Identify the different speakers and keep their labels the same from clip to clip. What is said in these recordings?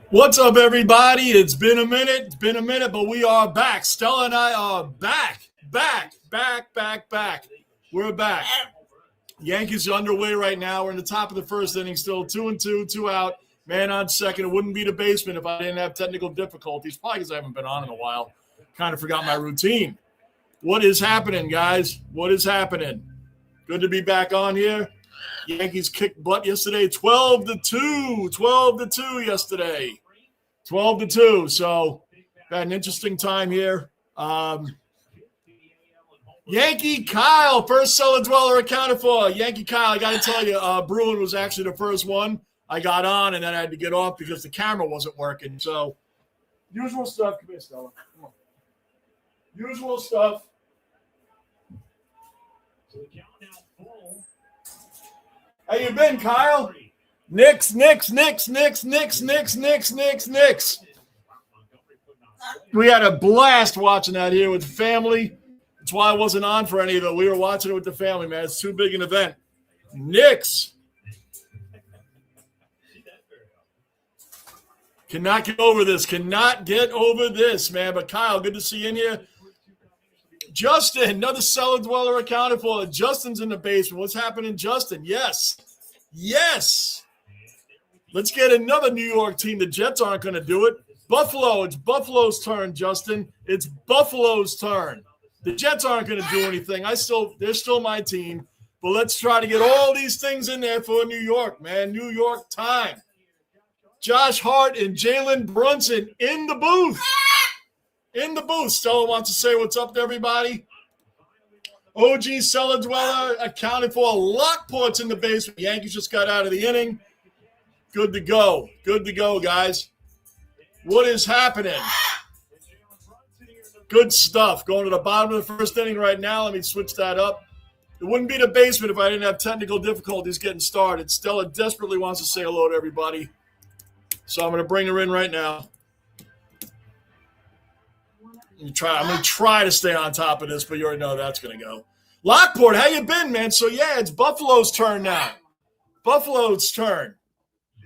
Speaker 1: What's up, everybody? It's been a minute. But we are back. Stella and I are back. Back. We're back. Yankees are underway right now. We're in the top of the first inning, still 2-2, 2 out. Man on second. It wouldn't be the basement if I didn't have technical difficulties, probably because I haven't been on in a while. Kind of forgot my routine. What is happening, guys? What is happening? Good to be back on here. Yankees kicked butt yesterday, 12-2. 12-2 yesterday. 12-2. So had an interesting time here. Yankee Kyle, first cellar dweller accounted for. Yankee Kyle, I got to tell you, Bruin was actually the first one. I got on, and then I had to get off because the camera wasn't working. So usual stuff. Come here, Stella. Come on. Usual stuff. How you been, Kyle? Knicks. We had a blast watching that here with the family. That's why I wasn't on for any of it. We were watching it with the family, man. It's too big an event. Knicks. Cannot get over this, man. But Kyle, good to see you in here. Justin, another cellar dweller accounted for. Justin's in the basement. What's happening, Justin? Yes. Let's get another New York team. The Jets aren't going to do it. Buffalo, it's Buffalo's turn, Justin. It's Buffalo's turn. The Jets aren't going to do anything. They're still my team. But let's try to get all these things in there for New York, man. New York time. Josh Hart and Jalen Brunson in the booth. Stella wants to say what's up to everybody. OG cellar dweller accounted for. Lockport's in the basement. Yankees just got out of the inning. Good to go, guys. What is happening? Good stuff. Going to the bottom of the first inning right now. Let me switch that up. It wouldn't be the basement if I didn't have technical difficulties getting started. Stella desperately wants to say hello to everybody. So I'm going to bring her in right now. I'm going to try to stay on top of this, but you already know that's going to go. Lockport, how you been, man? So, yeah, it's Buffalo's turn now. Buffalo's turn.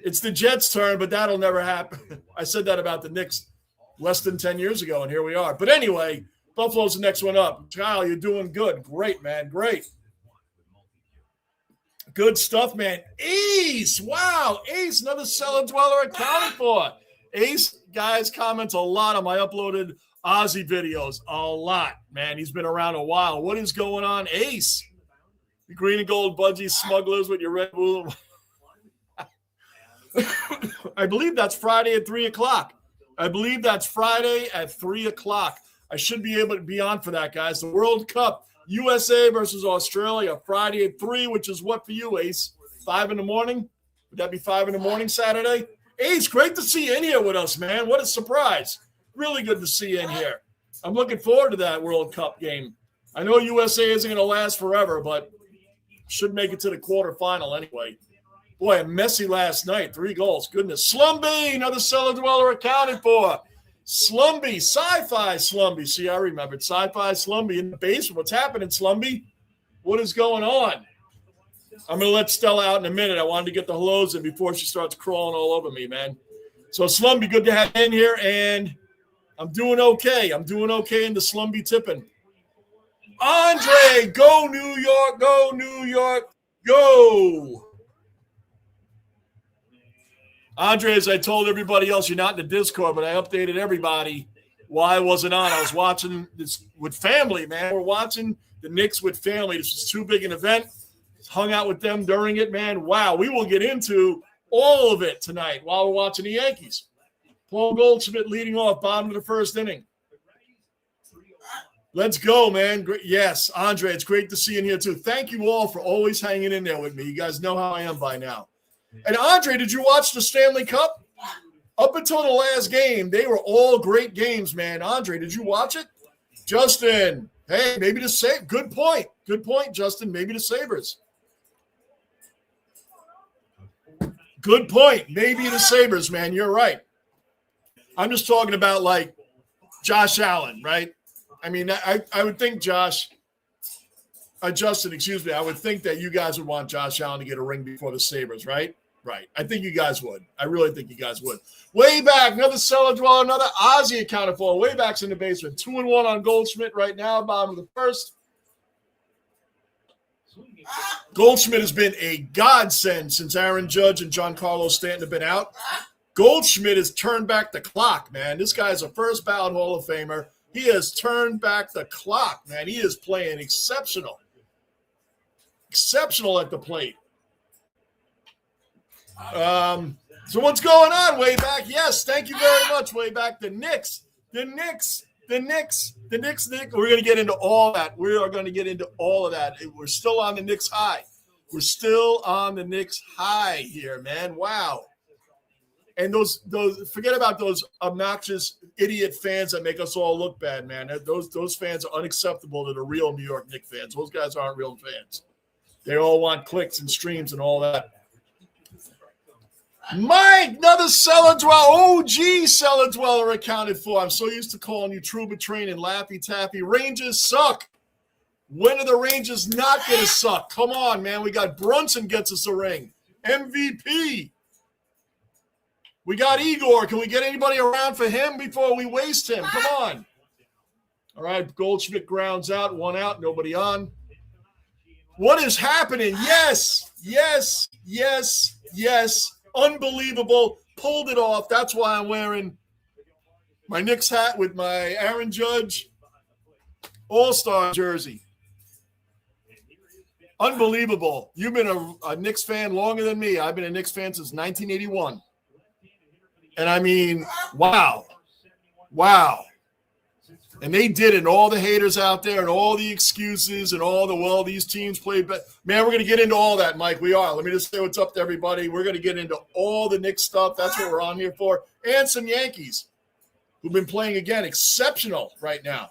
Speaker 1: It's the Jets' turn, but that'll never happen. I said that about the Knicks less than 10 years ago, and here we are. But anyway, Buffalo's the next one up. Kyle, you're doing good. Great, man. Great. Good stuff, man. Ace. Wow. Ace, another cellar dweller accounted for. Ace, guys, comments a lot on my uploaded Ozzy videos. A lot, man. He's been around a while. What is going on, Ace? The green and gold budgie smugglers with your Red Bull. I believe that's Friday at 3 o'clock. I should be able to be on for that, guys. The World Cup, USA versus Australia, Friday at 3, which is what for you, Ace? 5 in the morning? Would that be 5 in the morning Saturday? Ace, great to see you in here with us, man. What a surprise. Really good to see you in here. I'm looking forward to that World Cup game. I know USA isn't going to last forever, but should make it to the quarterfinal anyway. Boy, and Messi last night, 3 goals. Goodness. Slumby, another cellar dweller accounted for. Slumby, Sci-Fi Slumby. See, I remembered. Sci-Fi Slumby in the basement. What's happening, Slumby? What is going on? I'm going to let Stella out in a minute. I wanted to get the hellos in before she starts crawling all over me, man. So, Slumby, good to have you in here, and I'm doing okay. In the Slumby tipping. Andre, go New York, go. Andre, as I told everybody else, you're not in the Discord, but I updated everybody why I wasn't on. I was watching this with family, man. We're watching the Knicks with family. This was too big an event. Hung out with them during it, man. Wow, we will get into all of it tonight while we're watching the Yankees. Paul Goldschmidt leading off, bottom of the first inning. Let's go, man. Yes, Andre, it's great to see you in here, too. Thank you all for always hanging in there with me. You guys know how I am by now. And, Andre, did you watch the Stanley Cup? Up until the last game, they were all great games, man. Andre, did you watch it? Justin, hey, maybe the Sabres. Good point. Good point, Justin. Maybe the Sabres. Good point. Maybe the Sabres, man. You're right. I'm just talking about, like, Josh Allen, right? I mean, I would think Justin, excuse me, I would think that you guys would want Josh Allen to get a ring before the Sabres, right? Right. I think you guys would. I really think you guys would. Way back, another cellar dweller, another Ozzy accounted for. Way back's in the basement. 2-1 on Goldschmidt right now, bottom of the first. Goldschmidt has been a godsend since Aaron Judge and Giancarlo Stanton have been out. Goldschmidt has turned back the clock, man. This guy's a first ballot Hall of Famer. He has turned back the clock, man. He is playing exceptional. Exceptional at the plate. So what's going on, way back? Yes, thank you very much, way back. The Knicks. We're going to get into all that. We are going to get into all of that. We're still on the Knicks high. We're still on the Knicks high here, man. Wow. And those forget about those obnoxious idiot fans that make us all look bad, man. Those fans are unacceptable to the real New York Knicks fans. Those guys aren't real fans. They all want clicks and streams and all that. Mike, another cellar dweller, OG cellar dweller accounted for. I'm so used to calling you Trouba Train and Laffy Taffy. Rangers suck. When are the Rangers not going to suck? Come on, man. We got Brunson gets us a ring. MVP. We got Igor. Can we get anybody around for him before we waste him? Come on. All right, Goldschmidt grounds out. 1 out, nobody on. What is happening? Yes. Unbelievable. Pulled it off. That's why I'm wearing my Knicks hat with my Aaron Judge All-Star jersey. Unbelievable. You've been a Knicks fan longer than me. I've been a Knicks fan since 1981. And I mean, wow. And they did it. And all the haters out there and all the excuses and all the, well, these teams played. But, man, we're going to get into all that, Mike. We are. Let me just say what's up to everybody. We're going to get into all the Knicks stuff. That's what we're on here for. And some Yankees who've been playing, again, exceptional right now.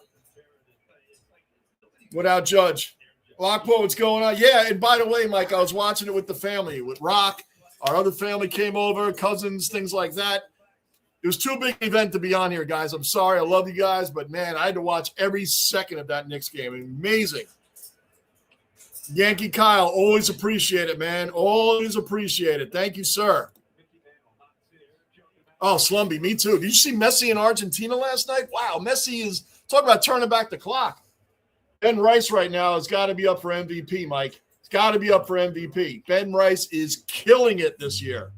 Speaker 1: Without Judge. Lockport, what's going on? Yeah, and by the way, Mike, I was watching it with the family, with Rock. Our other family came over, cousins, things like that. It was too big an event to be on here, guys. I'm sorry. I love you guys, but, man, I had to watch every second of that Knicks game. Amazing. Yankee Kyle, always appreciate it, man. Always appreciate it. Thank you, sir. Oh, Slumby, me too. Did you see Messi in Argentina last night? Wow, Messi is – talk about turning back the clock. Ben Rice right now has got to be up for MVP, Mike. It's got to be up for MVP. Ben Rice is killing it this year.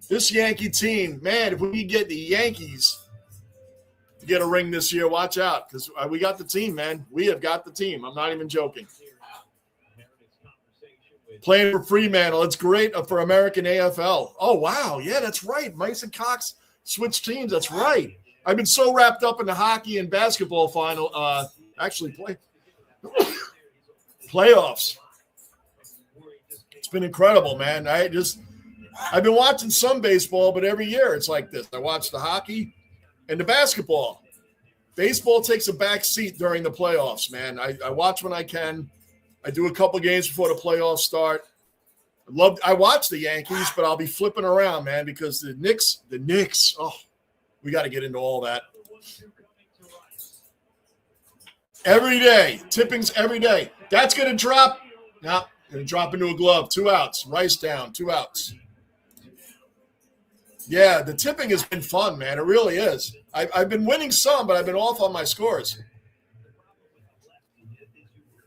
Speaker 1: This Yankee team, man, if we get the Yankees to get a ring this year, watch out, because we got the team, man. We have got the team. I'm not even joking. Playing for Fremantle. It's great for American AFL. Oh, wow. Yeah, that's right. Mason Cox switched teams. That's right. I've been so wrapped up in the hockey and basketball playoffs. It's been incredible, man. I've been watching some baseball, but every year it's like this. I watch the hockey and the basketball. Baseball takes a back seat during the playoffs, man. I watch when I can. I do a couple games before the playoffs start. I watch the Yankees, but I'll be flipping around, man, because the Knicks, oh, we got to get into all that. Every day. Tippings every day. That's going to drop. No, going to drop into a glove. 2 outs. Rice down. 2 outs. Yeah, the tipping has been fun, man. It really is. I've been winning some, but I've been off on my scores.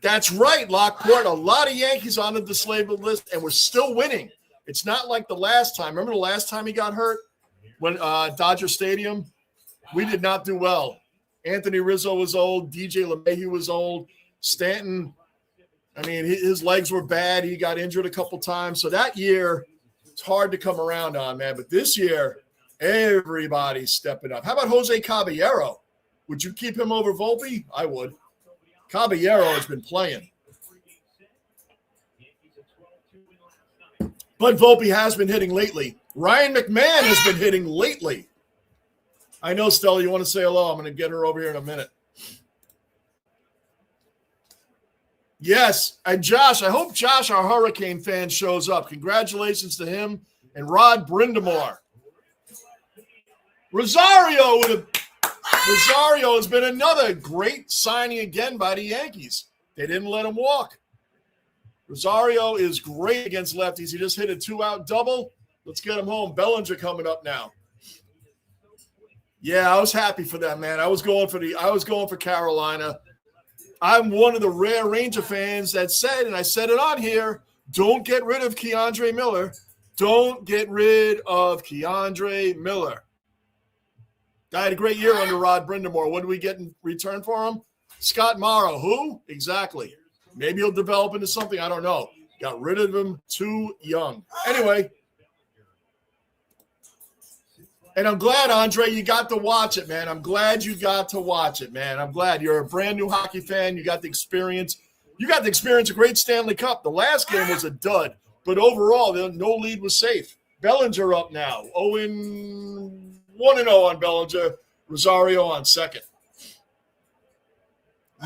Speaker 1: That's right, Lockport. A lot of Yankees on the disabled list, and we're still winning. It's not like the last time. Remember the last time he got hurt? When Dodger Stadium? We did not do well. Anthony Rizzo was old. DJ LeMahieu was old. Stanton, I mean, his legs were bad. He got injured a couple times. So that year, it's hard to come around on, man. But this year, everybody's stepping up. How about Jose Caballero? Would you keep him over Volpe? I would. Caballero has been playing. But Volpe has been hitting lately. Ryan McMahon has been hitting lately. I know, Stella, you want to say hello. I'm going to get her over here in a minute. Yes, and Josh, I hope Josh, our Hurricane fan, shows up. Congratulations to him and Rod Brindamore. Rosario has been another great signing again by the Yankees. They didn't let him walk. Rosario is great against lefties. He just hit a 2-out double. Let's get him home. Bellinger coming up now. Yeah, I was happy for that, man. I was going for Carolina. I'm one of the rare Ranger fans that said, and I said it on here, don't get rid of Keandre Miller. Don't get rid of Keandre Miller. Guy had a great year under Rod Brindamore. What do we get in return for him? Scott Morrow. Who? Exactly. Maybe he'll develop into something. I don't know. Got rid of him too young. Anyway. And I'm glad, Andre, you got to watch it, man. I'm glad you got to watch it, man. I'm glad you're a brand new hockey fan. You got the experience. You got to experience a great Stanley Cup. The last game was a dud, but overall, no lead was safe. Bellinger up now. 1-0 on Bellinger. Rosario on second.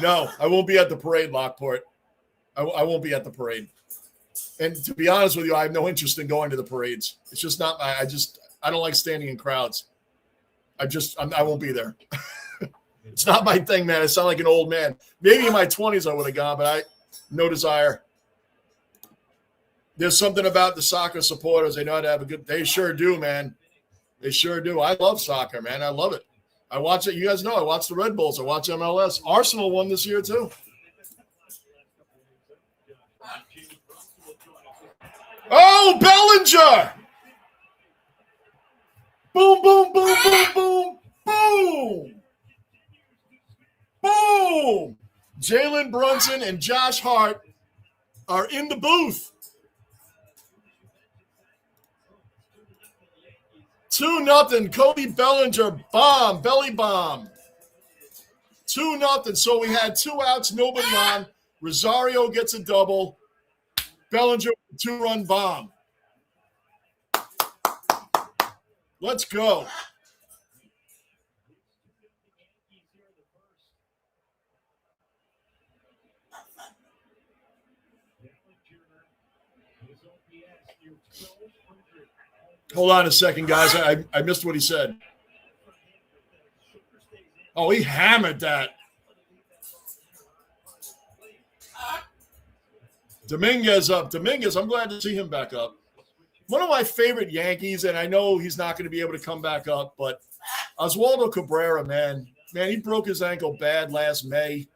Speaker 1: No, I won't be at the parade, Lockport. I won't be at the parade. And to be honest with you, I have no interest in going to the parades. It's just not. I don't like standing in crowds. I won't be there. It's not my thing, man. I sound like an old man. Maybe in my 20s I would have gone, but no desire. There's something about the soccer supporters. They know how to have a good – they sure do, man. They sure do. I love soccer, man. I love it. I watch it. You guys know I watch the Red Bulls. I watch MLS. Arsenal won this year too. Oh, Bellinger! Boom, boom, boom, boom, boom, boom. Boom. Jalen Brunson and Josh Hart are in the booth. 2-0. Cody Bellinger, bomb, belly bomb. 2-0. So we had 2 outs, nobody on. Rosario gets a double. Bellinger, 2-run bomb. Let's go. Hold on a second, guys. I missed what he said. Oh, he hammered that. Dominguez up. Dominguez, I'm glad to see him back up. One of my favorite Yankees, and I know he's not going to be able to come back up, but Oswaldo Cabrera, man, he broke his ankle bad last May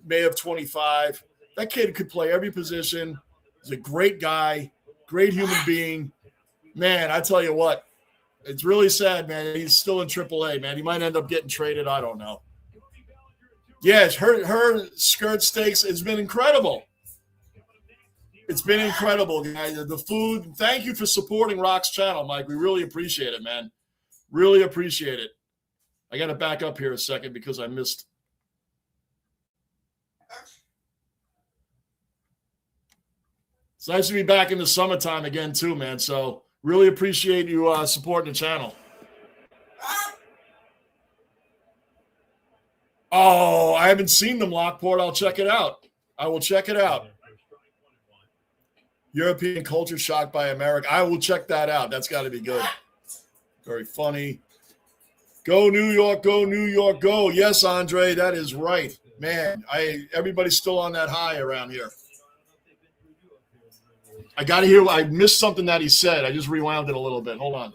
Speaker 1: of 25. That kid could play every position. He's a great guy, great human being. Man, I tell you what, it's really sad, man. He's still in AAA, man. He might end up getting traded. I don't know. Yes, her skirt steaks has been incredible. It's been incredible, guys. The food. Thank you for supporting Rock's channel, Mike. We really appreciate it, man. Really appreciate it. I got to back up here a second because I missed. It's nice to be back in the summertime again, too, man. So really appreciate you supporting the channel. Oh, I haven't seen them, Lockport. I'll check it out. I will check it out. European culture shocked by America. I will check that out. That's got to be good. Very funny. Go New York, go New York, go. Yes, Andre, that is right. Man, everybody's still on that high around here. I got to hear. I missed something that he said. I just rewound it a little bit. Hold on.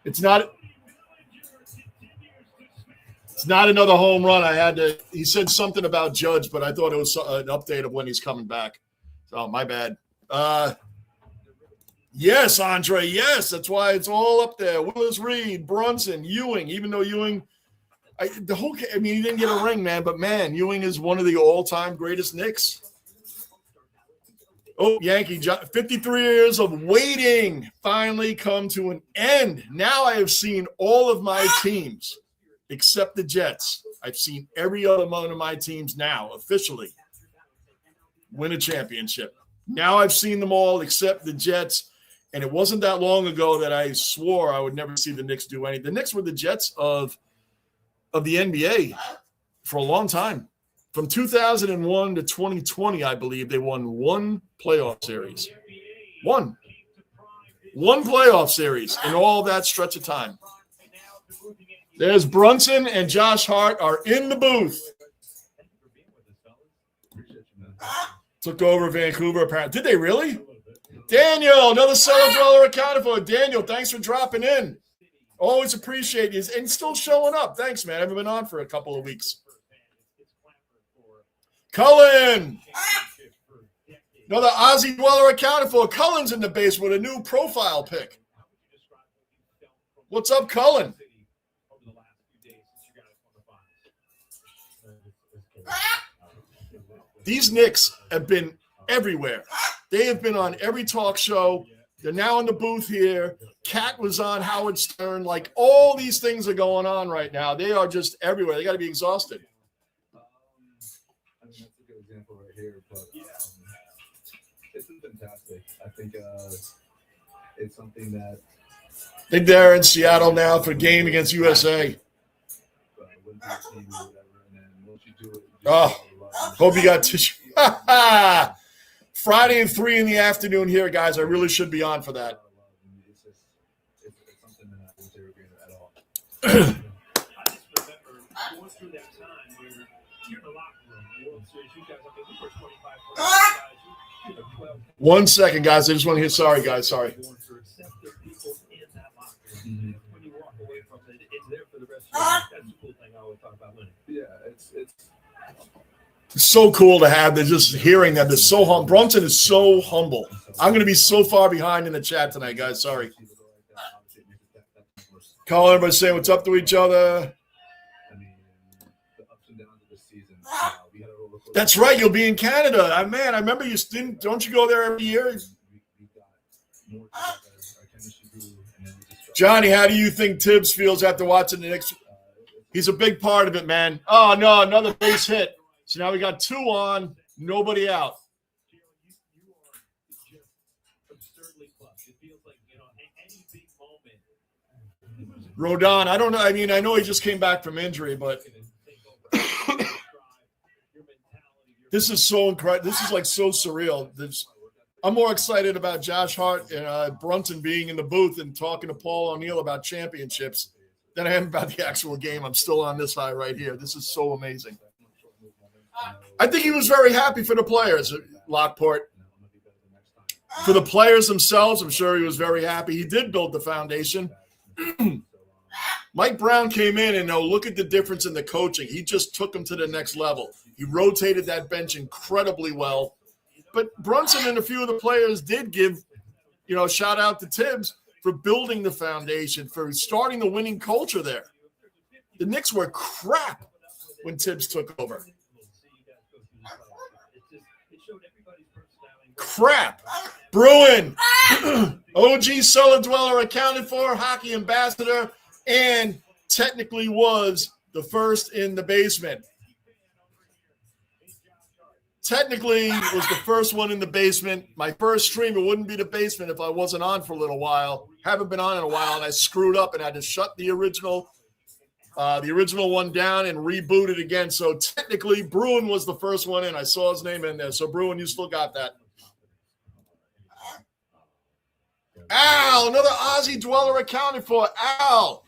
Speaker 1: It's not another home run. He said something about Judge, but I thought it was an update of when he's coming back. Oh, my bad. Yes, Andre. Yes, that's why it's all up there. Willis Reed, Brunson, Ewing. Even though Ewing, he didn't get a ring, man. But man, Ewing is one of the all-time greatest Knicks. Oh, Yankee, 53 years of waiting finally come to an end. Now I have seen all of my teams except the Jets. I've seen every other one of my teams now officially win a championship. Now I've seen them all except the Jets. And it wasn't that long ago that I swore I would never see the Knicks do anything. The Knicks were the Jets of the NBA for a long time. From 2001 to 2020, I believe, they won one playoff series. One playoff series in all that stretch of time. There's Brunson and Josh Hart are in the booth. Took over Vancouver, apparently. Did they really? Daniel, another cellar dweller accounted for. Daniel, thanks for dropping in. Always appreciate you. And still showing up. Thanks, man. I haven't been on for a couple of weeks. Cullen. Another Aussie dweller accounted for. Cullen's in the base with a new profile pic. What's up, Cullen? These Knicks have been everywhere. They have been on every talk show. They're now in the booth here. Cat was on Howard Stern. Like, all these things are going on right now. They are just everywhere. They got to be exhausted.
Speaker 2: I mean, that's a good example right here. But it's been fantastic. I think it's something that
Speaker 1: I think they're in Seattle now for a game against USA. Oh, hope you got tissue. Friday at 3 in the afternoon here, guys. I really should be on for that.
Speaker 2: It's something that I won't take for granted at all. I just remember going through that time where you're in the locker room, World Series, you guys, okay, we were 25 guys.
Speaker 1: 1 second, guys. I just want to hear. Sorry, guys. Sorry.
Speaker 2: When you walk away from it, it's there for the rest of your life. That's the cool thing I always talk about winning. Yeah, it's
Speaker 1: so cool to have. They're just hearing that. They're so humble. Brunson is so humble. I'm going to be so far behind in the chat tonight, guys. Sorry. Call everybody saying what's up to each other. That's right. You'll be in Canada. Man, I remember you didn't. Don't you go there every year? Johnny, how do you think Tibbs feels after watching the Knicks? He's a big part of it, man. Oh, no, another base hit. So now we got 2 on, nobody out. Rodon, I don't know. I mean, I know he just came back from injury, but this is so incredible. This is like so surreal. I'm more excited about Josh Hart and Brunson being in the booth and talking to Paul O'Neill about championships than I am about the actual game. I'm still on this high right here. This is so amazing. I think he was very happy for the players, Lockport. For the players themselves, I'm sure he was very happy. He did build the foundation. Mike Brown came in and look at the difference in the coaching. He just took them to the next level. He rotated that bench incredibly well. But Brunson and a few of the players did give, shout out to Tibbs for building the foundation, for starting the winning culture there. The Knicks were crap when Tibbs took over. Crap. Bruin, OG Cellar Dweller accounted for, hockey ambassador, and technically was the first in the basement. Technically was the first one in the basement. My first stream, it wouldn't be the basement if I wasn't on for a little while. Haven't been on in a while, and I screwed up and had to shut the original one down and reboot it again. So technically, Bruin was the first one in. I saw his name in there. So Bruin, you still got that. Al, another Aussie dweller accounted for. Al,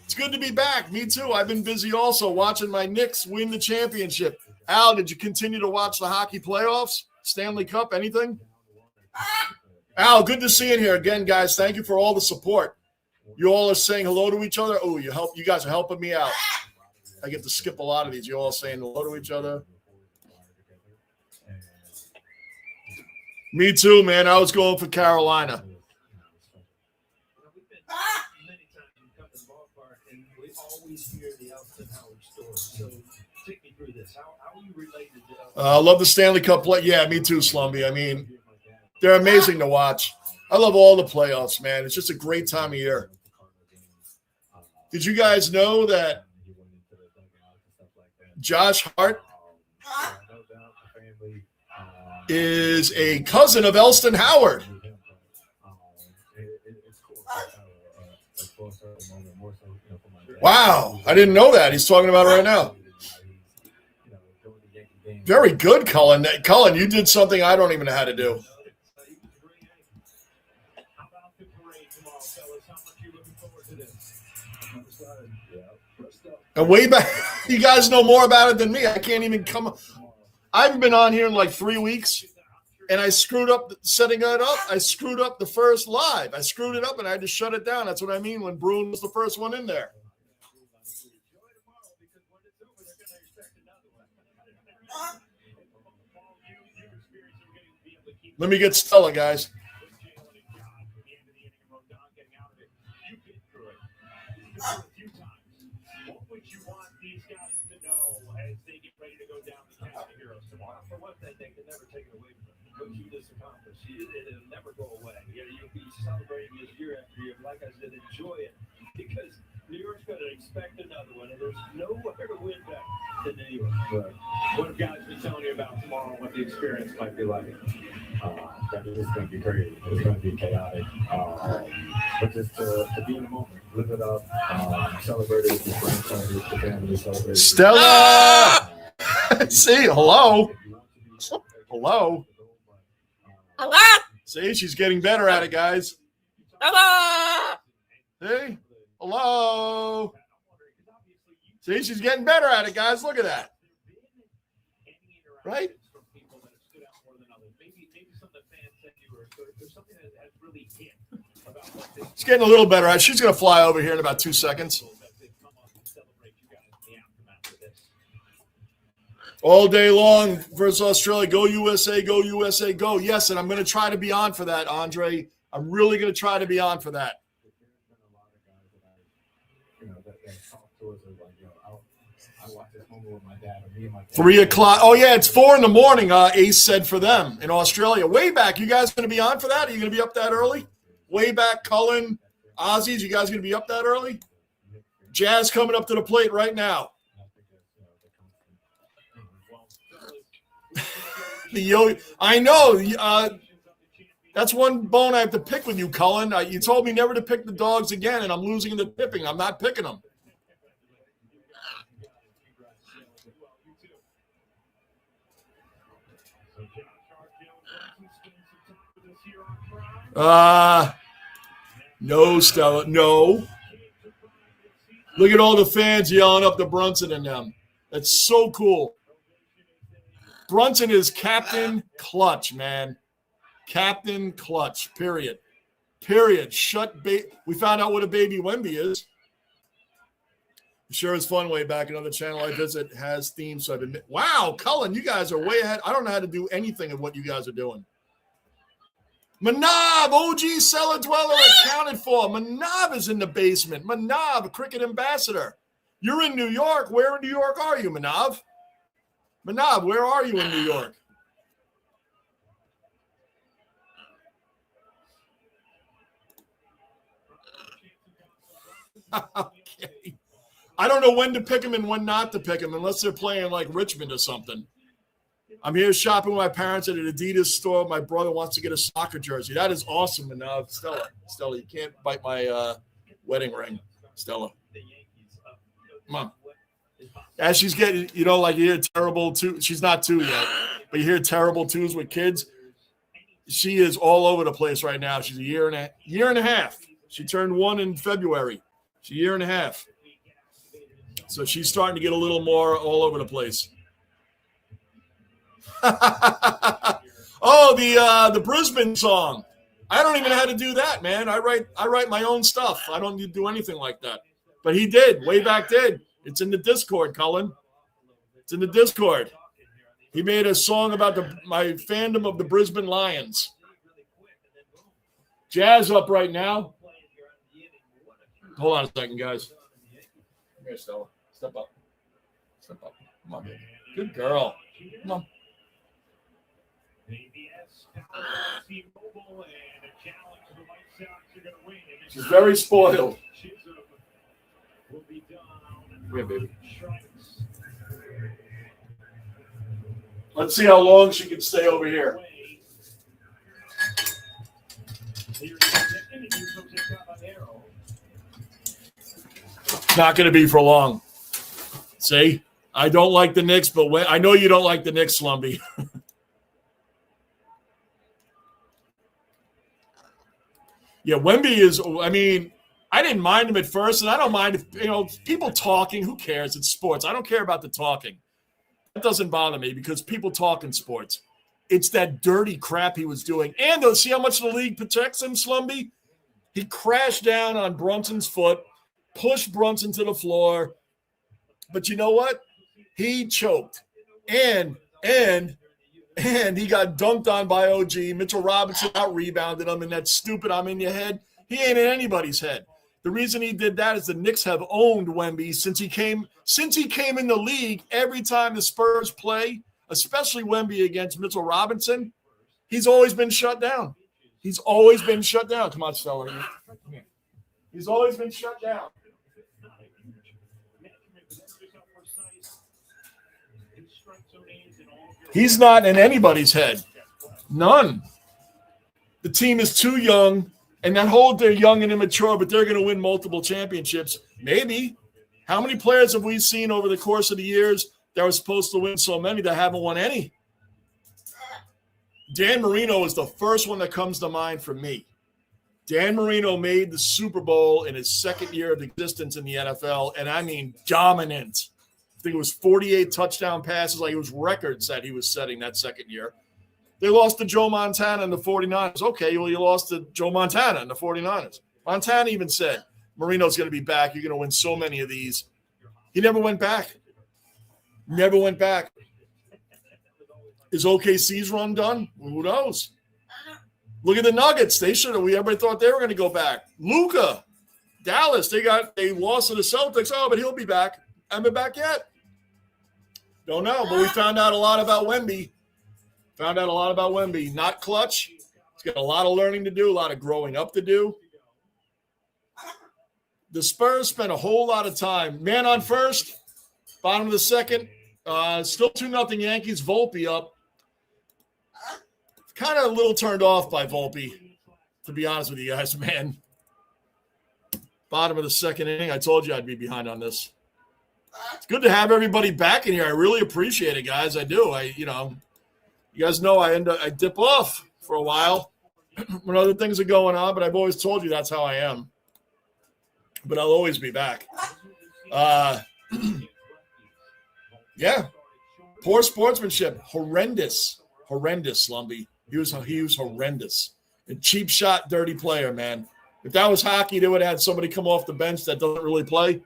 Speaker 1: it's good to be back. Me too. I've been busy also watching my Knicks win the championship. Al, did you continue to watch the hockey playoffs? Stanley Cup, anything? Al, good to see you here again, guys. Thank you for all the support. You all are saying hello to each other. Oh, you guys are helping me out. I get to skip a lot of these. You all saying hello to each other. Me too, man. I was going for Carolina. I love the Stanley Cup play. Yeah, me too, Slumby. I mean, they're amazing to watch. I love all the playoffs, man. It's just a great time of year. Did you guys know that Josh Hart is a cousin of Elston Howard? Wow, I didn't know that. He's talking about it right now. Very good, Cullen. Cullen, you did something I don't even know how to do. And way back, you guys know more about it than me. I can't even come. I haven't been on here in like 3 weeks, and I screwed up setting it up. I screwed up the first live. I screwed it up, and I had to shut it down. That's what I mean when Bruin was the first one in there. Let me get Stella, guys.
Speaker 2: For one thing, they can never take it away from you. What you just accomplished, it'll never go away. You'll be celebrating this year after year. Like I said, enjoy it because New York's going to expect another one, and there's nowhere to win better than New York. Right. What have guys been telling you about tomorrow? What the experience might be like?
Speaker 3: It's going to be crazy. It's going to be chaotic. But just to be in the moment, live it up, celebrate it with your friends, celebrate with your family, celebrate it.
Speaker 1: Stella! See, hello. Hello.
Speaker 4: Hello.
Speaker 1: See, she's getting better at it, guys.
Speaker 4: Hello.
Speaker 1: See? Hello. See, she's getting better at it, guys. Look at that. Right? She's getting a little better at it. She's going to fly over here in about 2 seconds. All day long versus Australia. Go USA, go USA, go. Yes, and I'm going to try to be on for that, Andre. I'm really going to try to be on for that.
Speaker 3: I watch this home with my dad or me and my dad.
Speaker 1: 3 o'clock. Oh, yeah, it's 4 in the morning, Ace said for them in Australia. Way back. You guys going to be on for that? Are you going to be up that early? Way back, Cullen, Aussies, you guys going to be up that early? Jazz coming up to the plate right now. I know. That's one bone I have to pick with you, Cullen. You told me never to pick the dogs again, and I'm losing the tipping. I'm not picking them. No, Stella. No. Look at all the fans yelling up to Brunson and them. That's so cool. Brunson is Captain Clutch, man. Captain Clutch, period. Period. We found out what a baby Wemby is. Sure is fun way back. Another channel I visit has themes. So I've been. Wow, Cullen, you guys are way ahead. I don't know how to do anything of what you guys are doing. Manav, OG Cellar Dweller accounted for. Manav is in the basement. Manav, cricket ambassador. You're in New York. Where in New York are you, Manav? Manav, where are you in New York? Okay. I don't know when to pick them and when not to pick them unless they're playing like Richmond or something. I'm here shopping with my parents at an Adidas store. My brother wants to get a soccer jersey. That is awesome, Manav. Stella, you can't bite my wedding ring, Stella. Come on. As she's getting, like you hear terrible twos. She's not 2 yet, but you hear terrible twos with kids. She is all over the place right now. She's a year and a half. She turned 1 in February. She's a year and a half. So she's starting to get a little more all over the place. Oh, the Brisbane song. I don't even know how to do that, man. I write my own stuff. I don't need to do anything like that. But he did. Way back did. It's in the Discord, Cullen. It's in the Discord. He made a song about my fandom of the Brisbane Lions. Jazz up right now. Hold on a second, guys. Come here, Stella. Step up. Step up. Come on, baby. Good girl. Come on. She's very spoiled. Come here, baby. Let's see how long she can stay over here. Not going to be for long. See? I don't like the Knicks, but I know you don't like the Knicks, Slumby. Yeah, Wemby is, I didn't mind him at first, and I don't mind if, people talking. Who cares? It's sports. I don't care about the talking. That doesn't bother me because people talk in sports. It's that dirty crap he was doing. And though, see how much the league protects him, Slumby? He crashed down on Brunson's foot, pushed Brunson to the floor. But you know what? He choked. And he got dunked on by OG. Mitchell Robinson out-rebounded him in that stupid I'm in your head. He ain't in anybody's head. The reason he did that is the Knicks have owned Wemby since he came in the league. Every time the Spurs play, especially Wemby against Mitchell Robinson, he's always been shut down. He's always been shut down. Come on, Stella. He's always been shut down. He's not in anybody's head. None. The team is too young, and they're young and immature, but they're going to win multiple championships. Maybe. How many players have we seen over the course of the years that were supposed to win so many that haven't won any? Dan Marino is the first one that comes to mind for me. Dan Marino made the Super Bowl in his second year of existence in the NFL, and I mean dominant. I think it was 48 touchdown passes. Like it was records that he was setting that second year. They lost to Joe Montana and the 49ers. Okay, well, you lost to Joe Montana and the 49ers. Montana even said, Marino's going to be back. You're going to win so many of these. He never went back. Never went back. Is OKC's run done? Who knows? Look at the Nuggets. They should have. Everybody thought they were going to go back. Luka, Dallas. They lost to the Celtics. Oh, but he'll be back. Haven't been back yet. Don't know. But we found out a lot about Wemby. Not clutch. He's got a lot of learning to do. A lot of growing up to do. The Spurs spent a whole lot of time. Man on first. Bottom of the second. Still 2-0 Yankees. Volpe up. Kind of a little turned off by Volpe, to be honest with you guys, man. Bottom of the second inning. I told you I'd be behind on this. It's good to have everybody back in here. I really appreciate it, guys. I do. You guys know I dip off for a while when other things are going on, but I've always told you that's how I am. But I'll always be back. Yeah. Poor sportsmanship. Horrendous, Lumbie. He was horrendous. A cheap shot, dirty player, man. If that was hockey, they would have had somebody come off the bench that doesn't really play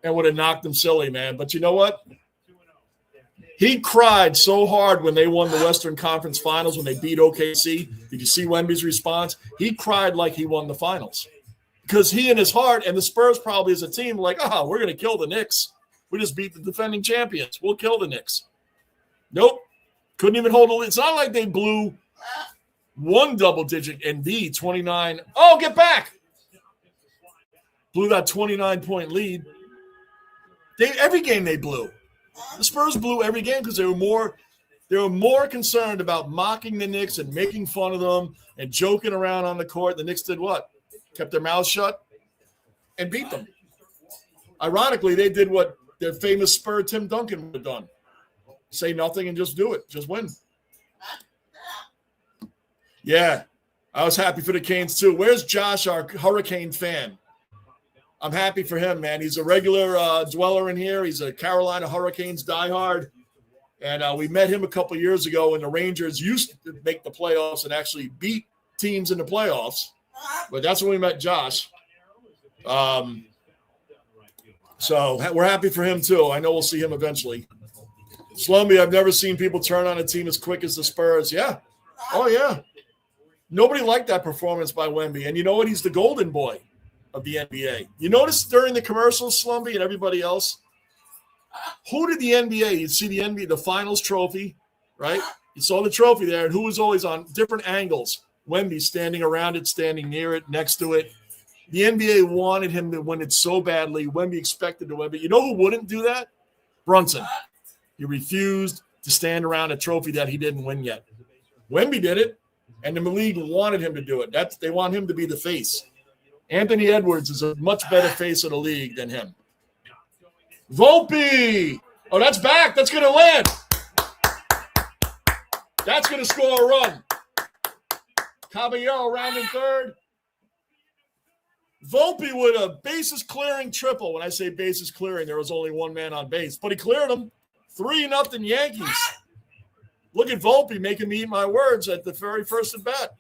Speaker 1: and would have knocked him silly, man. But you know what? He cried so hard when they won the Western Conference Finals when they beat OKC. Did you see Wemby's response? He cried like he won the finals. Because he in his heart, and the Spurs probably as a team, like, we're going to kill the Knicks. We just beat the defending champions. We'll kill the Knicks. Nope. Couldn't even hold a lead. It's not like they blew one double-digit Embiid, 29. Oh, get back. Blew that 29-point lead. Every game they blew. The Spurs blew every game because they were more concerned about mocking the Knicks and making fun of them and joking around on the court. The Knicks did what? Kept their mouths shut and beat them. Ironically, they did what their famous Spur Tim Duncan would have done. Say nothing and just do it. Just win. Yeah, I was happy for the Canes too. Where's Josh, our Hurricane fan? I'm happy for him, man. He's a regular dweller in here. He's a Carolina Hurricanes diehard. And we met him a couple years ago when the Rangers used to make the playoffs and actually beat teams in the playoffs. But that's when we met Josh. So we're happy for him too. I know we'll see him eventually. Slumby, I've never seen people turn on a team as quick as the Spurs. Yeah. Oh, yeah. Nobody liked that performance by Wemby. And you know what? He's the golden boy of the NBA. You notice during the commercials, Slumby and everybody else, who did the NBA? You'd see the NBA, the finals trophy, right? You saw the trophy there, and who was always on different angles? Wemby standing around it, standing near it, next to it. The NBA wanted him to win it so badly. Wemby expected to win. But you know who wouldn't do that? Brunson. He refused to stand around a trophy that he didn't win yet. Wemby did it, and the league wanted him to do it. They want him to be the face. Anthony Edwards is a much better face of the league than him. Volpe! Oh, that's back. That's going to land. That's going to score a run. Caballero round in third. Volpe with a bases clearing triple. When I say bases clearing, there was only one man on base, but he cleared them. 3-0 Yankees. Look at Volpe making me eat my words at the very first at bat.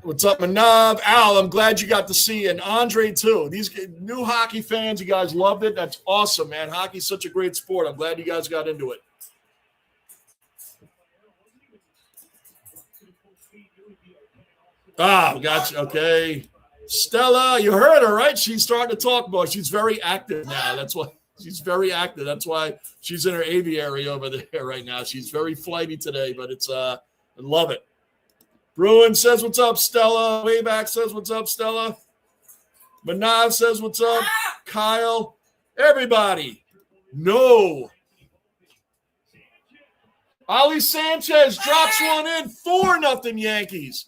Speaker 1: What's up, Manav? Al, I'm glad you got to see, and Andre too. These new hockey fans, you guys loved it. That's awesome, man. Hockey's such a great sport. I'm glad you guys got into it. Gotcha. Okay. Stella, you heard her, right? She's starting to talk more. She's very active now. That's why she's very active. That's why she's in her aviary over there right now. She's very flighty today, but it's I love it. Bruin says, what's up, Stella? Wayback says, what's up, Stella? Manav says, what's up? Kyle. Everybody. No. Ali Sanchez drops one in. 4-0 Yankees.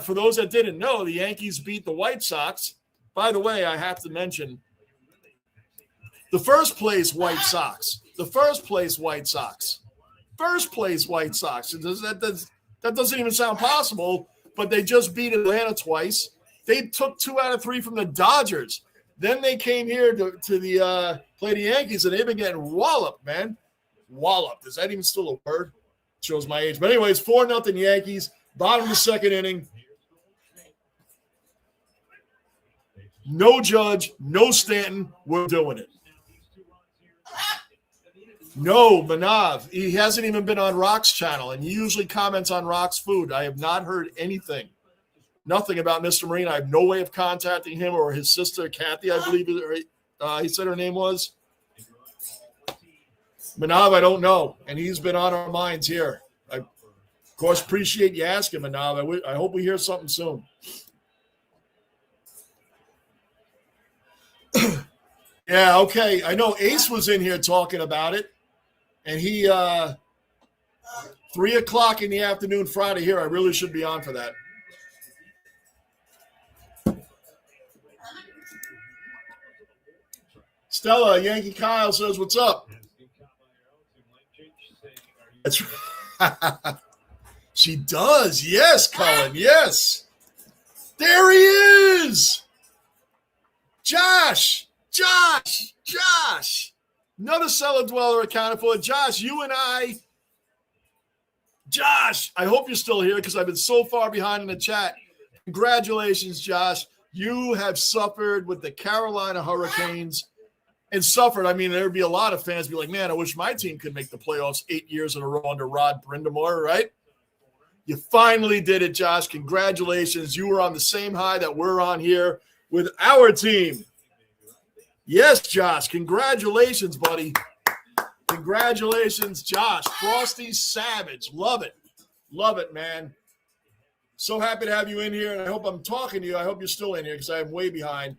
Speaker 1: For those that didn't know, the Yankees beat the White Sox. By the way, I have to mention the first place White Sox. That doesn't even sound possible, but they just beat Atlanta twice. They took 2 out of 3 from the Dodgers. Then they came here to play the Yankees, and they've been getting walloped, man. Walloped. Is that even still a word? Shows my age. But anyways, 4-0 Yankees. Bottom of the second inning. No Judge, no Stanton. We're doing it. No, Manav. He hasn't even been on Rock's channel, and he usually comments on Rock's food. I have not heard anything. Nothing about Mr. Marine. I have no way of contacting him or his sister, Kathy, I believe he said her name was. Manav, I don't know, and he's been on our minds here. I, of course, appreciate you asking, Manav. I hope we hear something soon. Yeah, okay. I know Ace was in here talking about it. And he, 3 o'clock in the afternoon Friday here, I really should be on for that. Stella, Yankee Kyle says, what's up? That's right. She does. Yes, Cullen. Yes. There he is. Josh. Another cellar dweller accounted for. Josh, I hope you're still here because I've been so far behind in the chat. Congratulations, Josh. You have suffered with the Carolina Hurricanes. And suffered, I mean, there would be a lot of fans be like, man, I wish my team could make the playoffs 8 years in a row under Rod Brindamore, right? You finally did it, Josh. Congratulations. You were on the same high that we're on here with our team. Yes, Josh. Congratulations, buddy. Congratulations, Josh. Frosty Savage. Love it. Love it, man. So happy to have you in here, and I hope I'm talking to you. I hope you're still in here because I'm way behind.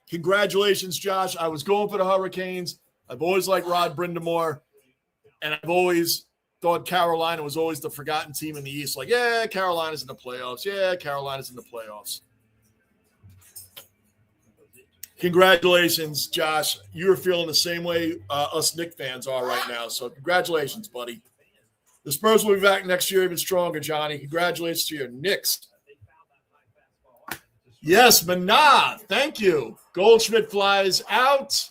Speaker 1: Congratulations, Josh. I was going for the Hurricanes. I've always liked Rod Brindamore, and I've always thought Carolina was always the forgotten team in the East. Like, yeah, Carolina's in the playoffs. Yeah, Carolina's in the playoffs. Congratulations, Josh. You're feeling the same way us Knicks fans are right now. So congratulations, buddy. The Spurs will be back next year even stronger, Johnny. Congratulations to your Knicks. Yes, Manav. Thank you. Goldschmidt flies out.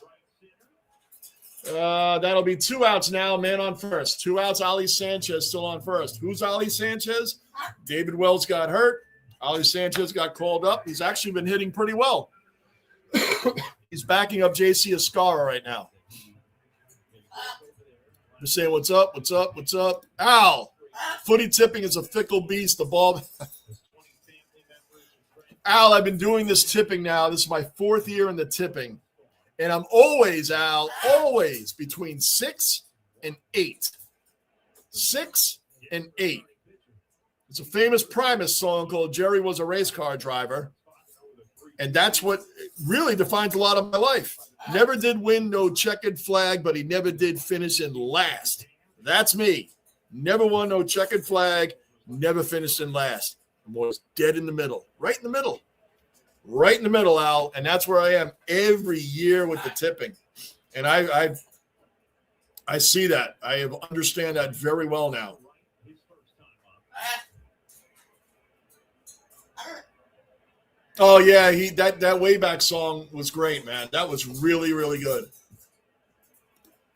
Speaker 1: That'll be 2 outs now. Man on first. 2 outs. Ali Sanchez still on first. Who's Ali Sanchez? David Wells got hurt. Ali Sanchez got called up. He's actually been hitting pretty well. He's backing up JC Escara right now. Just saying, what's up? Al, footy tipping is a fickle beast. The ball. Al, I've been doing this tipping now. This is my 4th year in the tipping. And I'm always, Al, between 6 and 8. 6 and 8. It's a famous Primus song called Jerry Was a Race Car Driver. And that's what really defines a lot of my life. Never did win no checkered flag, but he never did finish in last. That's me. Never won no checkered flag, never finished in last. I'm always dead in the middle. Right in the middle, Al. And that's where I am every year with the tipping. And I see that. I understand that very well now. Oh yeah, that way back song was great, man. That was really, really good.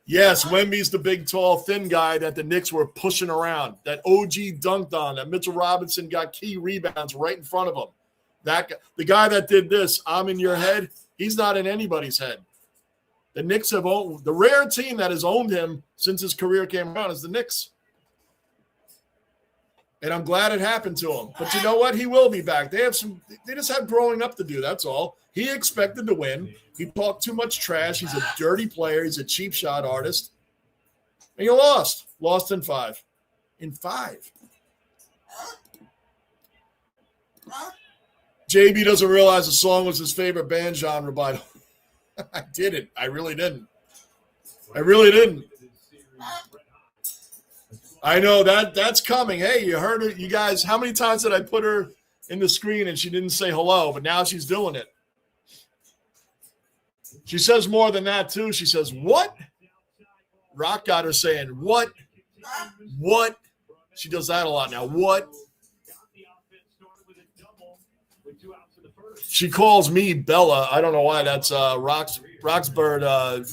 Speaker 1: Yes, Wemby's the big, tall, thin guy that the Knicks were pushing around. That OG dunked on. That Mitchell Robinson got key rebounds right in front of him. The guy that did this, I'm in your head. He's not in anybody's head. The Knicks have owned the rare team that has owned him since his career came around is the Knicks. And I'm glad it happened to him. But you know what? He will be back. They just have growing up to do. That's all. He expected to win. He talked too much trash. He's a dirty player. He's a cheap shot artist. And you lost. Lost in 5. In 5. JB doesn't realize the song was his favorite band genre, but I didn't. I really didn't. I know that's coming. Hey, you heard it. You guys, how many times did I put her in the screen and she didn't say hello, but now she's doing it. She says more than that, too. She says, what? Rock got her saying, what? What? She does that a lot now. What? She calls me Bella. I don't know why. That's Roxbird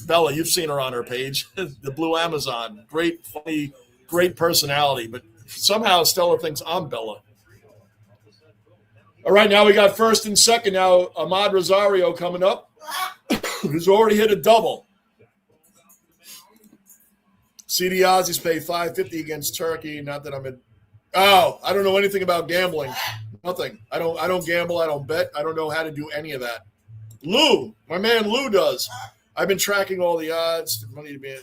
Speaker 1: Bella. You've seen her on her page. The Blue Amazon. Great, funny, great personality. But somehow Stella thinks I'm Bella. All right, now we got first and second. Now Ahmad Rosario coming up. Who's already hit a double. CD Aussies pay $5.50 against Turkey. Not that I'm in. Oh, I don't know anything about gambling. Nothing. I don't gamble. I don't bet. I don't know how to do any of that. Lou, my man Lou does. I've been tracking all the odds. Money to be in.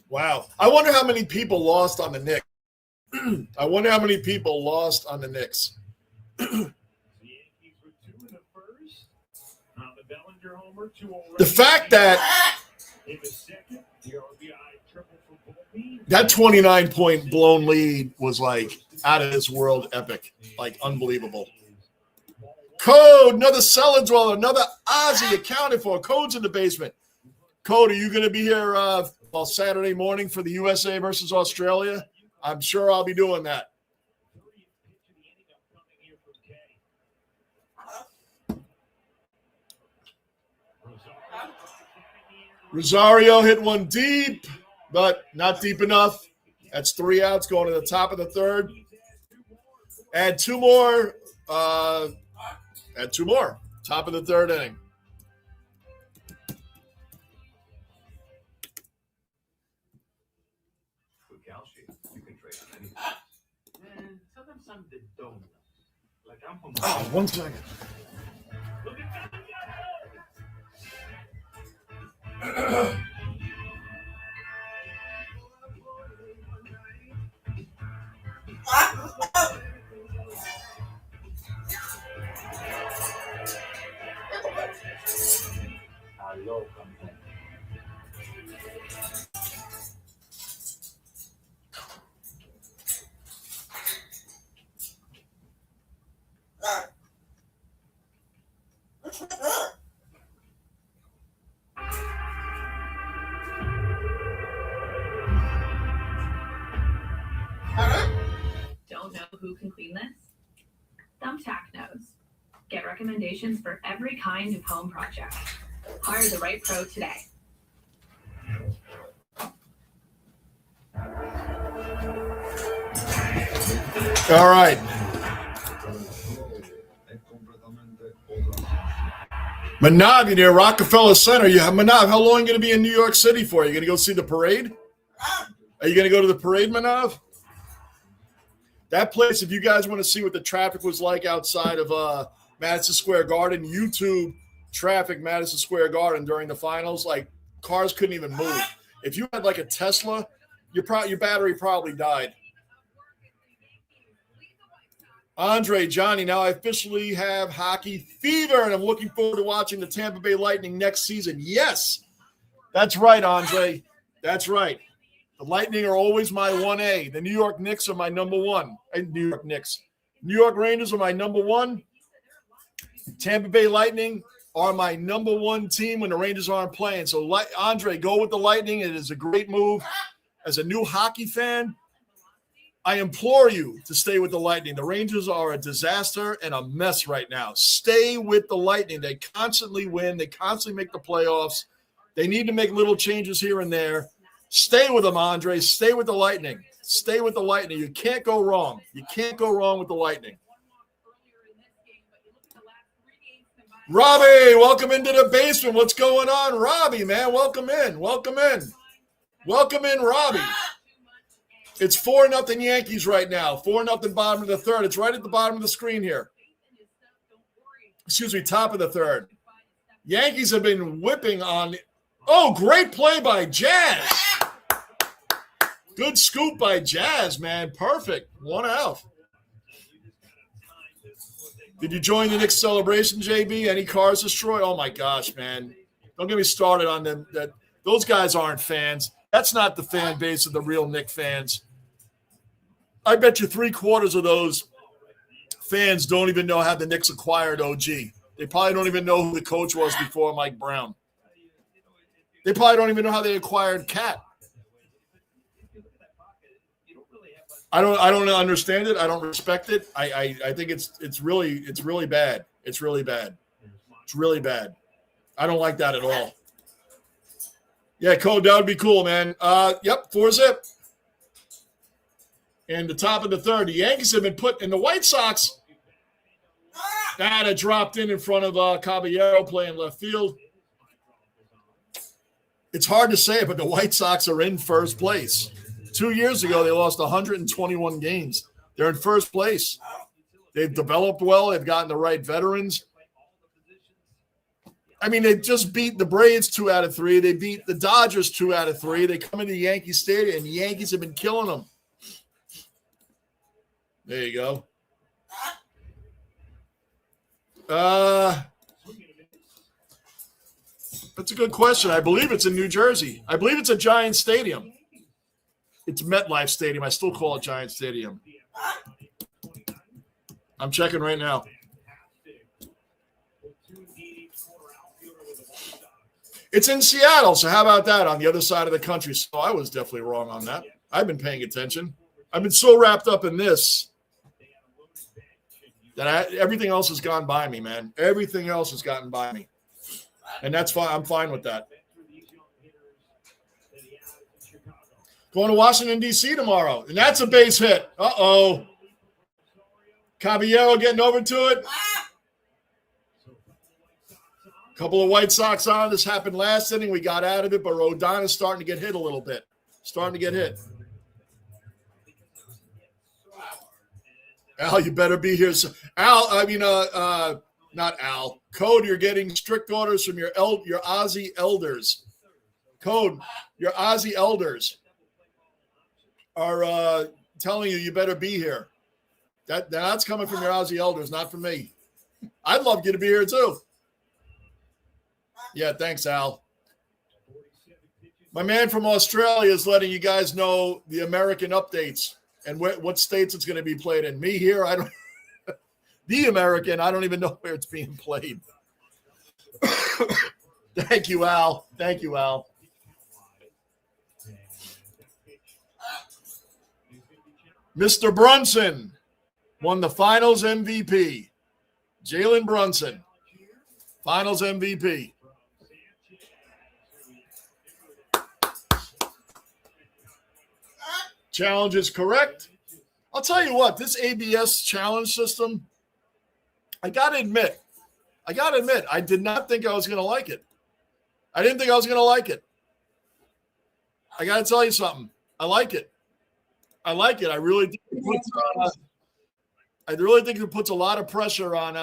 Speaker 1: Wow. I wonder how many people lost on the Knicks. I wonder how many people lost on the Knicks. The fact that 29-point blown lead was like out of this world epic, like unbelievable. Code, another cellar dweller, another Aussie accounted for. Code's in the basement. Code, are you going to be here Saturday morning for the USA versus Australia? I'm sure I'll be doing that. Rosario hit one deep, but not deep enough. That's 3 outs going to the top of the third. Add 2 more. Add 2 more. Top of the third inning. Oh, 1 second.
Speaker 5: Don't know who can clean this? Thumbtack knows. Get recommendations for every kind of home project. Hire the right pro today.
Speaker 1: All right. Manav, you're near Rockefeller Center. Manav, how long are you going to be in New York City for? Are you going to go see the parade? Are you going to go to the parade, Manav? That place, if you guys want to see what the traffic was like outside of Madison Square Garden, YouTube traffic Madison Square Garden during the finals, like cars couldn't even move. If you had like a Tesla, your battery probably died. Andre, Johnny, now I officially have hockey fever, and I'm looking forward to watching the Tampa Bay Lightning next season. Yes, that's right, Andre. That's right. The Lightning are always my 1A. The New York Knicks are my number 1. New York Knicks. New York Rangers are my number 1. Tampa Bay Lightning are my number 1 team when the Rangers aren't playing. So, Andre, go with the Lightning. It is a great move. As a new hockey fan, I implore you to stay with the Lightning. The Rangers are a disaster and a mess right now. Stay with the Lightning. They constantly win. They constantly make the playoffs. They need to make little changes here and there. Stay with them, Andre. Stay with the Lightning. Stay with the Lightning. You can't go wrong. You can't go wrong with the Lightning. Robbie, welcome into the basement. What's going on, Robbie, man? Welcome in. Welcome in. Welcome in, Robbie. It's 4-0 Yankees right now. 4-0 bottom of the third. It's right at the bottom of the screen here. Excuse me, top of the third. Yankees have been whipping on. Oh, great play by Jazz. Good scoop by Jazz, man. Perfect. 1 out. Did you join the Knicks celebration, JB? Any cars destroyed? Oh, my gosh, man. Don't get me started on them. Those guys aren't fans. That's not the fan base of the real Knicks fans. I bet you 3/4 of those fans don't even know how the Knicks acquired OG. They probably don't even know who the coach was before Mike Brown. They probably don't even know how they acquired Cat. I don't understand it. I don't respect it. I think it's really bad. It's really bad. It's really bad. I don't like that at all. Yeah, Code, that would be cool, man. Yep, 4-zip. And the top of the third, the Yankees have been put in the White Sox. That had dropped in front of Caballero playing left field. It's hard to say it, but the White Sox are in first place. 2 years ago, they lost 121 games. They're in first place. They've developed well. They've gotten the right veterans. I mean, they just beat the Braves 2 out of 3. They beat the Dodgers 2 out of 3. They come into the Yankee Stadium, and the Yankees have been killing them. There you go. That's a good question. I believe it's in New Jersey. I believe it's a Giant Stadium. It's MetLife Stadium. I still call it Giant Stadium. I'm checking right now. It's in Seattle, so how about that, on the other side of the country? So I was definitely wrong on that. I've been paying attention. I've been so wrapped up in this that everything else has gone by me, man. Everything else has gotten by me. And that's fine. I'm fine with that. Going to Washington, D.C. tomorrow. And that's a base hit. Uh-oh. Caballero getting over to it. Couple of White Sox on. This happened last inning. We got out of it, but Rodon is starting to get hit a little bit. Starting to get hit. Al, you better be here. Al, not Al. Code, you're getting strict orders from your Aussie elders. Code, your Aussie elders are telling you better be here. That's coming from your Aussie elders, not from me. I'd love you to be here too. Yeah, thanks, Al. My man from Australia is letting you guys know the American updates and what states it's going to be played in. Me here, I don't. The American, I don't even know where it's being played. Thank you, Al. Thank you, Al. Mr. Brunson won the Finals MVP. Jalen Brunson, Finals MVP. Challenge is correct. I'll tell you what, this ABS challenge system, I got to admit, I did not think I was going to like it. I didn't think I was going to like it. I got to tell you something. I like it. I really think it puts a lot of pressure on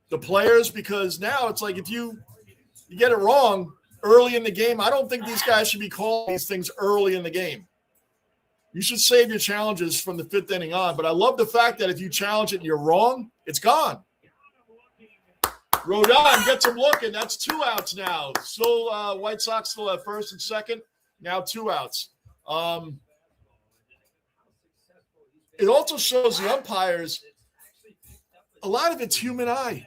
Speaker 1: the players, because now it's like if you get it wrong early in the game, I don't think these guys should be calling these things early in the game. You should save your challenges from the 5th inning on. But I love the fact that if you challenge it and you're wrong, it's gone. Rodon gets him looking. That's 2 outs now. Still, White Sox still have first and second. Now 2 outs. It also shows the umpires, a lot of it's human eye.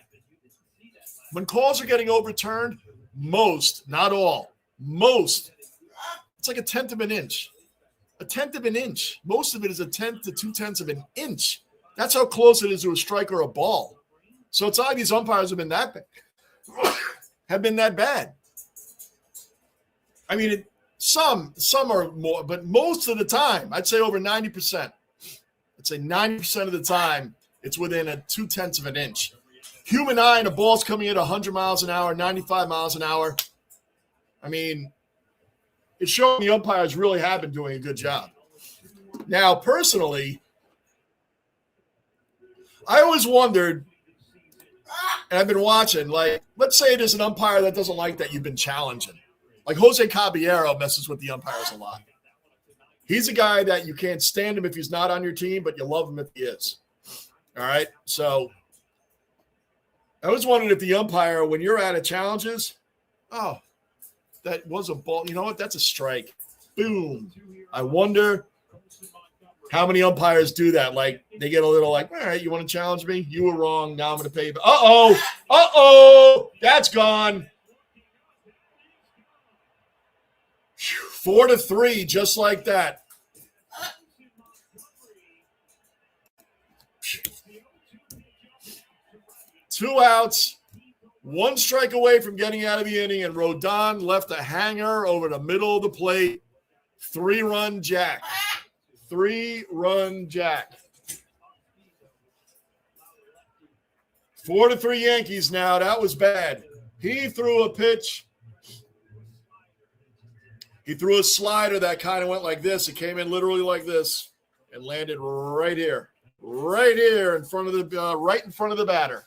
Speaker 1: When calls are getting overturned, most, not all, most, it's like 1/10 of an inch. a tenth of an inch. Most of it is a tenth to 2/10 of an inch. That's how close it is to a strike or a ball. So it's not like these umpires have been that bad. I mean, some are more, but most of the time, I'd say over 90%. I'd say 90% of the time, it's within a 2/10 of an inch. Human eye and a ball's coming at 100 miles an hour, 95 miles an hour. I mean, it's showing the umpires really have been doing a good job. Now, personally, I always wondered, and I've been watching, like, let's say there's an umpire that doesn't like that you've been challenging. Like Jose Caballero messes with the umpires a lot. He's a guy that you can't stand him if he's not on your team, but you love him if he is. All right? So I was wondering if the umpire, when you're out of challenges, oh, that was a ball. You know what? That's a strike. Boom. I wonder how many umpires do that. Like, they get a little like, all right, you want to challenge me? You were wrong. Now I'm going to pay you. Uh-oh. That's gone. 4-3, just like that. Two outs, one strike away from getting out of the inning, and Rodon left a hanger over the middle of the plate. 3-run jack. 3-run jack. 4-3 Yankees now. That was bad. He threw a pitch. He threw a slider that kind of went like this. It came in literally like this and landed right here in front of the right in front of the batter.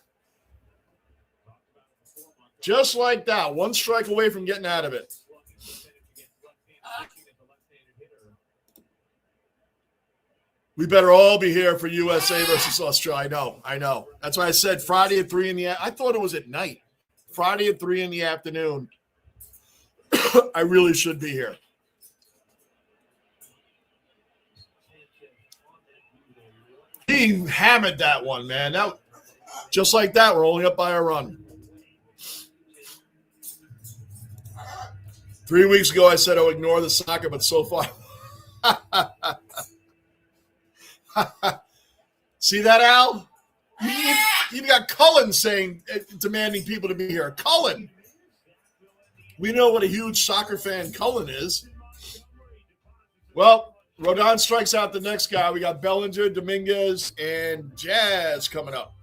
Speaker 1: Just like that, one strike away from getting out of it. We better all be here for USA versus Australia. I know. That's why I said Friday at 3 in the. I thought it was at night. Friday at 3 in the afternoon. I really should be here. He hammered that one, man. That, just like that, we're only up by a run. 3 weeks ago, I said I'll ignore the soccer, but so far. See that, Al? You got Cullen demanding people to be here. Cullen. We know what a huge soccer fan Cullen is. Well, Rodon strikes out the next guy. We got Bellinger, Dominguez, and Jazz coming up.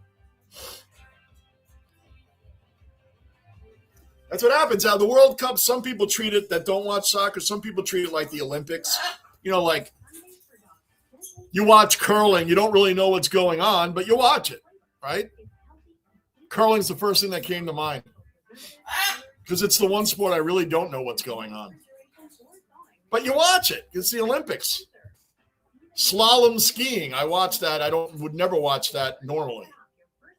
Speaker 1: That's what happens. Now, the World Cup, some people treat it that don't watch soccer. Some people treat it like the Olympics. You know, like you watch curling. You don't really know what's going on, but you watch it, right? Curling's the first thing that came to mind. Because it's the one sport I really don't know what's going on. But you watch it. It's the Olympics. Slalom skiing. I watch that. Would never watch that normally.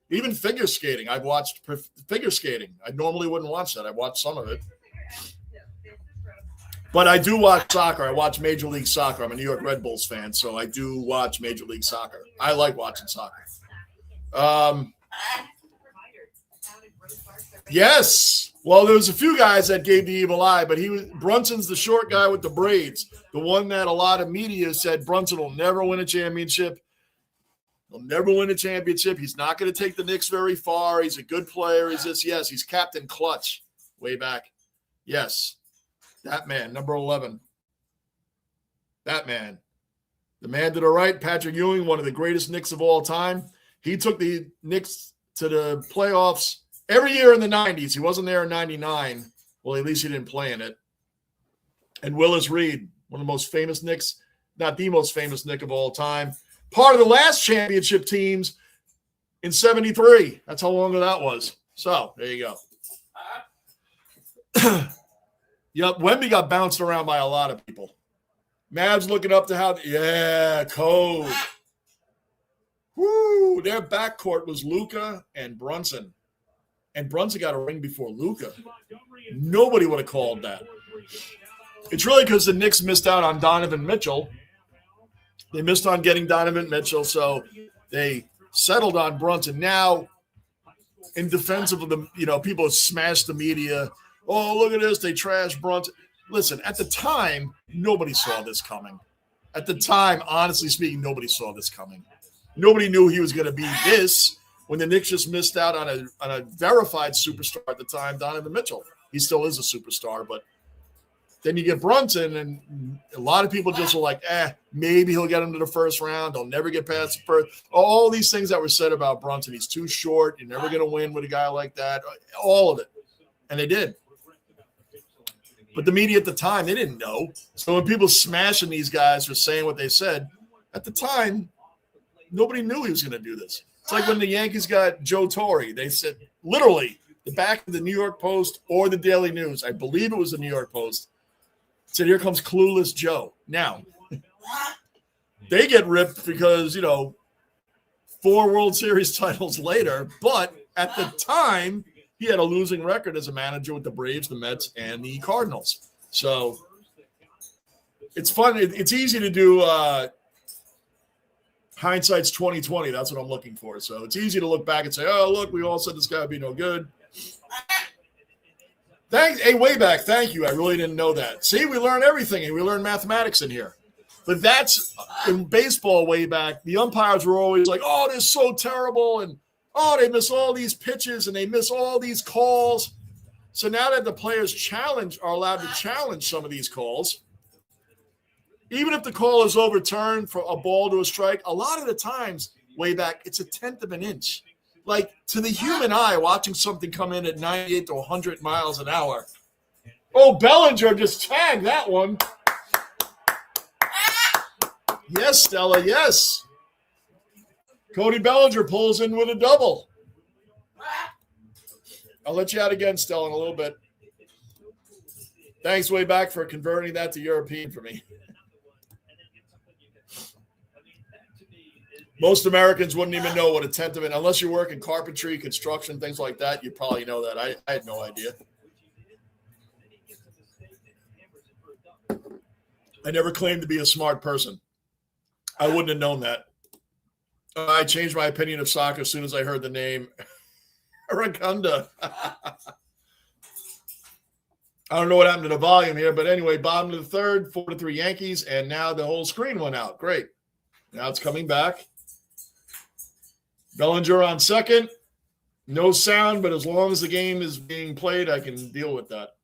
Speaker 1: Even figure skating. I've watched figure skating. I normally wouldn't watch that. I watched some of it. But I do watch soccer. I watch Major League Soccer. I'm a New York Red Bulls fan, so I do watch Major League Soccer. I like watching soccer. Yes. Well, there was a few guys that gave the evil eye, but Brunson's the short guy with the braids, the one that a lot of media said Brunson will never win a championship. He'll never win a championship. He's not going to take the Knicks very far. He's a good player. Yes, he's Captain Clutch way back. Yes, that man, number 11. That man. The man to the right, Patrick Ewing, one of the greatest Knicks of all time. He took the Knicks to the playoffs every year in the 90s. He wasn't there in 99. Well, at least he didn't play in it. And Willis Reed, one of the most famous Knicks, not the most famous Knick of all time. Part of the last championship teams in 73. That's how long ago that was. So, there you go. Yep, Wemby got bounced around by a lot of people. Mavs looking up to Code. Woo, their backcourt was Luka and Brunson. And Brunson got a ring before Luka. Nobody would have called that. It's really because the Knicks missed out on Donovan Mitchell. They missed on getting Donovan Mitchell, so they settled on Brunson. Now, in defense of the, people smashed the media. Oh, look at this. They trashed Brunson. Listen, at the time, nobody saw this coming. At the time, honestly speaking, nobody saw this coming. Nobody knew he was going to be this when the Knicks just missed out on a verified superstar at the time, Donovan Mitchell. He still is a superstar, but then you get Brunson, and a lot of people just were like, maybe he'll get into the first round. He'll never get past the first. All these things that were said about Brunson. He's too short. You're never going to win with a guy like that. All of it. And they did. But the media at the time, they didn't know. So when people smashing these guys for saying what they said, at the time, nobody knew he was going to do this. It's like when the Yankees got Joe Torre. They said, literally, the back of the New York Post or the Daily News, I believe it was the New York Post, said, here comes clueless Joe. Now, they get ripped because, 4 World Series titles later, but at the time, he had a losing record as a manager with the Braves, the Mets, and the Cardinals. So it's fun. It's easy to do hindsight's 2020. That's what I'm looking for. So it's easy to look back and say, oh, look, we all said this guy would be no good. Thanks. Hey, way back. Thank you. I really didn't know that. See, we learn everything, and we learn mathematics in here. But that's in baseball way back. The umpires were always like, oh, they're so terrible. And, oh, they miss all these pitches and they miss all these calls. So now that the players are allowed to challenge some of these calls, even if the call is overturned for a ball to a strike, a lot of the times way back, it's a 1/10 of an inch. Like, to the human eye, watching something come in at 98 to 100 miles an hour. Oh, Bellinger just tagged that one. Yes, Stella, yes. Cody Bellinger pulls in with a double. I'll let you out again, Stella, in a little bit. Thanks way back for converting that to European for me. Most Americans wouldn't even know what a 1/10 of it, unless you work in carpentry, construction, things like that. You probably know that. I had no idea. I never claimed to be a smart person. I wouldn't have known that. I changed my opinion of soccer as soon as I heard the name Aracunda. I don't know what happened to the volume here, but anyway, bottom of the third, 4-3 Yankees, and now the whole screen went out. Great. Now it's coming back. Bellinger on second. No sound, but as long as the game is being played, I can deal with that.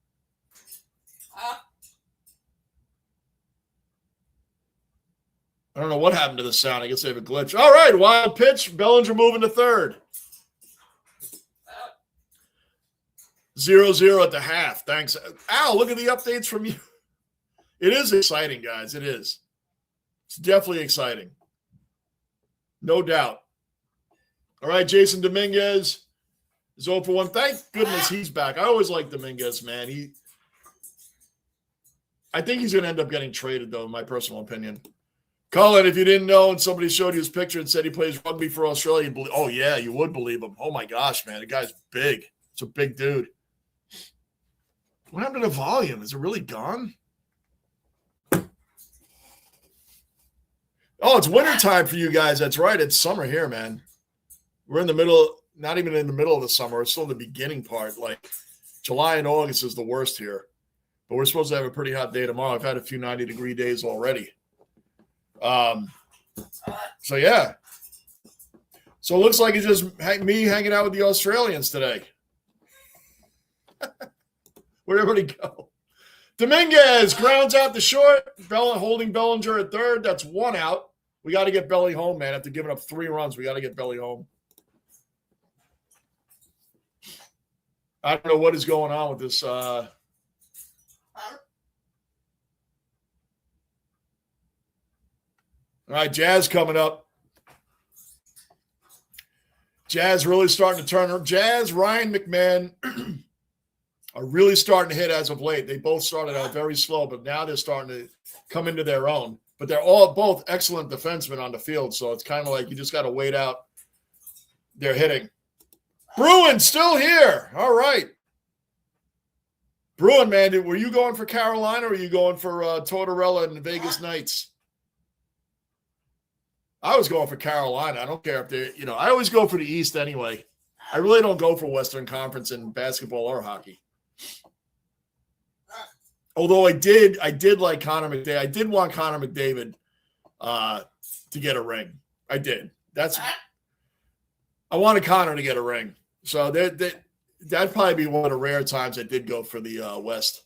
Speaker 1: I don't know what happened to the sound. I guess they have a glitch. All right, wild pitch. Bellinger moving to third. 0-0 at the half. Thanks. Al, look at the updates from you. It is exciting, guys. It is. It's definitely exciting. No doubt. All right, Jason Dominguez is 0 for 1. Thank goodness he's back. I always like Dominguez, man. I think he's going to end up getting traded, though, in my personal opinion. Colin, if you didn't know and somebody showed you his picture and said he plays rugby for Australia, you'd believe, oh, yeah, you would believe him. Oh, my gosh, man. The guy's big. It's a big dude. What happened to the volume? Is it really gone? Oh, it's wintertime for you guys. That's right. It's summer here, man. We're in the middle, not even in the middle of the summer. It's still the beginning part. Like July and August is the worst here. But we're supposed to have a pretty hot day tomorrow. I've had a few 90-degree days already. So, yeah. So it looks like it's just me hanging out with the Australians today. Where'd everybody go? Dominguez grounds out the short. Holding Bellinger at third. That's 1 out. We got to get Belly home, man. After giving up 3 runs, we got to get Belly home. I don't know what is going on with this. All right, Jazz coming up. Jazz really starting to turn. Jazz, Ryan McMahon are really starting to hit as of late. They both started out very slow, but now they're starting to come into their own. But they're both excellent defensemen on the field, so it's kind of like you just got to wait out their hitting. Bruin still here. All right. Bruin, man, were you going for Carolina or were you going for Tortorella and the Vegas Knights? I was going for Carolina. I don't care if they, I always go for the East anyway. I really don't go for Western Conference in basketball or hockey. Although I did like Connor McDavid. I did want Connor McDavid to get a ring. I did. I wanted Connor to get a ring. So that'd probably be one of the rare times I did go for the West.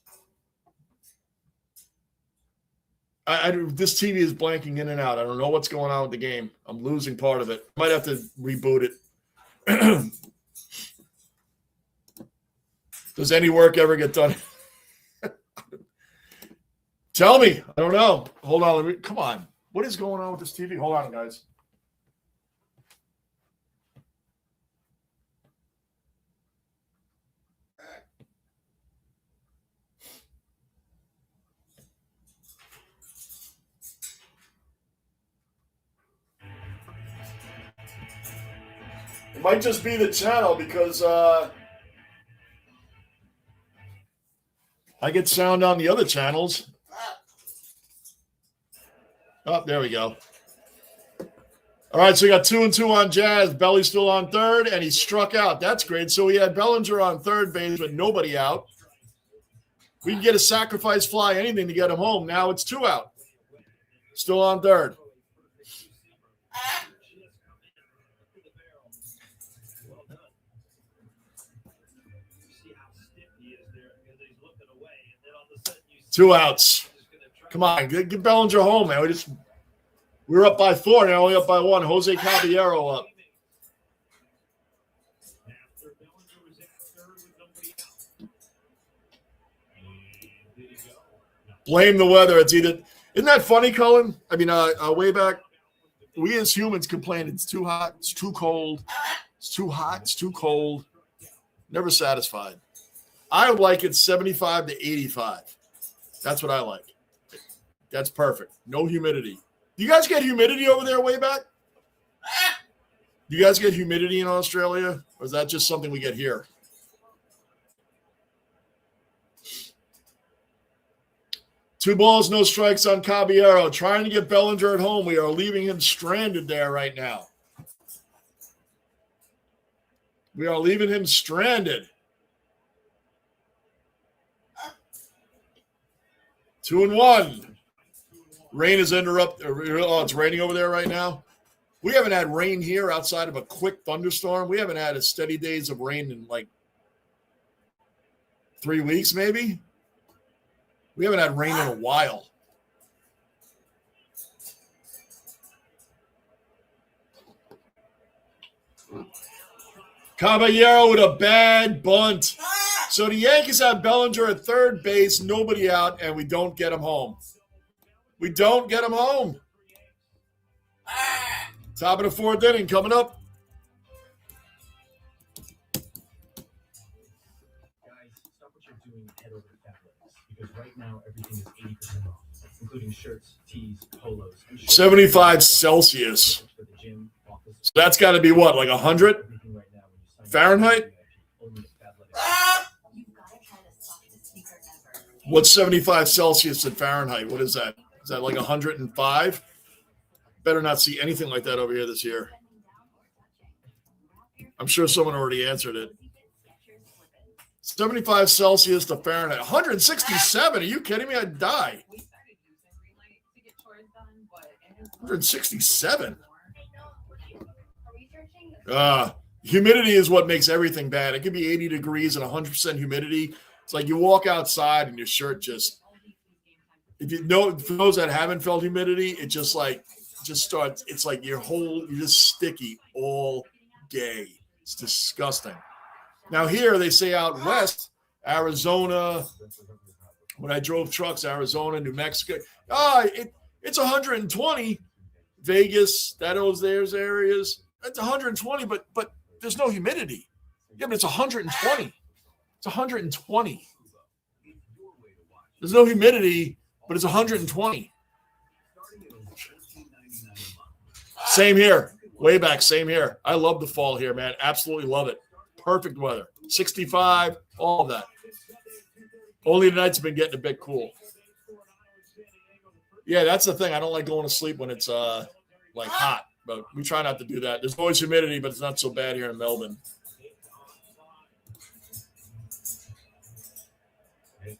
Speaker 1: This TV is blanking in and out. I don't know what's going on with the game. I'm losing part of it. Might have to reboot it. Does any work ever get done? Tell me. I don't know. Hold on. Come on. What is going on with this TV? Hold on, guys. It might just be the channel because I get sound on the other channels. Oh, there we go. All right, so we got 2-2 on Jazz. Belly's still on third, and he struck out. That's great. So we had Bellinger on third base with nobody out. We can get a sacrifice fly, anything to get him home. Now it's 2 out. Still on third. Two outs. Come on, get Bellinger home, man. We were up by 4, now only up by 1. Jose Caballero up. Blame the weather. It's either. Isn't that funny, Cullen? I mean, way back, we as humans complain it's too hot, it's too cold, it's too hot, it's too cold. Never satisfied. I like it 75 to 85. That's what I like. That's perfect. No humidity. Do you guys get humidity over there way back? Do you guys get humidity in Australia? Or is that just something we get here? Two balls, no strikes on Caballero. Trying to get Bellinger at home. We are leaving him stranded there right now. We are leaving him stranded. 2-1. Rain is interrupted. Oh, it's raining over there right now. We haven't had rain here outside of a quick thunderstorm. We haven't had a steady days of rain in like 3 weeks, maybe. We haven't had rain in a while. Caballero with a bad bunt. So the Yankees have Bellinger at third base, nobody out, and we don't get him home. We don't get him home. Top of the 4th inning coming up.
Speaker 3: Guys, stop what you're doing and head over to Fabulous because right now everything is 80% off, including shirts, tees, polos.
Speaker 1: 75 Celsius. So that's got to be what, like 100 Fahrenheit? What's 75 Celsius in Fahrenheit? What is that? Is that like 105? Better not see anything like that over here this year. I'm sure someone already answered it. 75 Celsius to Fahrenheit. 167? Are you kidding me? I'd die. 167? Humidity is what makes everything bad. It could be 80 degrees and 100% humidity. It's like you walk outside and your shirt just, if you know, for those that haven't felt humidity, it just starts, it's like you're just sticky all day. It's disgusting. Now here they say out west, Arizona, when I drove trucks, Arizona, New Mexico, it's 120. Vegas, those areas, it's 120, but there's no humidity. Yeah, but it's 120. It's 120. There's no humidity, but it's 120. Same here. Way back, same here. I love the fall here, man. Absolutely love it. Perfect weather. 65, all of that. Only the nights have been getting a bit cool. Yeah, that's the thing. I don't like going to sleep when it's like hot, but we try not to do that. There's always humidity, but it's not so bad here in Melbourne.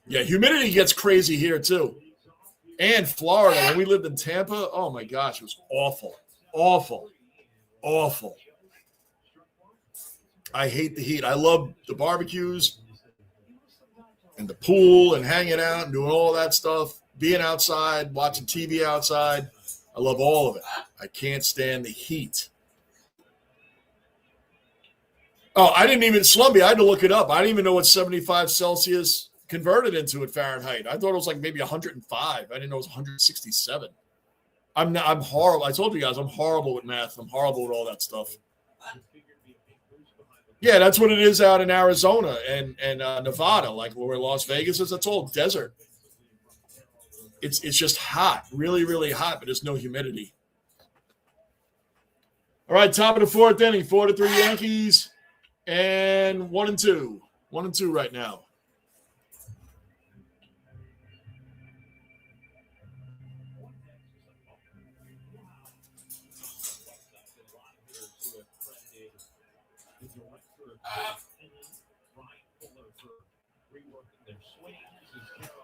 Speaker 1: Yeah, humidity gets crazy here too. And Florida, when we lived in Tampa, oh my gosh, it was awful. Awful. Awful. I hate the heat. I love the barbecues and the pool and hanging out and doing all that stuff, being outside, watching TV outside. I love all of it. I can't stand the heat. Oh, I didn't even, Slumpy, I had to look it up. I didn't even know what 75 Celsius converted into at Fahrenheit. I thought it was like maybe 105. I didn't know it was 167. I'm horrible. I told you guys I'm horrible with math. I'm horrible with all that stuff. Yeah, that's what it is out in Arizona and Nevada, like where Las Vegas is. That's all desert. It's just hot, really, really hot, but there's no humidity. All right, top of the fourth inning, 4-3 Yankees, and 1-2. 1-2 right now.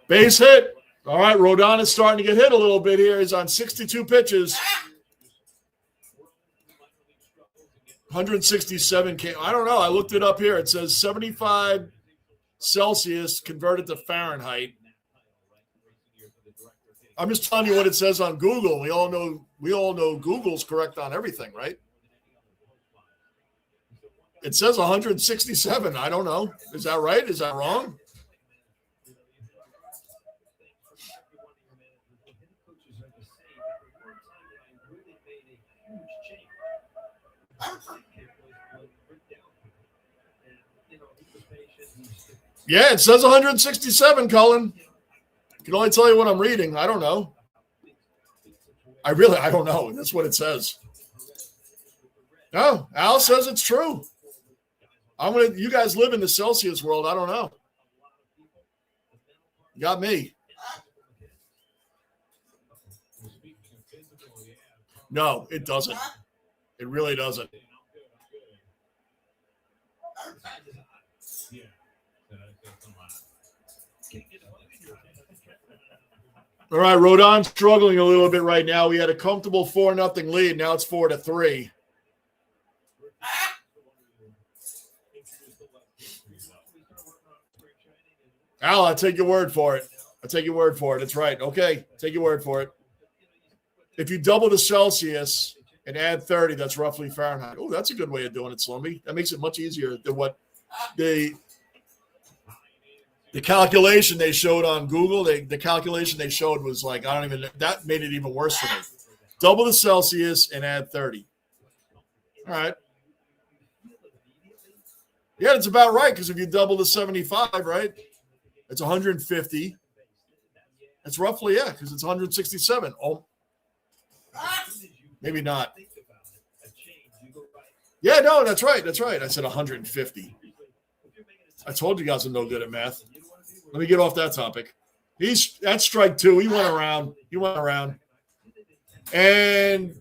Speaker 1: Base hit. All right, Rodon is starting to get hit a little bit here. He's on 62 pitches. 167 K. I don't know. I looked it up here. It says 75 Celsius converted to Fahrenheit. I'm just telling you what it says on Google. We all know Google's correct on everything, right? It says 167. I don't know. Is that right? Is that wrong? Yeah, it says 167, Cullen. I can only tell you what I'm reading. I don't know. I don't know. That's what it says. No, Al says it's true. You guys live in the Celsius world. I don't know. You got me. No, it doesn't. It really doesn't. All right, Rodon's struggling a little bit right now. We had a comfortable 4-0 lead. Now it's 4-3. Al, I'll take your word for it. It's right. Okay, take your word for it. If you double the Celsius and add 30, that's roughly Fahrenheit. Oh, that's a good way of doing it, Slumby. That makes it much easier than what the calculation they showed on Google. The calculation they showed was like, that made it even worse for me. Double the Celsius and add 30. All right. Yeah, that's about right, because if you double the 75, right, it's 150. That's roughly, yeah, because it's 167. Oh, maybe not. Yeah, no, that's right. I said 150. I told you guys I'm no good at math. Let me get off that topic. That's strike two. He went around. And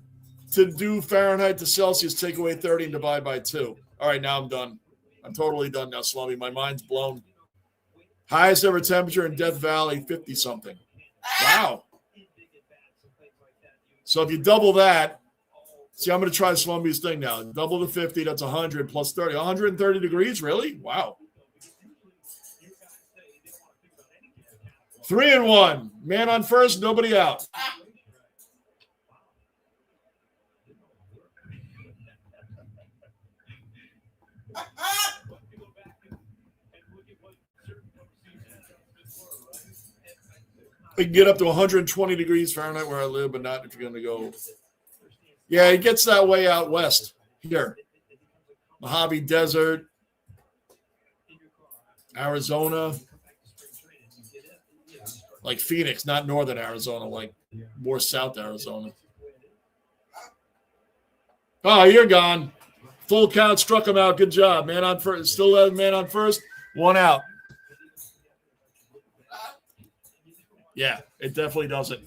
Speaker 1: to do Fahrenheit to Celsius, take away 30 and divide by 2. All right, now I'm done. I'm totally done now, Slummy. My mind's blown. Highest ever temperature in Death Valley, 50-something. Wow. So if you double that, see, I'm going to try Slumby's thing now. Double the 50, that's 100 plus 30. 130 degrees, really? Wow. 3-1. Man on first, nobody out. We can get up to 120 degrees Fahrenheit where I live, but not if you're going to go. Yeah, it gets that way out west here. Mojave Desert, Arizona, like Phoenix, not northern Arizona, like more South Arizona. Oh, you're gone. Full count, struck him out. Good job. Man on first. Still have man on first. One out. Yeah, it definitely doesn't.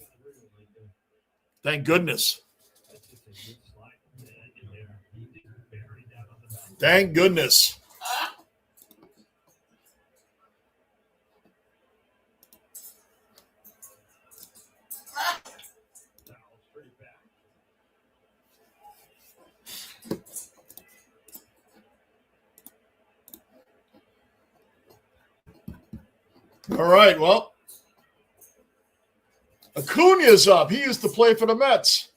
Speaker 1: Thank goodness. Thank goodness. All right, well, Acuna's up. He used to play for the Mets.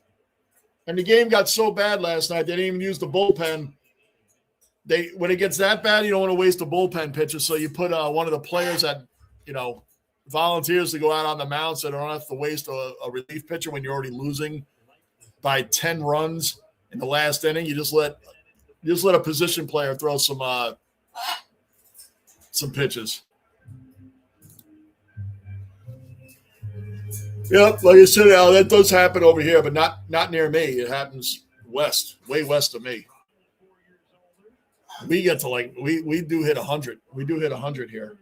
Speaker 1: And the game got so bad last night, they didn't even use the bullpen. When it gets that bad, you don't want to waste a bullpen pitcher, so you put one of the players that, volunteers to go out on the mound so they don't have to waste a relief pitcher when you're already losing by 10 runs in the last inning. You just let a position player throw some pitches. Yep, like I said, Al, that does happen over here, but not near me. It happens way west of me. We get to we do hit 100. We do hit 100 here,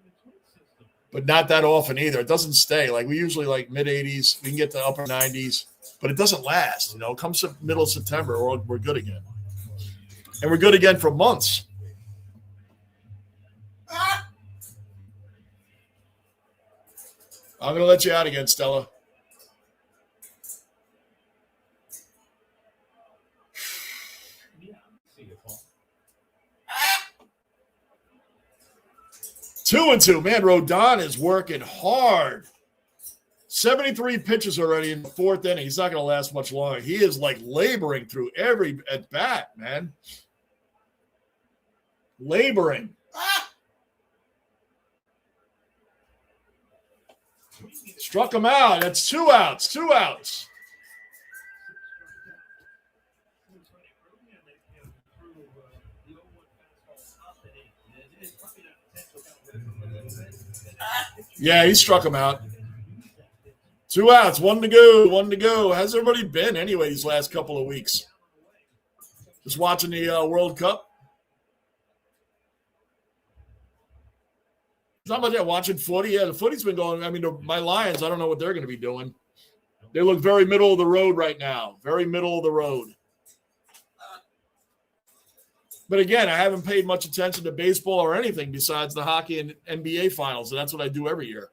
Speaker 1: but not that often either. It doesn't stay. We usually mid 80s. We can get to upper 90s, but it doesn't last. It comes to middle of September, we're good again, and we're good again for months. I'm gonna let you out again, Stella. Two and two. Man, Rodon is working hard. 73 pitches already in the fourth inning. He's not going to last much longer. He is laboring through every at bat, man. Laboring. Struck him out. That's 2 outs. 2 outs. Yeah, he struck him out. 2 outs, 1 to go, 1 to go. How's everybody been anyway these last couple of weeks? Just watching the World Cup? It's not much watching footy. Yeah, the footy's been going. I mean, my Lions, I don't know what they're going to be doing. They look very middle of the road right now. Very middle of the road. But again, I haven't paid much attention to baseball or anything besides the hockey and NBA finals, and that's what I do every year.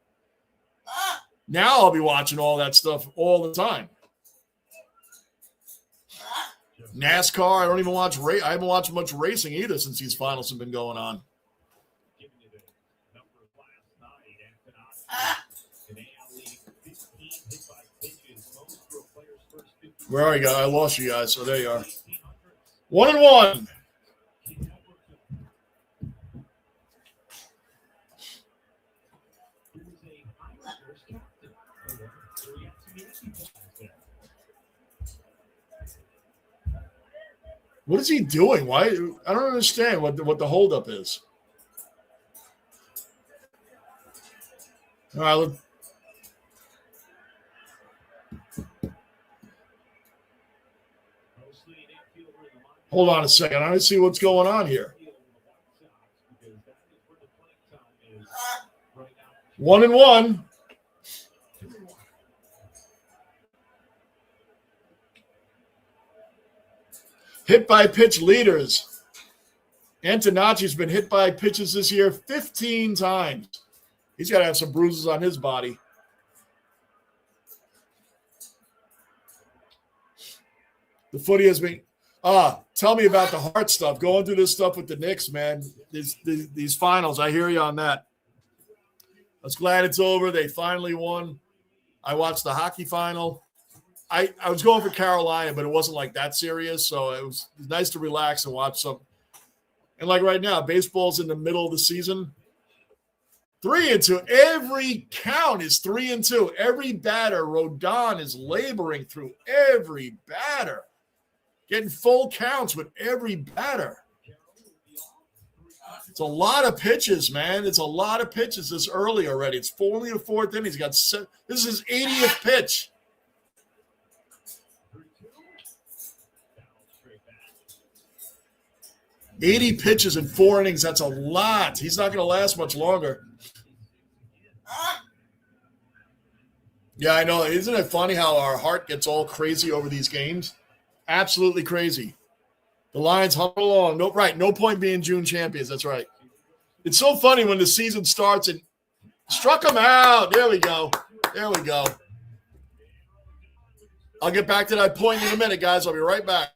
Speaker 1: Now I'll be watching all that stuff all the time. NASCAR, I don't even watch I haven't watched much racing either since these finals have been going on. Where are you guys? I lost you guys, so there you are. 1-1. What is he doing? Why? I don't understand what the holdup is. All right, hold on a second. I don't see what's going on here. 1-1. Hit by pitch leaders. Antonacci's been hit by pitches this year 15 times. He's got to have some bruises on his body. The footy has been tell me about the heart stuff. Going through this stuff with the Knicks, man. These finals, I hear you on that. I was glad it's over. They finally won. I watched the hockey final. I was going for Carolina, but it wasn't that serious. So it was nice to relax and watch some. And right now, baseball's in the middle of the season. 3-2. Every count is 3-2. Every batter, Rodon is laboring through every batter. Getting full counts with every batter. It's a lot of pitches, man. It's a lot of pitches this early already. It's only the fourth inning. He's got this is his 80th pitch. $80 pitches in 4 innings. That's a lot. He's not going to last much longer. Yeah, I know. Isn't it funny how our heart gets all crazy over these games? Absolutely crazy. The Lions humble along. No point being June champions. That's right. It's so funny when the season starts and struck them out. There we go. I'll get back to that point in a minute, guys. I'll be right back.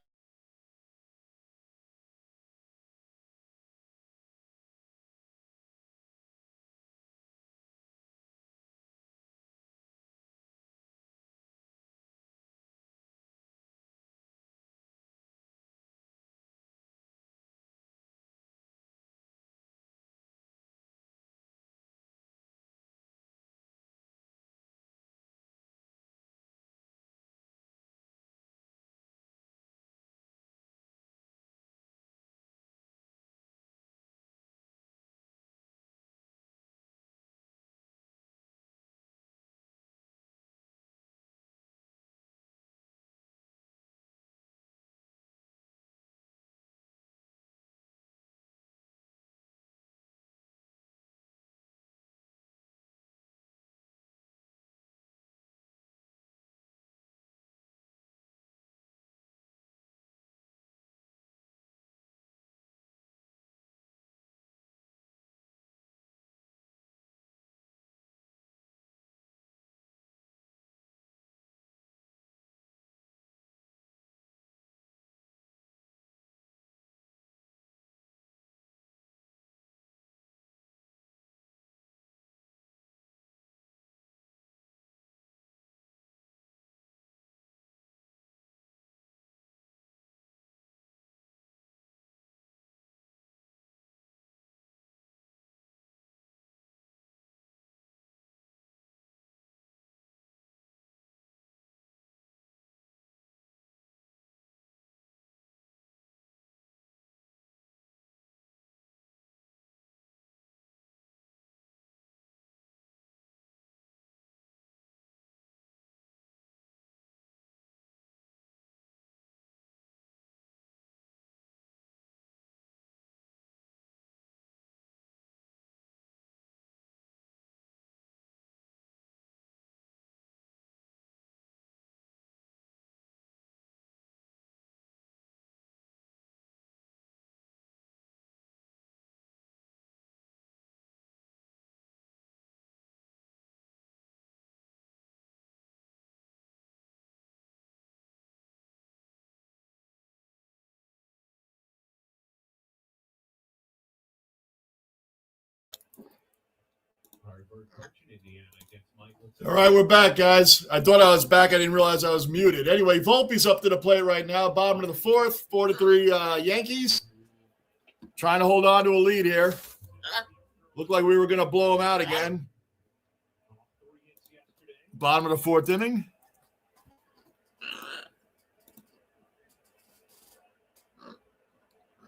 Speaker 1: All right, we're back, guys. I thought I was back. I didn't realize I was muted. Anyway, Volpe's up to the plate right now. Bottom of the fourth, 4-3 Yankees. Trying to hold on to a lead here. Looked like we were going to blow them out again. Bottom of the fourth inning.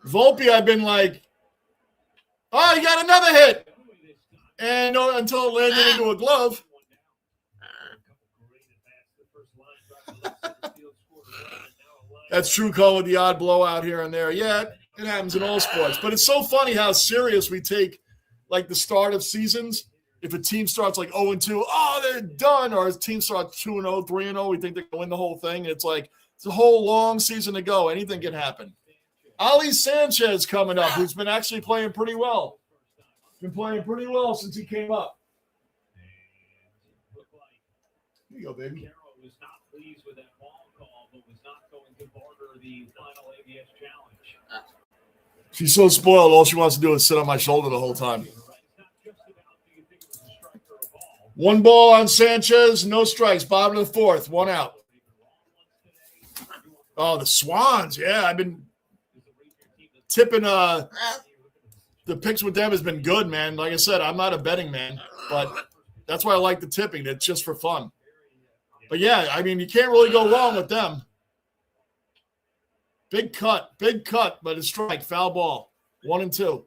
Speaker 1: Volpe, I've been like, oh, you got another hit. And until it landed into a glove. That's true, call with the odd blowout here and there. Yeah, it happens in all sports. But it's so funny how serious we take, like, the start of seasons. If a team starts like 0-2, oh, they're done. Or a team starts 2-0, 3-0, we think they can win the whole thing. It's like it's a whole long season to go. Anything can happen. Ali Sanchez coming up, who's been actually playing pretty well. Been playing pretty well since he came up. Here you go, baby.
Speaker 2: Was not pleased with that ball call, but was not going to barter the final ABS challenge.
Speaker 1: She's so spoiled. All she wants to do is sit on my shoulder the whole time. One ball on Sanchez, no strikes. Bottom of the fourth, one out. Oh, the Swans. Yeah, I've been tipping. The picks with them has been good, man. Like I said, I'm not a betting man, but that's why I like the tipping. It's just for fun. But, yeah, I mean, you can't really go wrong with them. Big cut, but a strike, foul ball. 1-2.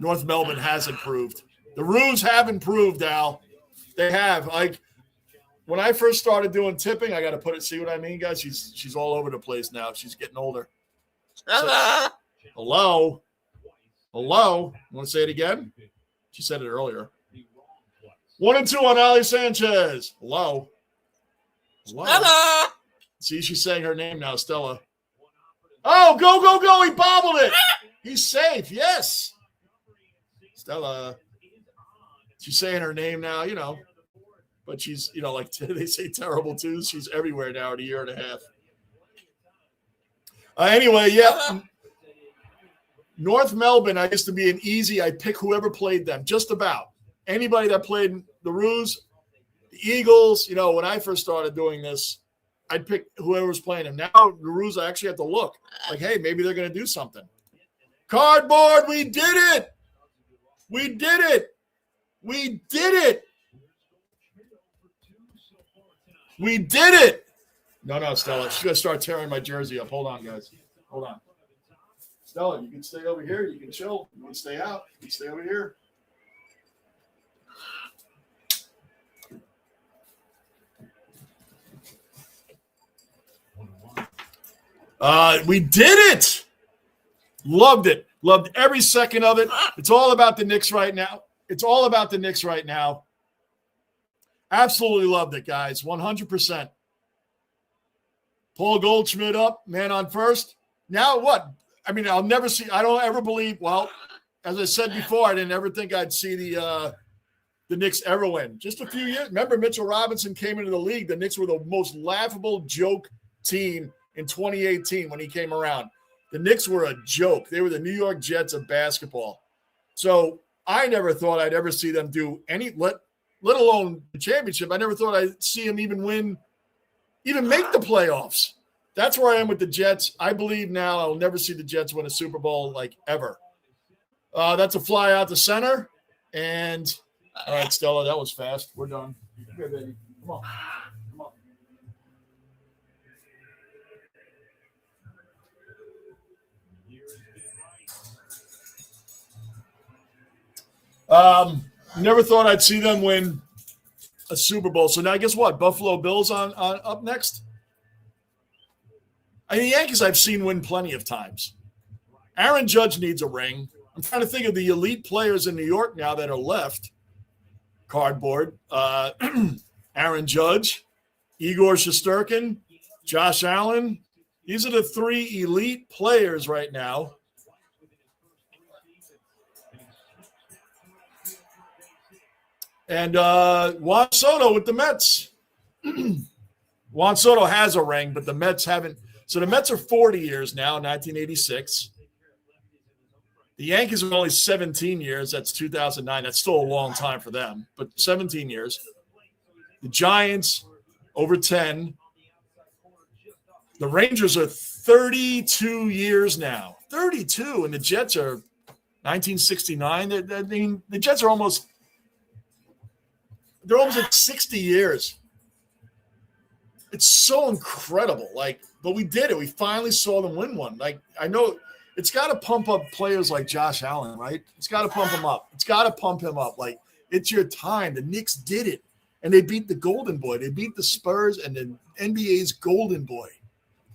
Speaker 1: North Melbourne has improved. The Roos have improved, Al. They have. Like, when I first started doing tipping, I got to put it, see what I mean, guys? She's all over the place now. She's getting older. So, hello? Want to say it again? She said it earlier. 1-2 on Ali Sanchez. Hello. See, she's saying her name now, Stella. Oh, go. He bobbled it. He's safe. Yes. Stella. She's saying her name now, you know. But she's, you know, like they say terrible twos. She's everywhere now in a year and a half. Anyway, yeah. North Melbourne, I used to be an easy. I pick whoever played them, just about. Anybody that played the Roos, the Eagles, you know, when I first started doing this, I'd pick whoever was playing them. Now, the Roos, I actually have to look. Like, hey, maybe they're going to do something. Cardboard, we did it. No, Stella. She's going to start tearing my jersey up. Hold on, guys. Hold on. Stella, you can stay over here. You can chill. You can stay out. You can stay over here. We did it. Loved it. Loved every second of it. It's all about the Knicks right now. Absolutely loved it, guys. 100%. Paul Goldschmidt up, man on first. Now what? I mean, I don't ever believe, well, as I said before, I didn't ever think I'd see the Knicks ever win. Just a few years. Remember, Mitchell Robinson came into the league. The Knicks were the most laughable joke team in 2018 when he came around. The Knicks were a joke. They were the New York Jets of basketball. So I never thought I'd ever see them do any, let alone the championship. I never thought I'd see them even make the playoffs. That's where I am with the Jets. I believe now I'll never see the Jets win a Super Bowl like ever. That's a fly out to center. And all right, Stella, that was fast. We're done. Okay, baby. Come on. Never thought I'd see them win a Super Bowl. So now guess what? Buffalo Bills on up next. I mean, the Yankees I've seen win plenty of times. Aaron Judge needs a ring. I'm trying to think of the elite players in New York now that are left. Cardboard. Aaron Judge, Igor Shesterkin, Josh Allen. These are the three elite players right now. And Juan Soto with the Mets. Juan Soto has a ring, but the Mets haven't. So the Mets are 40 years now, 1986. The Yankees are only 17 years. That's 2009. That's still a long time for them, but 17 years. The Giants, over 10. The Rangers are 32 years now. 32, and the Jets are 1969. The Jets are almost at 60 years. It's so incredible. But we did it. We finally saw them win one. I know it's got to pump up players like Josh Allen, right? It's got to pump him up. It's got to pump him up. It's your time. The Knicks did it, and they beat the Golden Boy. They beat the Spurs and the NBA's Golden Boy.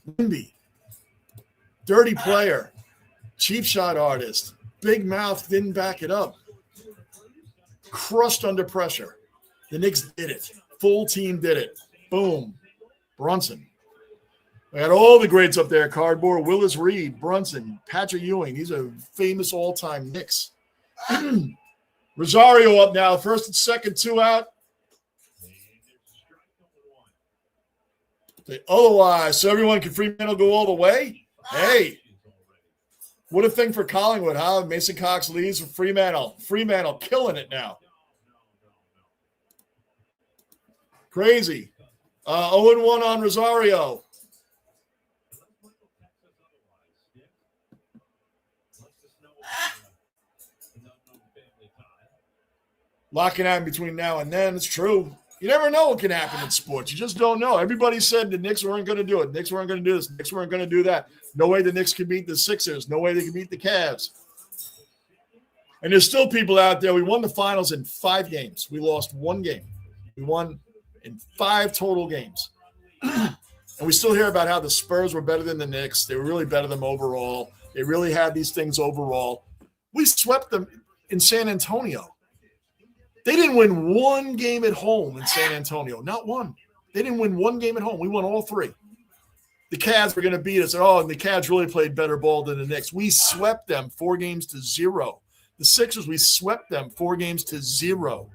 Speaker 1: Wimby, dirty player, cheap shot artist, big mouth, didn't back it up. Crushed under pressure. The Knicks did it. Full team did it. Boom. Brunson. We had all the greats up there. Cardboard, Willis Reed, Brunson, Patrick Ewing. These are famous all-time Knicks. Rosario up now. First and second, 2 out. Otherwise, so everyone can Fremantle go all the way? Hey, what a thing for Collingwood, huh? Mason Cox leaves for Fremantle. Fremantle killing it now. Crazy. 0-1 on Rosario. Locking out between now and then. It's true. You never know what can happen in sports. You just don't know. Everybody said the Knicks weren't going to do it. Knicks weren't going to do this. Knicks weren't going to do that. No way the Knicks could beat the Sixers. No way they could beat the Cavs. And there's still people out there. We won the finals in 5 games. We lost 1 game. We won in 5 total games. And we still hear about how the Spurs were better than the Knicks. They were really better than them overall. They really had these things overall. We swept them in San Antonio. They didn't win 1 game at home in San Antonio. Not one. They didn't win 1 game at home. We won all 3. The Cavs were going to beat us. And the Cavs really played better ball than the Knicks. We swept them 4-0. The Sixers, we swept them 4-0.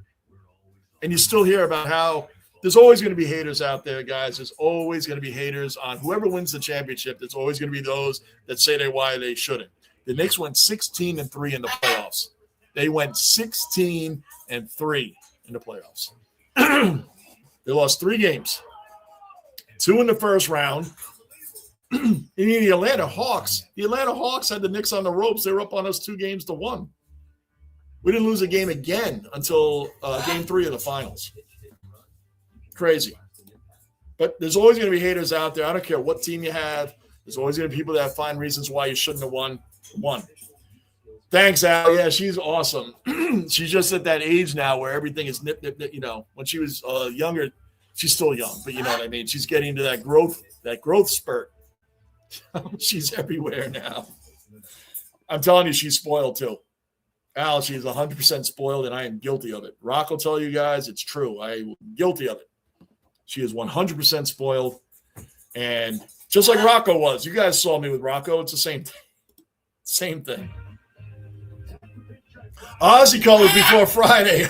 Speaker 1: And you still hear about how there's always going to be haters out there, guys. There's always going to be haters on whoever wins the championship. There's always going to be those that say why they shouldn't. The Knicks went 16-3 in the playoffs. They went 16-3 in the playoffs. They lost 3 games, 2 in the first round. The Atlanta Hawks had the Knicks on the ropes. They were up on us 2-1. We didn't lose a game again until game 3 of the finals. Crazy. But there's always going to be haters out there. I don't care what team you have. There's always going to be people that find reasons why you shouldn't have won. Thanks, Al. Yeah, she's awesome. She's just at that age now where everything is nip. When she was younger, she's still young, but you know what I mean? She's getting to that growth spurt. She's everywhere now. I'm telling you, she's spoiled too. Al, she's 100% spoiled, and I am guilty of it. Rock will tell you guys it's true. I'm guilty of it. She is 100% spoiled, and just like Rocco was. You guys saw me with Rocco. It's the same thing. Same thing. Aussie colors before Friday.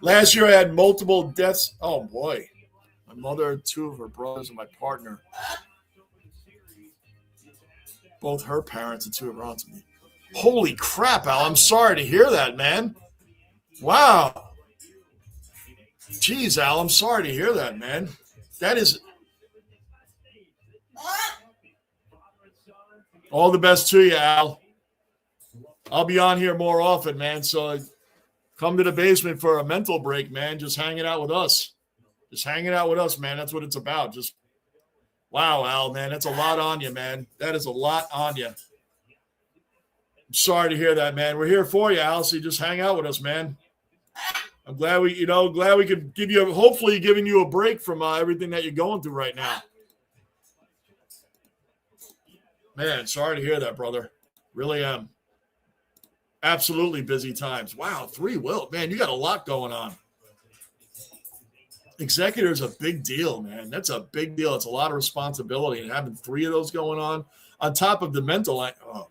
Speaker 1: Last year I had multiple deaths. Oh, boy. My mother, 2 of her brothers, and my partner. Both her parents and 2 of her aunts. Holy crap, Al. I'm sorry to hear that, man. Wow. Jeez, Al. I'm sorry to hear that, man. That is... All the best to you, Al. I'll be on here more often, man. So come to the basement for a mental break, man. Just hanging out with us. Just hanging out with us, man. That's what it's about. Just wow, Al, man. That's a lot on you, man. That is a lot on you. I'm sorry to hear that, man. We're here for you, Al. So you just hang out with us, man. I'm glad we could give you, hopefully giving you a break from everything that you're going through right now. Man, sorry to hear that, brother. Really am. Absolutely busy times. Wow, 3 will. Man, you got a lot going on. Executor is a big deal, man. That's a big deal. It's a lot of responsibility. And having 3 of those going on top of the mental. Oh,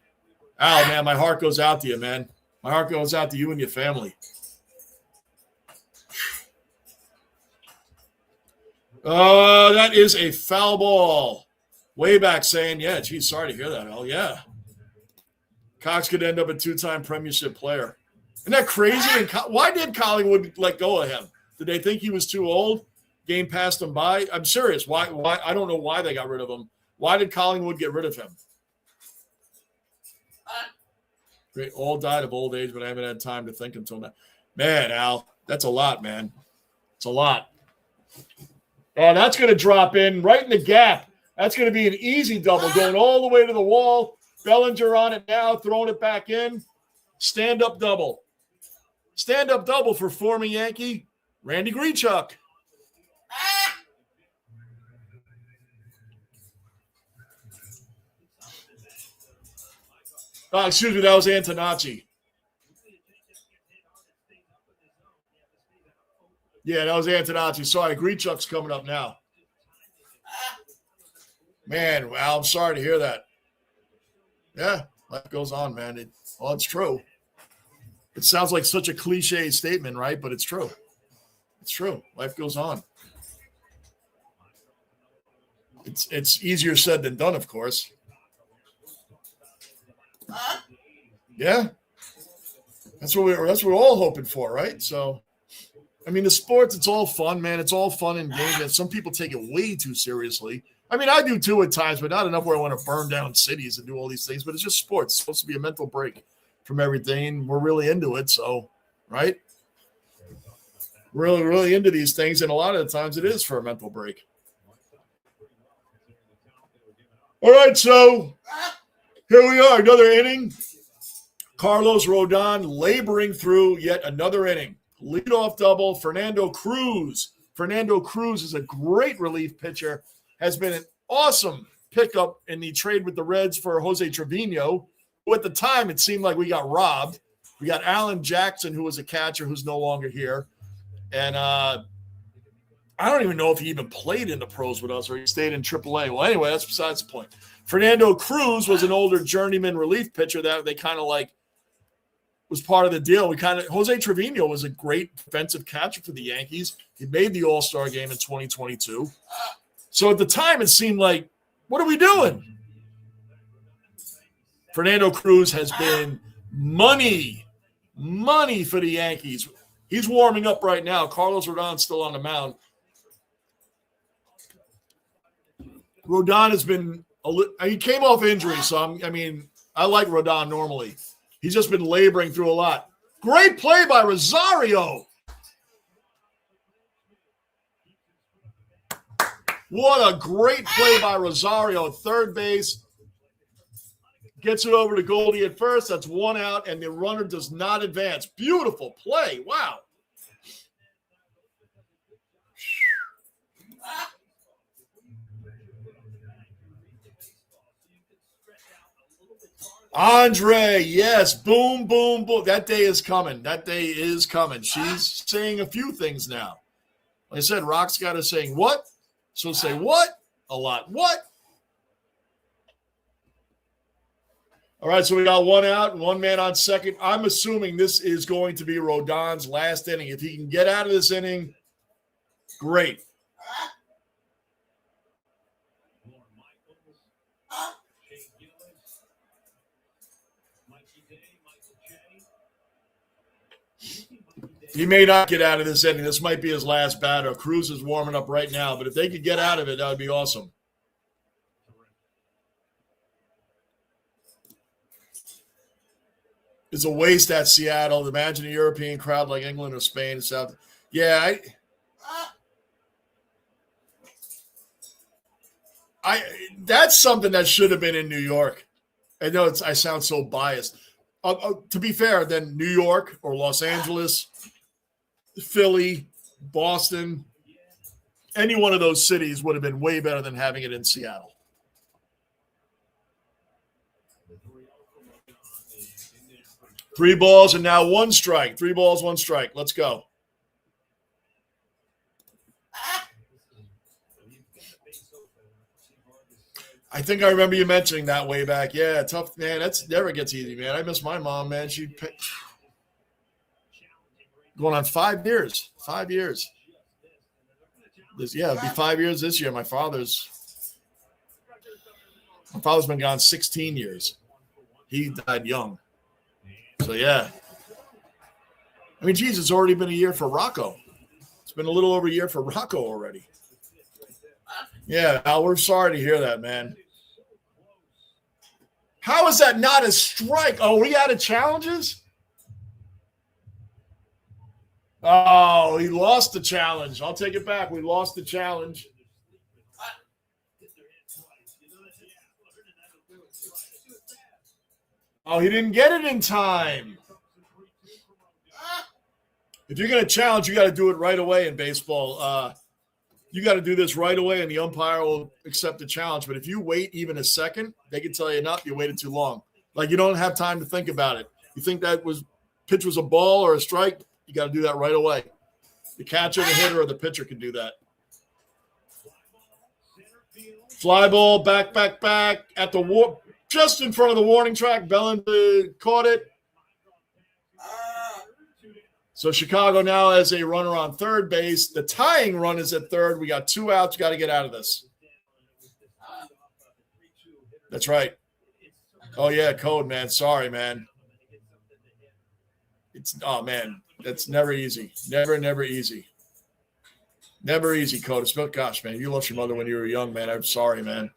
Speaker 1: Al, man, my heart goes out to you, man. My heart goes out to you and your family. That is a foul ball. Way back saying, yeah, geez, sorry to hear that, Al. Yeah. Cox could end up a 2-time premiership player. Isn't that crazy? And why did Collingwood let go of him? Did they think he was too old? Game passed him by? I'm serious. Why? I don't know why they got rid of him. Why did Collingwood get rid of him? They all died of old age, but I haven't had time to think until now. Man, Al, that's a lot, man. It's a lot. Oh, that's going to drop in right in the gap. That's going to be an easy double going all the way to the wall. Bellinger on it now, throwing it back in. Stand-up double. Stand-up double for former Yankee Randy Greenchuck. Oh, excuse me, that was Antonacci. Yeah, that was Antonacci. Sorry, Greenchuck's coming up now. Man, Al, I'm sorry to hear that. Yeah, life goes on, man. It's true. It sounds like such a cliche statement, right? But it's true. It's true. Life goes on. It's easier said than done, of course. Yeah. That's what we're all hoping for, right? So, I mean, the sports, it's all fun, man. It's all fun and games. And some people take it way too seriously. I mean, I do too at times, but not enough where I want to burn down cities and do all these things. But it's just sports. It's supposed to be a mental break from everything. We're really into it. So, right? Really, really into these things. And a lot of the times it is for a mental break. All right, so here we are, another inning. Carlos Rodon laboring through yet another inning. Leadoff double, Fernando Cruz. Fernando Cruz is a great relief pitcher. Has been an awesome pickup in the trade with the Reds for Jose Trevino, who at the time it seemed like we got robbed. We got Alan Jackson, who was a catcher, who's no longer here. And I don't even know if he even played in the pros with us or he stayed in AAA. Well, anyway, that's besides the point. Fernando Cruz was an older journeyman relief pitcher that they kind of like was part of the deal. Jose Trevino was a great defensive catcher for the Yankees. He made the All-Star game in 2022. So at the time, it seemed like, what are we doing? Fernando Cruz has been money for the Yankees. He's warming up right now. Carlos Rodon's still on the mound. Rodon has been he came off injury, so I like Rodon normally. He's just been laboring through a lot. Great play by Rosario. What a great play by Rosario at third base. Gets it over to Goldie at first. That's one out, and the runner does not advance. Beautiful play. Wow. Andre, yes. Boom, boom, boom. That day is coming. That day is coming. She's saying a few things now. Like I said, Rock's got her saying what? So say what? A lot. What? All right, so we got one out and one man on second. I'm assuming this is going to be Rodon's last inning. If he can get out of this inning, great. He may not get out of this inning. This might be his last batter. Cruz is warming up right now, but if they could get out of it, that would be awesome. It's a waste at Seattle. Imagine a European crowd like England or Spain and South. Yeah, that's something that should have been in New York. I know I sound so biased. To be fair, then New York or Los Angeles, Philly, Boston, any one of those cities would have been way better than having it in Seattle. Three balls and now one strike. 3 balls, 1 strike. Let's go. I think I remember you mentioning that way back. Yeah, tough, man. That's never gets easy, man. I miss my mom, man. She going on 5 years. 5 years. It'll be 5 years this year. My father's been gone 16 years. He died young. So, yeah. I mean, geez, it's already been a year for Rocco. It's been a little over a year for Rocco already. Yeah, Al, we're sorry to hear that, man. How is that not a strike? Oh, we out of challenges? Oh, he lost the challenge. I'll take it back. We lost the challenge. Oh, he didn't get it in time. If you're going to challenge, you got to do it right away in baseball. You got to do this right away, and the umpire will accept the challenge. But if you wait even a second, they can tell you, no, you waited too long. Like, you don't have time to think about it. You think that pitch was a ball or a strike, you got to do that right away. The catcher, the hitter, or the pitcher can do that. Fly ball, back at the just in front of the warning track. Bellinger caught it. So Chicago now has a runner on third base. The tying run is at third. We got 2 outs. Got to get out of this. That's right. Oh, yeah, code, man. Sorry, man. Man, that's never easy. Never easy. Never easy, code. Gosh, man, you lost your mother when you were young, man. I'm sorry, man.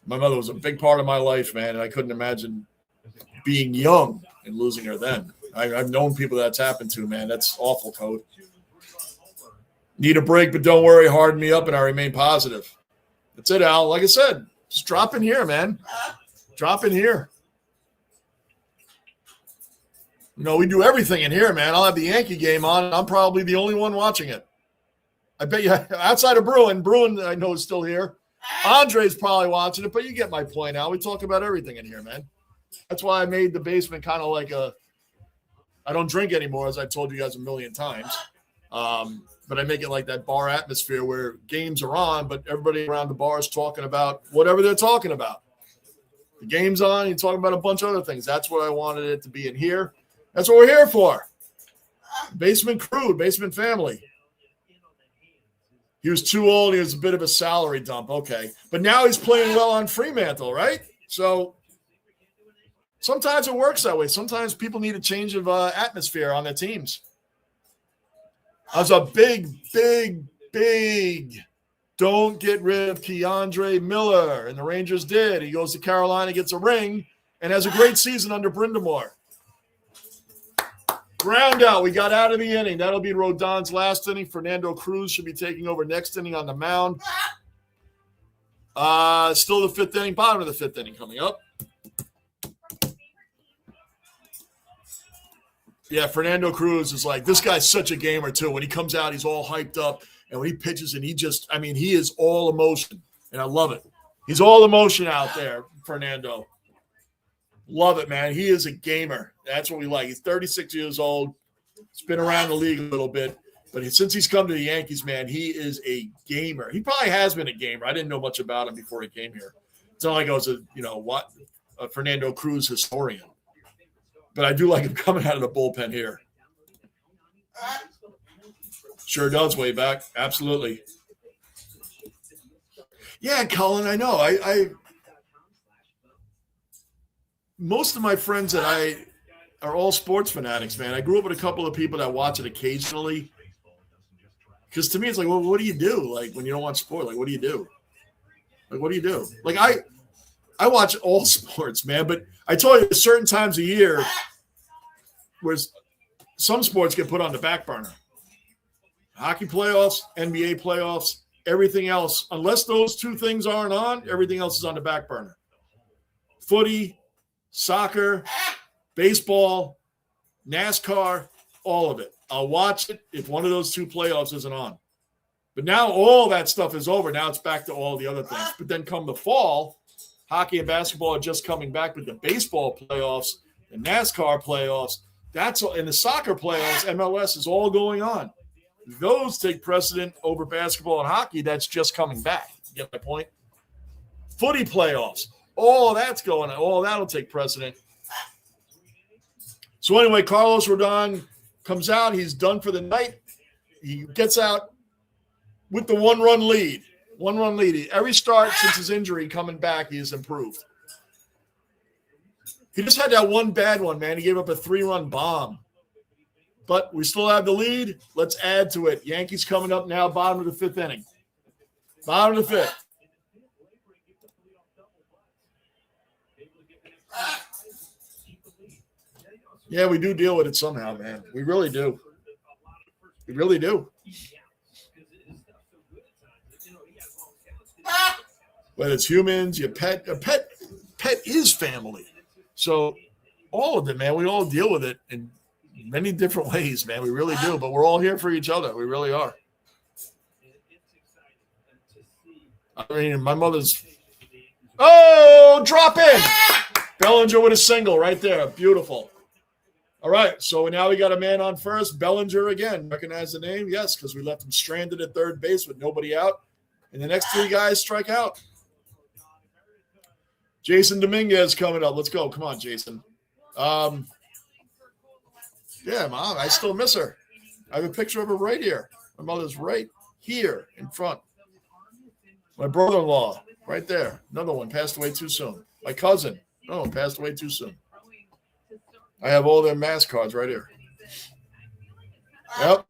Speaker 1: My mother was a big part of my life, man, and I couldn't imagine being young and losing her then. I've known people that's happened to, man. That's awful, code. Need a break, but don't worry. Harden me up, and I remain positive. That's it, Al. Like I said, just drop in here, man. Drop in here. You know, we do everything in here, man. I'll have the Yankee game on, and I'm probably the only one watching it. I bet you, outside of Bruin, I know is still here. Andre's probably watching it, but you get my point, Al. We talk about everything in here, man. That's why I made the basement kind of like I don't drink anymore, as I've told you guys a million times. But I make it like that bar atmosphere where games are on, but everybody around the bar is talking about whatever they're talking about. The game's on, you're talking about a bunch of other things. That's what I wanted it to be in here. That's what we're here for. Basement crew, basement family. He was too old. He was a bit of a salary dump. Okay. But now he's playing well on Fremantle, right? So sometimes it works that way. Sometimes people need a change of atmosphere on their teams. I was a big don't get rid of Keandre Miller, and the Rangers did. He goes to Carolina, gets a ring, and has a great season under Brindamore. Ground out. We got out of the inning. That'll be Rodon's last inning. Fernando Cruz should be taking over next inning on the mound. Still the fifth inning, bottom of the fifth inning coming up. Yeah, Fernando Cruz is like, this guy's such a gamer too. When he comes out, he's all hyped up. And when he pitches and he is all emotion. And I love it. He's all emotion out there, Fernando. Love it, man. He is a gamer. That's what we like. He's 36 years old. He's been around the league a little bit. But since he's come to the Yankees, man, he is a gamer. He probably has been a gamer. I didn't know much about him before he came here. It's not like I was a Fernando Cruz historian. But I do like him coming out of the bullpen here. Sure does way back. Absolutely. Yeah, Colin, I know. I most of my friends that I are all sports fanatics, man. I grew up with a couple of people that watch it occasionally. Because to me, it's like, well, what do you do? Like, when you don't watch sport, like, what do you do? Like, what do you do? Like, I watch all sports, man. But I told you, certain times a year where some sports get put on the back burner. Hockey playoffs, NBA playoffs, everything else. Unless those two things aren't on, everything else is on the back burner. Footy, soccer, baseball, NASCAR, all of it. I'll watch it if one of those two playoffs isn't on. But now all that stuff is over. Now it's back to all the other things. But then come the fall, hockey and basketball are just coming back with the baseball playoffs, the NASCAR playoffs. That's in the soccer playoffs, MLS is all going on. Those take precedent over basketball and hockey. That's just coming back. You get my point? Footy playoffs. All that's going on. All that'll take precedent. So anyway, Carlos Rodon comes out. He's done for the night. He gets out with the one-run lead. One-run lead. Every start since his injury coming back, he has improved. He just had that one bad one, man. He gave up a 3-run bomb. But we still have the lead. Let's add to it. Yankees coming up now, bottom of the 5th inning. Bottom of the 5th. Yeah, we do deal with it somehow, man. We really do. We really do. Whether it's humans, your pet, a pet is family. So all of it, man, we all deal with it in many different ways, man. We really do. But we're all here for each other. We really are. I mean, my mother's drop in. Bellinger with a single right there. Beautiful. All right, so now we got a man on first. Bellinger again. Recognize the name? Yes, because we left him stranded at third base with nobody out. And the next 3 guys strike out. Jason Dominguez coming up. Let's go. Come on, Jason. Yeah, Mom, I still miss her. I have a picture of her right here. My mother's right here in front. My brother-in-law, right there. Another one passed away too soon. My cousin, passed away too soon. I have all their mask cards right here. Yep.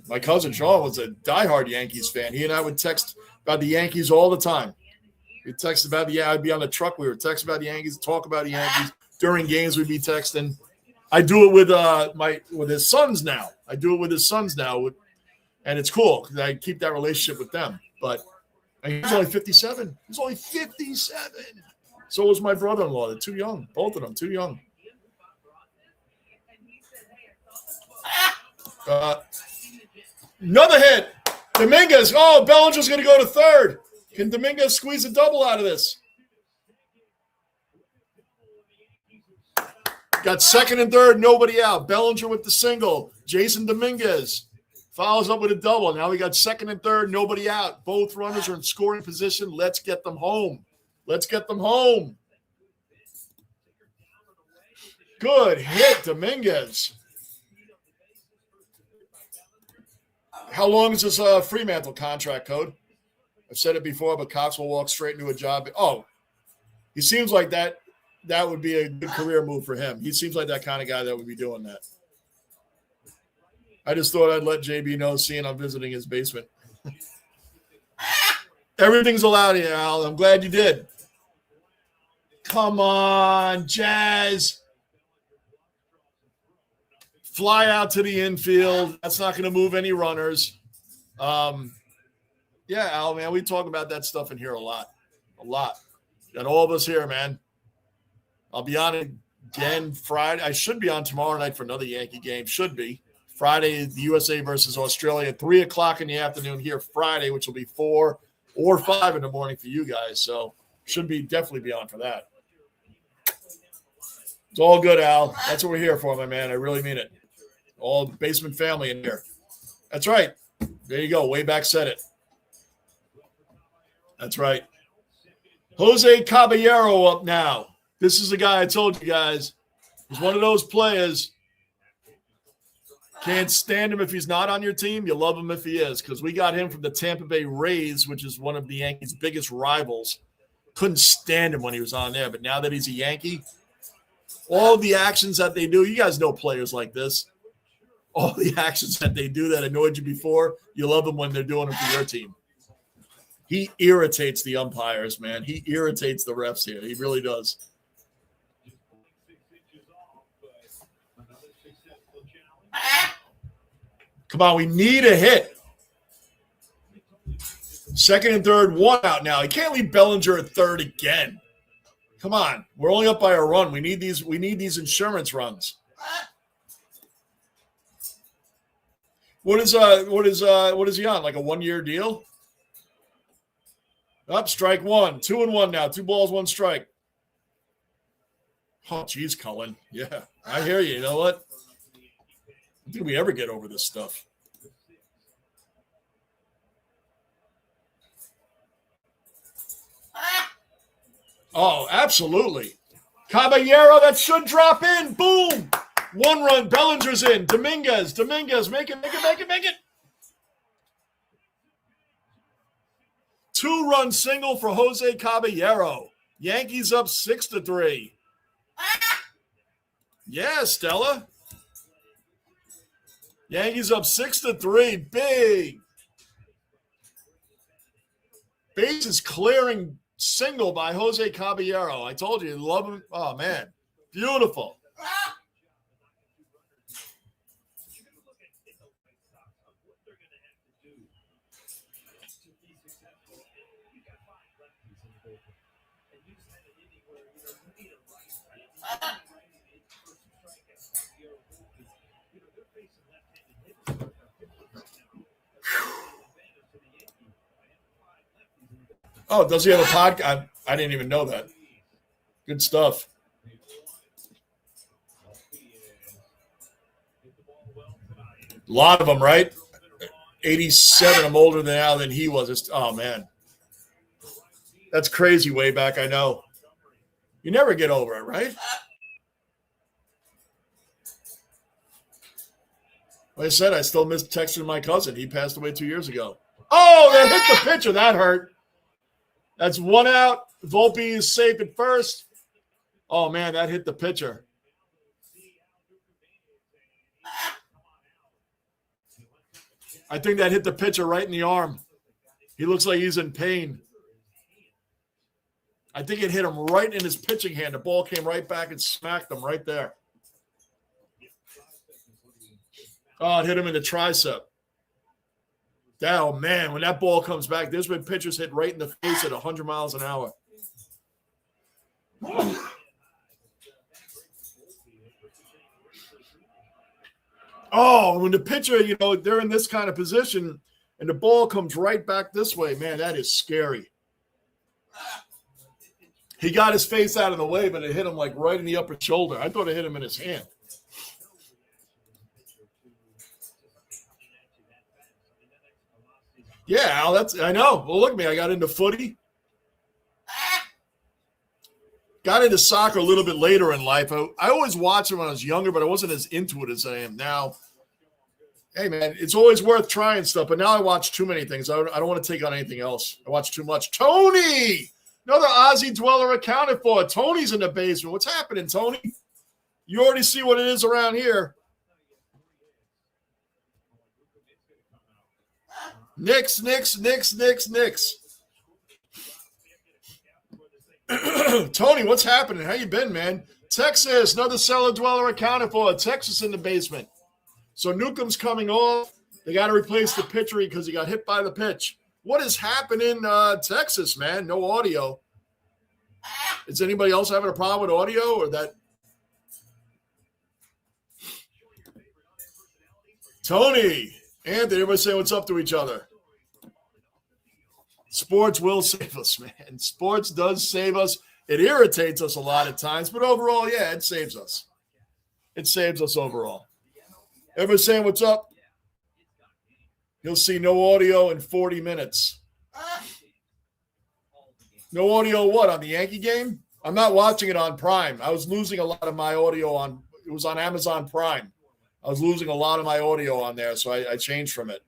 Speaker 1: My cousin Sean was a diehard Yankees fan. He and I would text about the Yankees all the time. We'd text about I'd be on the truck. We would text about the Yankees, talk about the Yankees. During games, we'd be texting. I do it with his sons now. And it's cool because I keep that relationship with them. But he was only 57. He was only 57. So was my brother-in-law. They're too young. Both of them too young. Another hit. Dominguez. Bellinger's going to go to third. Can Dominguez squeeze a double out of this? Got second and third, nobody out. Bellinger with the single. Jason Dominguez follows up with a double. Now we got second and third, nobody out. Both runners are in scoring position. Let's get them home. Good hit, Dominguez. How long is this Fremantle contract, Code? I've said it before, but Cox will walk straight into a job. He seems like that would be a good career move for him. He seems like that kind of guy that would be doing that. I just thought I'd let JB know, seeing I'm visiting his basement. Everything's allowed here, Al. I'm glad you did. Come on, Jazz. Fly out to the infield. That's not going to move any runners. Yeah, Al, man, we talk about that stuff in here a lot. Got all of us here, man. I'll be on again Friday. I should be on tomorrow night for another Yankee game. Should be. Friday, the USA versus Australia, 3 o'clock in the afternoon here Friday, which will be 4 or 5 in the morning for you guys. So should be definitely be on for that. It's all good, Al. That's what we're here for, my man. I really mean it. All basement family in here. That's right. There you go. Way back said it. That's right. Jose Caballero up now. This is the guy I told you guys. He's one of those players. Can't stand him if he's not on your team. You love him if he is, because we got him from the Tampa Bay Rays, which is one of the Yankees' biggest rivals. Couldn't stand him when he was on there, but now that he's a Yankee, all the actions that they do, you guys know players like this. All the actions that they do that annoyed you before, you love them when they're doing them for your team. He irritates the umpires, man. He irritates the refs here. He really does. Come on, we need a hit. Second and third, 1 out now. He can't leave Bellinger at third again. Come on, we're only up by a run. We need these insurance runs. What is he on? Like a 1-year deal? Up, strike one. 2-1 now. 2 balls, 1 strike. Oh, geez, Cullen. Yeah, I hear you. You know what? I don't think we ever get over this stuff. Oh, absolutely. Caballero, that should drop in. Boom. 1 run. Bellinger's in. Dominguez. Make it. 2-run single for Jose Caballero. Yankees up 6-3. Yeah, Stella. Yankees up 6-3. Big. Bases clearing single by Jose Caballero. I told you, love him. Oh, man. Beautiful. Oh, does he have a podcast? I didn't even know that. Good stuff. A lot of them, right? 87. I'm older now than he was. Oh, man. That's crazy way back, I know. You never get over it, right? Like I said, I still miss texting my cousin. He passed away 2 years ago. Oh, that hit the pitcher. That hurt. That's one out. Volpe is safe at first. Oh, man, that hit the pitcher. I think that hit the pitcher right in the arm. He looks like he's in pain. I think it hit him right in his pitching hand. The ball came right back and smacked him right there. Oh, it hit him in the tricep. Oh, man, when that ball comes back, there's been pitchers hit right in the face at 100 miles an hour. Oh, when the pitcher, they're in this kind of position and the ball comes right back this way, man, that is scary. He got his face out of the way, but it hit him like right in the upper shoulder. I thought it hit him in his hand. Yeah, Al, I know. Well, look at me. I got into footy. Got into soccer a little bit later in life. I always watched it when I was younger, but I wasn't as into it as I am now. Hey, man, it's always worth trying stuff, but now I watch too many things. I don't want to take on anything else. I watch too much. Tony! Another Aussie dweller accounted for. Tony's in the basement. What's happening, Tony? You already see what it is around here. Knicks. Tony, what's happening? How you been, man? Texas, another cellar dweller accounted for. Texas in the basement. So Newcomb's coming off. They got to replace the pitcher because he got hit by the pitch. What is happening in Texas, man? No audio. Is anybody else having a problem with audio or that? Tony, Anthony, everybody say what's up to each other. Sports will save us, man. Sports does save us. It irritates us a lot of times, but overall, yeah, it saves us. It saves us overall. Everybody saying what's up? You'll see no audio in 40 minutes. No audio what? On the Yankee game? I'm not watching it on Prime. I was losing a lot of my audio it was on Amazon Prime. I was losing a lot of my audio on there, so I changed from it.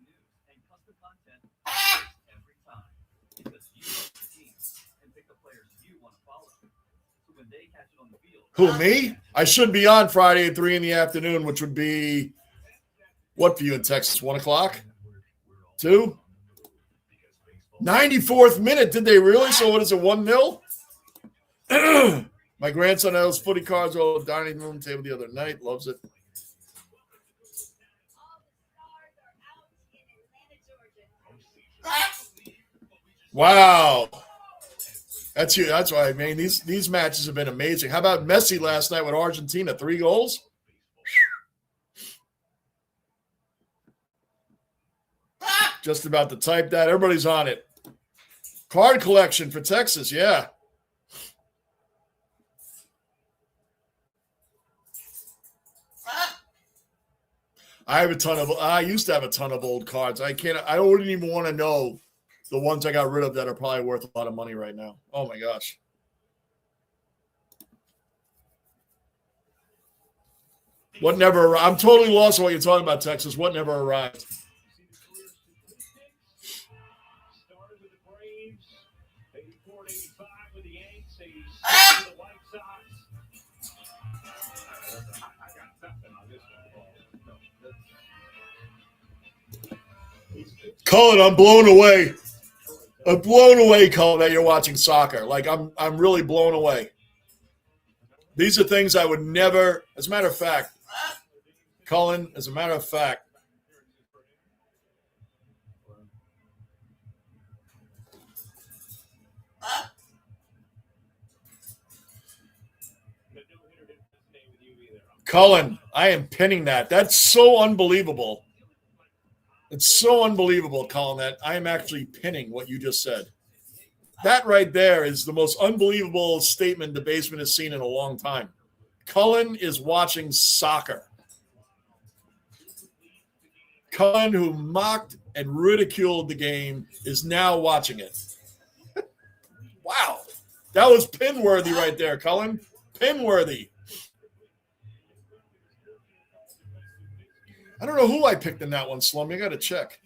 Speaker 1: Who, me? I should be on Friday at 3 in the afternoon, which would be, what for you in Texas, 1 o'clock? 2? 94th minute. Did they really? So what is it, 1-0? My grandson had those footy cards all the dining room table the other night. Loves it. Wow. That's you. That's why, man. These matches have been amazing. How about Messi last night with Argentina? 3 goals? Just about to type that. Everybody's on it. Card collection for Texas, yeah. I used to have a ton of old cards. I wouldn't even want to know the ones I got rid of that are probably worth a lot of money right now. Oh my gosh. What never? I'm totally lost on what you're talking about, Texas. What never arrived? Cullen, I'm blown away. I'm blown away, Cullen, that you're watching soccer. Like, I'm really blown away. These are things I would never, as a matter of fact, Cullen, as a matter of fact, Cullen, I am pinning that. That's so unbelievable. It's so unbelievable, Cullen, that I am actually pinning what you just said. That right there is the most unbelievable statement the basement has seen in a long time. Cullen is watching soccer. Cullen, who mocked and ridiculed the game, is now watching it. Wow. That was pin-worthy right there, Cullen. Pin-worthy. I don't know who I picked in that one, Slum. You got to check.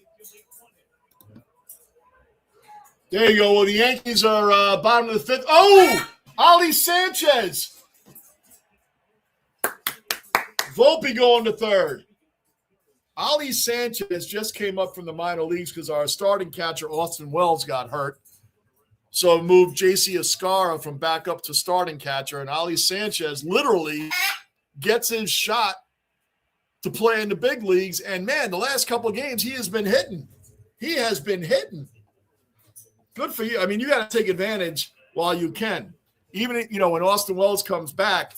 Speaker 1: There you go. Well, the Yankees are bottom of the fifth. Oh, Ali Sanchez. Volpe going to third. Ali Sanchez just came up from the minor leagues because our starting catcher, Austin Wells, got hurt. So moved J.C. Escara from backup to starting catcher. And Ali Sanchez literally gets his shot to play in the big leagues. And, man, the last couple of games, he has been hitting. He has been hitting. Good for you. I mean, you got to take advantage while you can. Even, when Austin Wells comes back,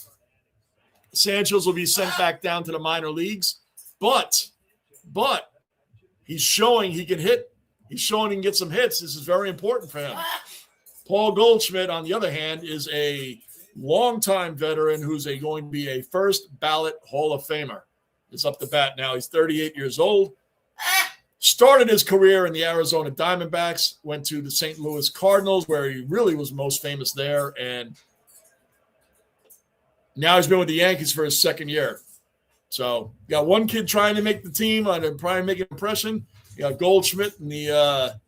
Speaker 1: Sanchez will be sent back down to the minor leagues. But he's showing he can hit. He's showing he can get some hits. This is very important for him. Paul Goldschmidt, on the other hand, is a longtime veteran who's going to be a first ballot Hall of Famer. Is up to bat now. He's 38 years old. Started his career in the Arizona Diamondbacks, went to the St. Louis Cardinals, where he really was most famous there, and now he's been with the Yankees for his second year. So you got one kid trying to make the team, trying to make an impression. You got Goldschmidt in the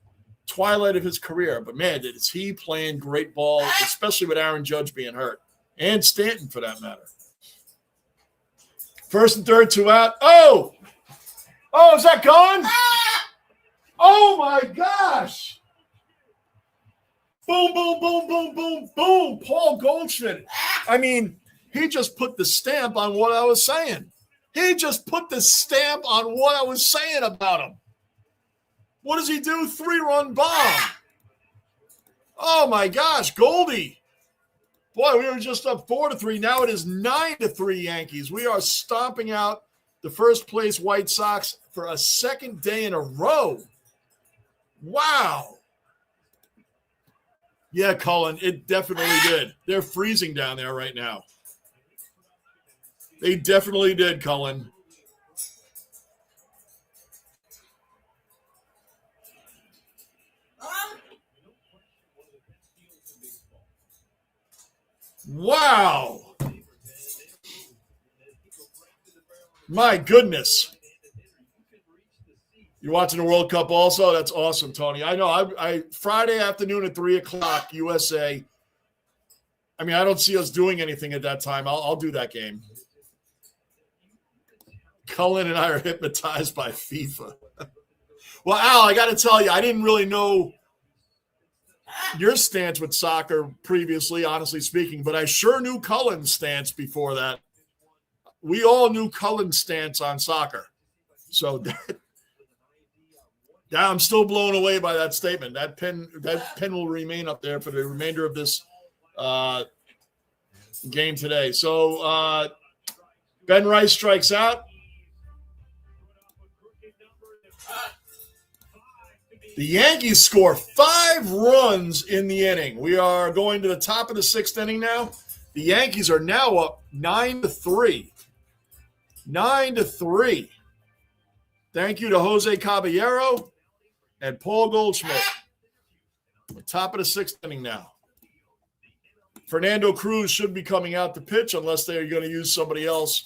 Speaker 1: twilight of his career. But, man, is he playing great ball, especially with Aaron Judge being hurt, and Stanton for that matter. First and third, 2 out. Oh, is that gone? Oh, my gosh. Boom, boom, boom, boom, boom, boom. Paul Goldschmidt. I mean, he just put the stamp on what I was saying. He just put the stamp on what I was saying about him. What does he do? 3-run bomb. Oh, my gosh, Goldie. Boy, we were just up 4-3. Now it is 9-3 Yankees. We are stomping out the first place White Sox for a second day in a row. Wow. Yeah, Cullen, it definitely did. They're freezing down there right now. They definitely did, Cullen. Wow. My goodness. You're watching the World Cup also? That's awesome, Tony. I know. I Friday afternoon at 3 o'clock, USA. I mean, I don't see us doing anything at that time. I'll do that game. Cullen and I are hypnotized by FIFA. Well, Al, I got to tell you, I didn't really know your stance with soccer previously, honestly speaking, but I sure knew Cullen's stance before that. We all knew Cullen's stance on soccer. So I'm still blown away by that statement. That pen will remain up there for the remainder of this game today. So Ben Rice strikes out. The Yankees score 5 runs in the inning. We are going to the top of the 6th inning now. The Yankees are now up 9-3. 9-3. Thank you to Jose Caballero and Paul Goldschmidt. The top of the 6th inning now. Fernando Cruz should be coming out to pitch unless they're going to use somebody else.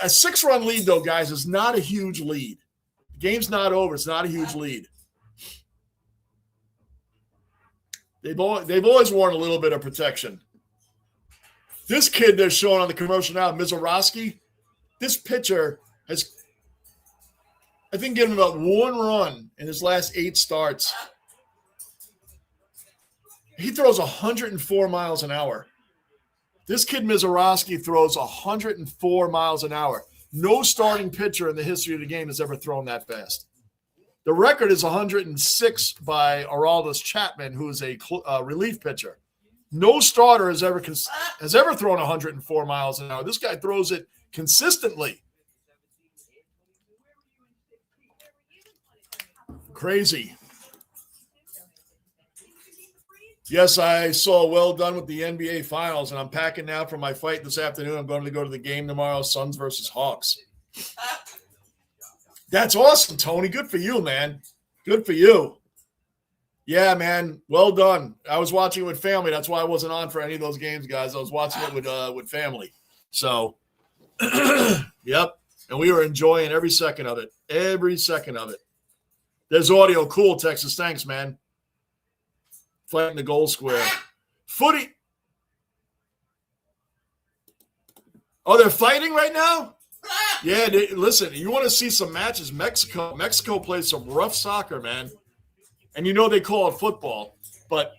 Speaker 1: A 6-run lead, though, guys, is not a huge lead. The game's not over. It's not a huge lead. They've always worn a little bit of protection. This kid they're showing on the commercial now, Mizorowski, this pitcher has I think given about one run in his last 8 starts. He throws 104 miles an hour. This kid Mizorowski throws 104 miles an hour. No starting pitcher in the history of the game has ever thrown that fast. The record is 106 by Aroldis Chapman, who is a relief pitcher. No starter has ever thrown 104 miles an hour. This guy throws it consistently. Crazy. Yes, I saw well done with the NBA Finals, and I'm packing now for my fight this afternoon. I'm going to go to the game tomorrow, Suns versus Hawks. That's awesome, Tony. Good for you, man. Good for you. Yeah, man. Well done. I was watching it with family. That's why I wasn't on for any of those games, guys. I was watching it with family. So, yep. And we were enjoying every second of it. Every second of it. There's audio. Cool, Texas. Thanks, man. Fighting the goal square. Footy. Oh, they're fighting right now? Yeah, listen, you want to see some matches. Mexico plays some rough soccer, man. And you know they call it football, but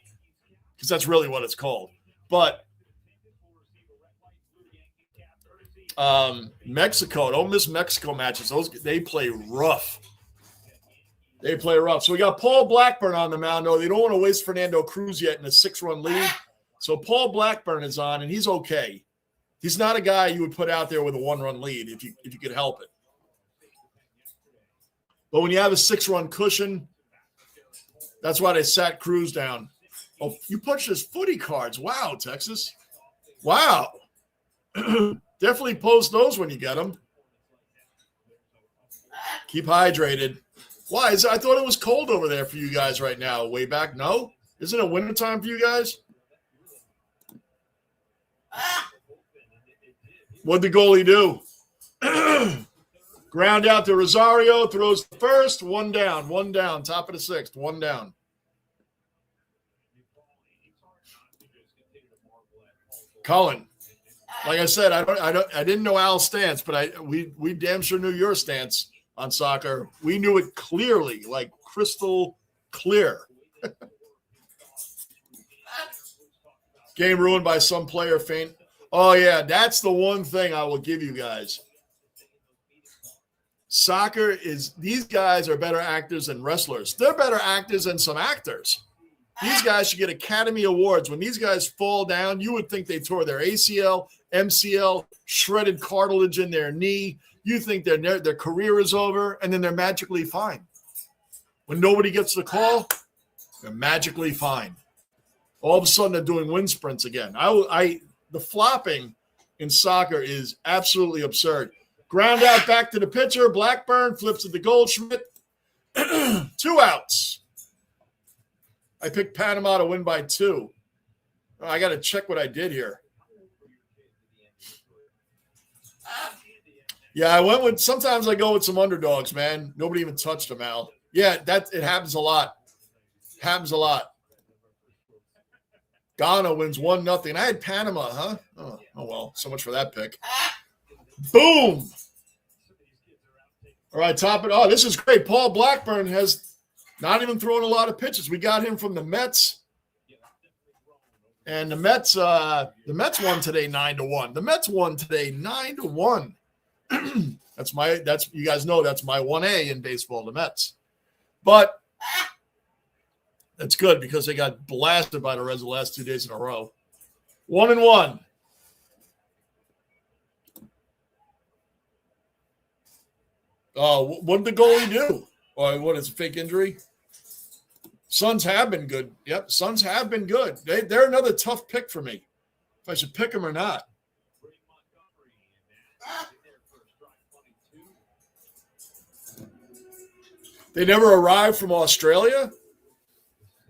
Speaker 1: because that's really what it's called. But Mexico, don't miss Mexico matches. They play rough. They play rough. So we got Paul Blackburn on the mound. No, they don't want to waste Fernando Cruz yet in a 6-run lead. So Paul Blackburn is on, and he's okay. He's not a guy you would put out there with a 1-run lead if you could help it. But when you have a 6-run cushion, that's why they sat Cruz down. Oh, you punched his footy cards. Wow, Texas. Wow. Definitely post those when you get them. Keep hydrated. Why? I thought it was cold over there for you guys right now. Way back? No? Isn't it wintertime for you guys? What'd the goalie do? Ground out to Rosario. Throws the first. One down. Top of the 6th. One down. Cullen. Like I said, I didn't know Al's stance, but we damn sure knew your stance on soccer. We knew it clearly, like crystal clear. Game ruined by some player faint. Oh, yeah, that's the one thing I will give you guys. Soccer is – these guys are better actors than wrestlers. They're better actors than some actors. These guys should get Academy Awards. When these guys fall down, you would think they tore their ACL, MCL, shredded cartilage in their knee. You think their career is over, and then they're magically fine. When nobody gets the call, they're magically fine. All of a sudden, they're doing wind sprints again. The flopping in soccer is absolutely absurd. Ground out back to the pitcher. Blackburn flips it to Goldschmidt. 2 outs. I picked Panama to win by 2. I got to check what I did here. Yeah, I went with – sometimes I go with some underdogs, man. Nobody even touched them, Al. Yeah, it happens a lot. Happens a lot. Ghana wins 1-0. I had Panama, huh? Oh, well, so much for that pick. Boom. All right, top it. Oh, this is great. Paul Blackburn has not even thrown a lot of pitches. We got him from the Mets. And the Mets won today 9-1. The Mets won today 9-1. That's you guys know that's my 1A in baseball, the Mets. But that's good because they got blasted by the Reds the last 2 days in a row. 1-1. Oh, what did the goalie do? Or what is a fake injury? Suns have been good. Yep, Suns have been good. They're another tough pick for me. If I should pick them or not. They never arrived from Australia?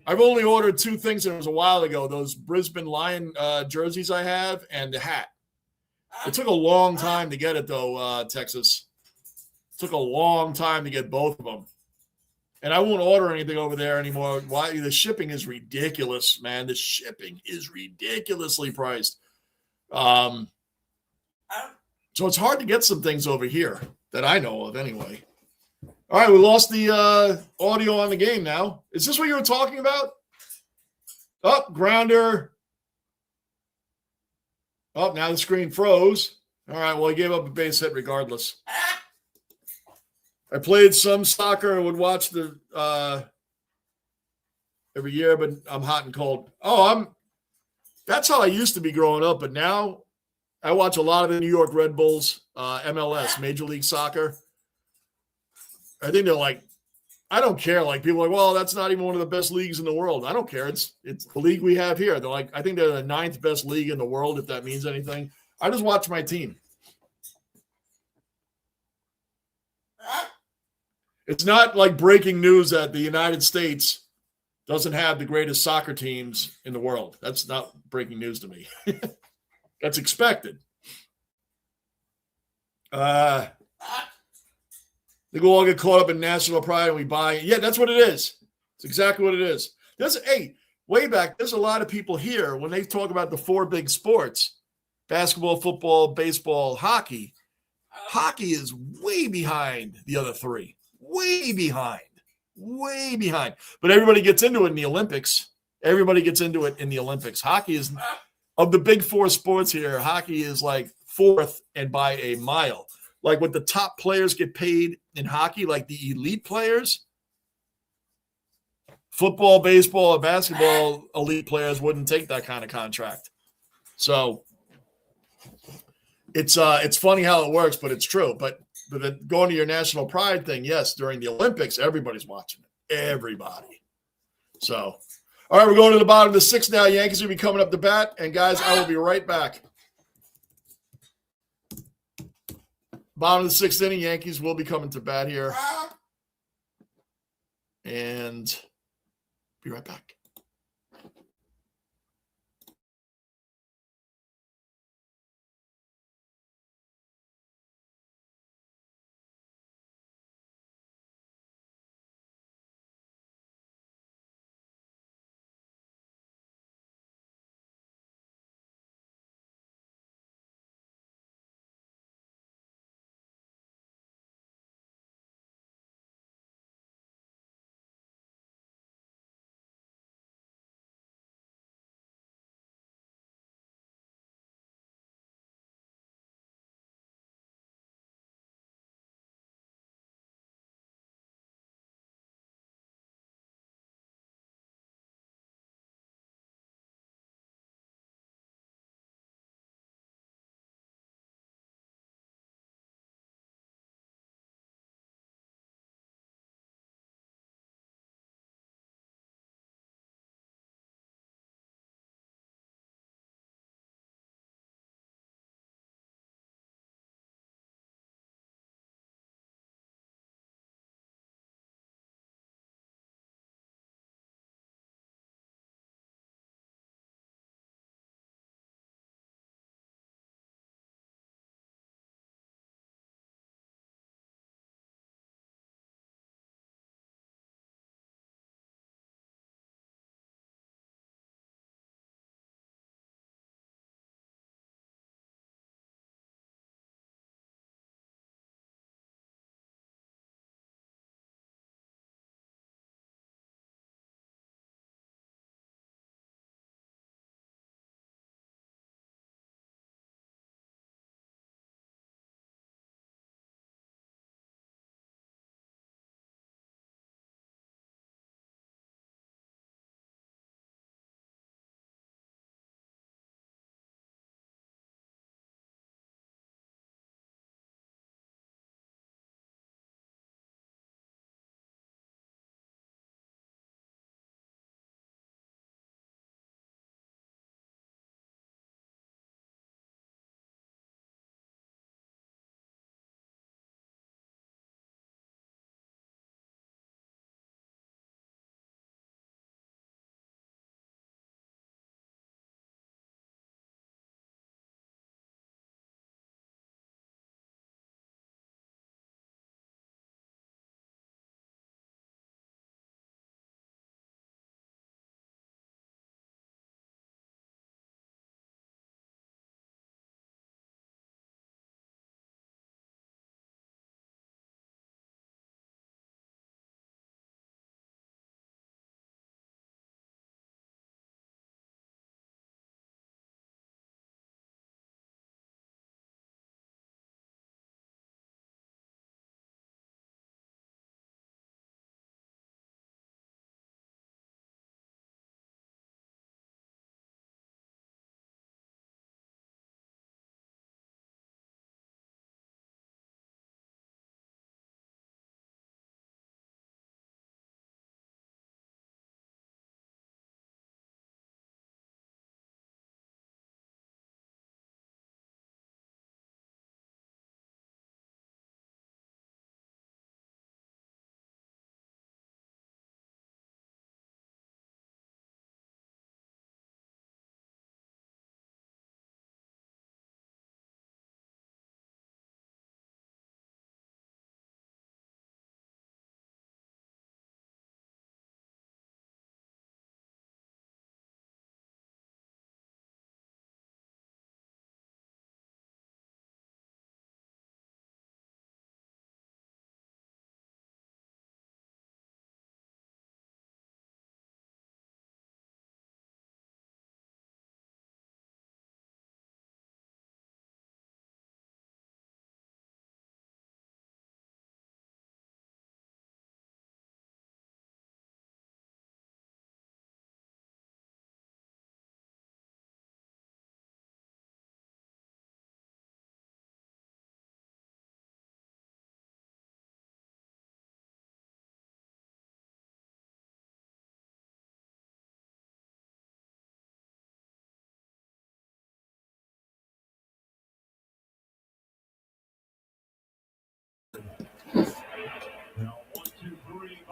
Speaker 1: I've only ordered 2 things, and it was a while ago. Those Brisbane Lion jerseys I have and the hat. It took a long time to get it, though, Texas. It took a long time to get both of them. And I won't order anything over there anymore. Why? The shipping is ridiculous, man. The shipping is ridiculously priced. So it's hard to get some things over here that I know of anyway. All right, we lost the audio on the game now. Is this what you were talking about? Oh, grounder. Oh, now the screen froze. All right, well, he gave up a base hit regardless. I played some soccer and would watch the every year, but I'm hot and cold. That's how I used to be growing up, but now I watch a lot of the New York Red Bulls, MLS, Major League Soccer. I think they're like, I don't care. Like people are like, well, that's not even one of the best leagues in the world. I don't care. It's the league we have here. They're like, I think they're the 9th best league in the world, if that means anything. I just watch my team. It's not like breaking news that the United States doesn't have the greatest soccer teams in the world. That's not breaking news to me. That's expected. They go all get caught up in national pride and we buy. Yeah, that's what it is. It's exactly what it is. Way back, there's a lot of people here when they talk about the 4 big sports, basketball, football, baseball, hockey. Hockey is way behind the other 3. Way behind. But everybody gets into it in the Olympics. Hockey is, of the big 4 sports here, hockey is like 4th and by a mile. Like what the top players get paid in hockey, like the elite players, football, baseball, and basketball elite players wouldn't take that kind of contract. So it's funny how it works, but it's true. But going to your national pride thing, yes, during the Olympics, everybody's watching it. Everybody. So, all right, we're going to the bottom of the 6th now. Yankees will be coming up to bat. And, guys, I will be right back. Bottom of the 6th inning, Yankees will be coming to bat here. And be right back.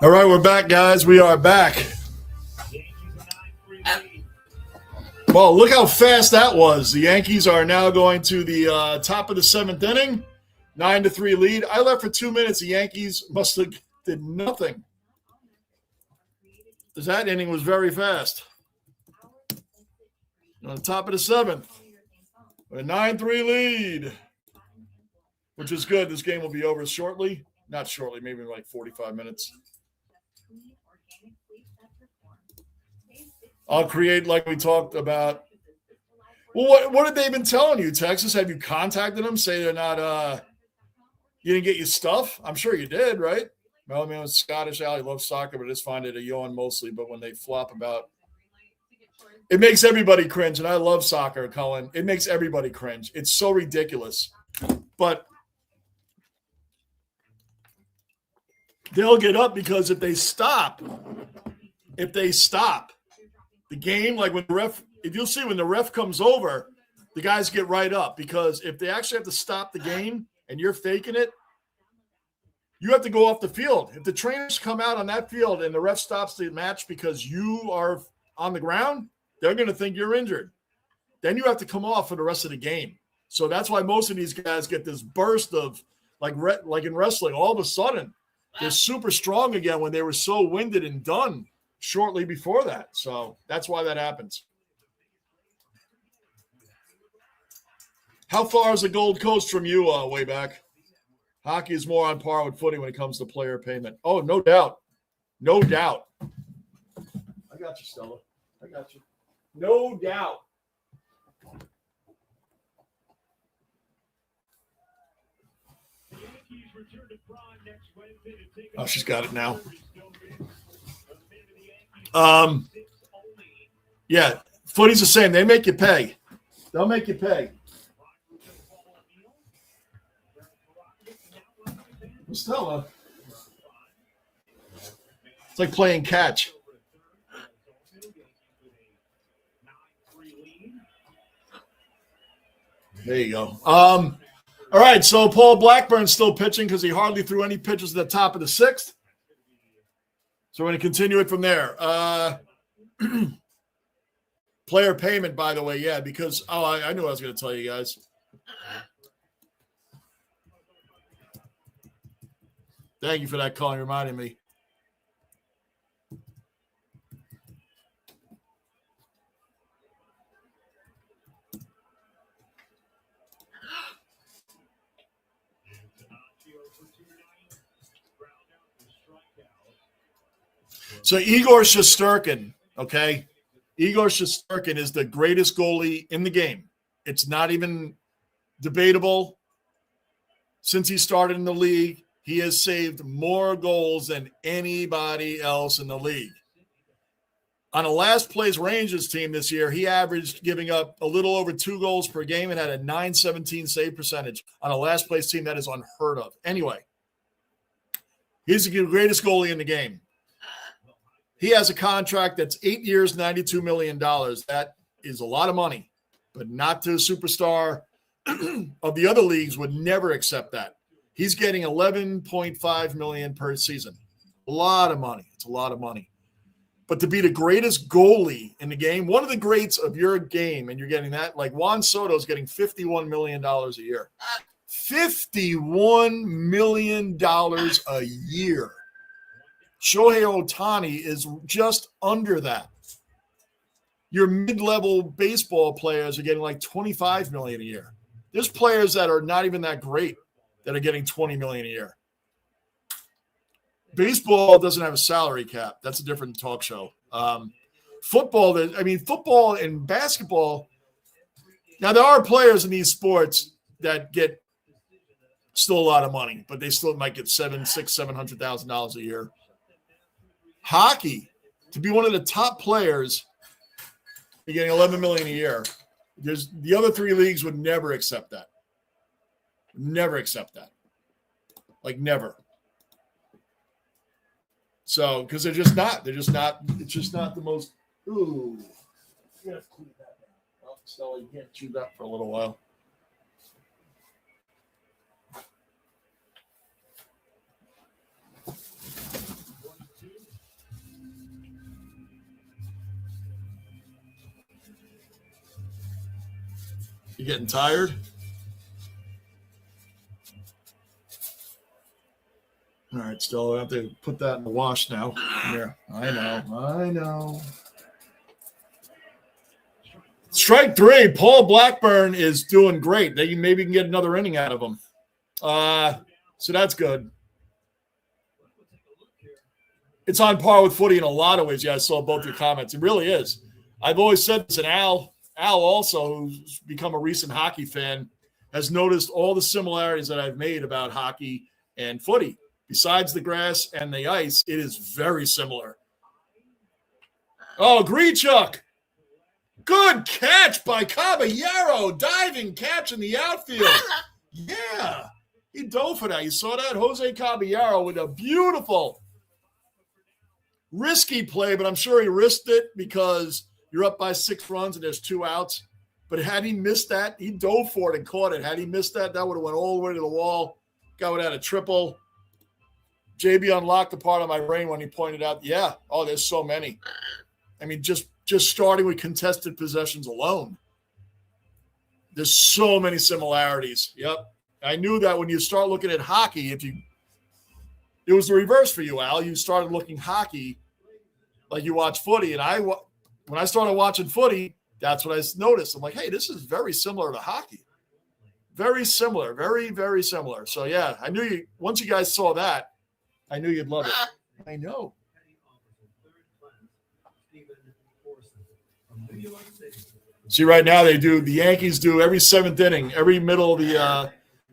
Speaker 1: All right, we're back, guys. We are back. Well, look how fast that was. The Yankees are now going to the top of the 7th inning, 9-3 lead. I left for 2 minutes. The Yankees must have did nothing. Because that inning was very fast. On the top of the 7th, with a 9-3 lead, which is good. This game will be over shortly. Not shortly, maybe in like 45 minutes. I'll create like we talked about. Well, what have they been telling you, Texas? Have you contacted them? Say they're not you didn't get your stuff? I'm sure you did, right? Well, I mean, it's Scottish. Al, he loves soccer, but I just find it a yawn mostly. But when they flop about, it makes everybody cringe. And I love soccer, Colin. It makes everybody cringe. It's so ridiculous. But they'll get up because if they stop the game, like when the ref, if you'll see when the ref comes over, the guys get right up because if they actually have to stop the game and you're faking it, you have to go off the field. If the trainers come out on that field and the ref stops the match because you are on the ground, they're going to think you're injured. Then you have to come off for the rest of the game. So that's why most of these guys get this burst of like in wrestling. All of a sudden, they're super strong again when they were so winded and done shortly before that. So that's why that happens. How far is the Gold Coast from you way back? Hockey is more on par with footy when it comes to player payment. Oh, no doubt. No doubt. I got you, Stella. I got you. No doubt. Oh, she's got it now. Yeah, footy's the same. They make you pay. They'll make you pay. Stella. It's like playing catch. There you go. All right, so Paul Blackburn's still pitching because he hardly threw any pitches at the top of the 6th. So we're going to continue it from there. Player payment, by the way, yeah, because I knew I was going to tell you guys. Thank you for that call. You reminded me. So Igor Shesterkin, okay? Igor Shesterkin is the greatest goalie in the game. It's not even debatable. Since he started in the league, he has saved more goals than anybody else in the league. On a last-place Rangers team this year, he averaged giving up a little over 2 goals per game and had a .917 save percentage. On a last-place team, that is unheard of. Anyway, he's the greatest goalie in the game. He has a contract that's 8 years, $92 million. That is a lot of money, but not to a superstar of the other leagues would never accept that. He's getting $11.5 million per season. A lot of money. It's a lot of money. But to be the greatest goalie in the game, one of the greats of your game, and you're getting that, like Juan Soto is getting $51 million a year. $51 million a year. Shohei Ohtani is just under that. Your mid-level baseball players are getting like $25 million a year. There's players that are not even that great that are getting $20 million a year. Baseball doesn't have a salary cap. That's a different talk show. Football and basketball. Now, there are players in these sports that get still a lot of money, but they still might get $700,000 a year. Hockey, to be one of the top players, you're getting $11 million a year. There's the other 3 leagues would never accept that. Never accept that. Like never. So, because they're just not. It's just not the most. Ooh. You have to clean that now. Well, Stella, you can't chew that for a little while. You getting tired? All right, still I have to put that in the wash now. Here, I know. Strike 3. Paul Blackburn is doing great. They maybe can get another inning out of him. So that's good. It's on par with footy in a lot of ways. Yeah, I saw both your comments. It really is. I've always said this, and Al also, who's become a recent hockey fan, has noticed all the similarities that I've made about hockey and footy. Besides the grass and the ice, it is very similar. Oh, Grichuk. Good catch by Caballero. Diving catch in the outfield. Yeah. He dove for that. You saw that? Jose Caballero with a beautiful, risky play, but I'm sure he risked it because you're up by 6 runs and there's 2 outs. But had he missed that, he dove for it and caught it. Had he missed that, that would have went all the way to the wall. Guy would have had a triple. JB unlocked the part of my brain when he pointed out, there's so many. I mean, just starting with contested possessions alone. There's so many similarities. Yep. I knew that when you start looking at hockey, it was the reverse for you, Al. You started looking hockey like you watch footy. And when I started watching footy, that's what I noticed. I'm like, hey, this is very similar to hockey. Very similar. Very, very similar. So, yeah, I knew once you guys saw that, I knew you'd love it. I know. See, right now the Yankees do every 7th inning, every middle of the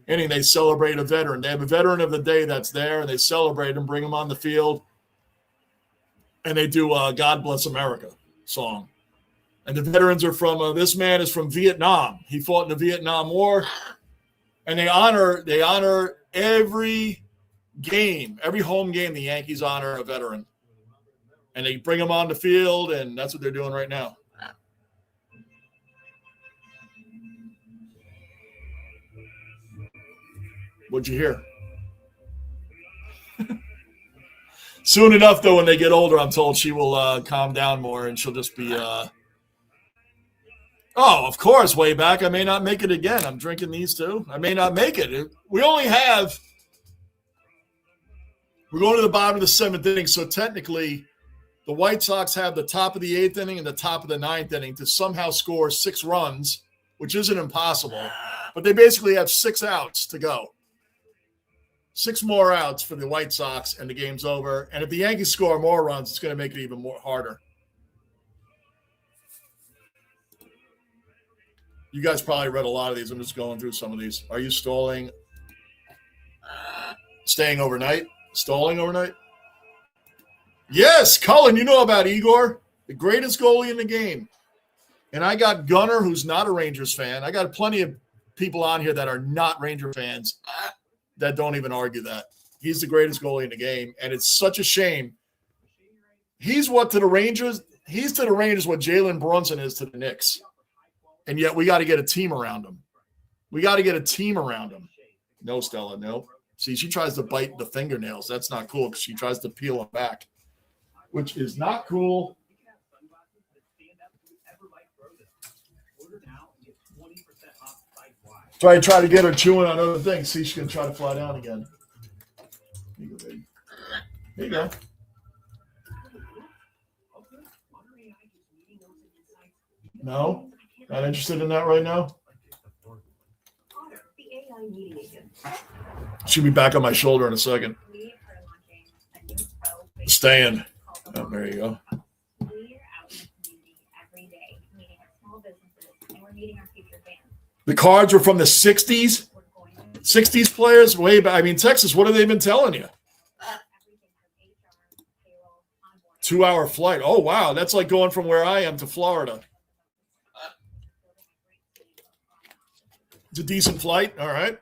Speaker 1: inning, they celebrate a veteran. They have a veteran of the day that's there, and they celebrate him, bring him on the field, and they do God Bless America song. And the veterans are from, this man is from Vietnam. He fought in the Vietnam War, and they honor every game, every home game, the Yankees honor a veteran. And they bring him on the field, and that's what they're doing right now. What'd you hear? Soon enough, though, when they get older, I'm told she will calm down more, and she'll just be of course, way back. I may not make it again. I'm drinking these too. I may not make it. We're going to the bottom of the 7th inning, so technically the White Sox have the top of the 8th inning and the top of the 9th inning to somehow score 6 runs, which isn't impossible. But they basically have 6 outs to go. 6 more outs for the White Sox, and the game's over. And if the Yankees score more runs, it's going to make it even more harder. You guys probably read a lot of these. I'm just going through some of these. Are you stalling? Staying overnight? Stalling overnight? Yes, Cullen, you know about Igor, the greatest goalie in the game. And I got Gunner, who's not a Rangers fan. I got plenty of people on here that are not Ranger fans that don't even argue that. He's the greatest goalie in the game, and it's such a shame. He's to the Rangers what Jalen Brunson is to the Knicks. And yet we got to get a team around him. No, Stella, no. See, she tries to bite the fingernails. That's not cool because she tries to peel them back, which is not cool. So I try to get her chewing on other things. See, she's going to try to fly down again. Here you go, baby. Here you go. No? Not interested in that right now? She'll be back on my shoulder in a second. Staying. Oh, there you go. The cards were from the 60s? 60s players? Way back. I mean, Texas, what have they been telling you? 2-hour flight. Oh, wow. That's like going from where I am to Florida. It's a decent flight. All right.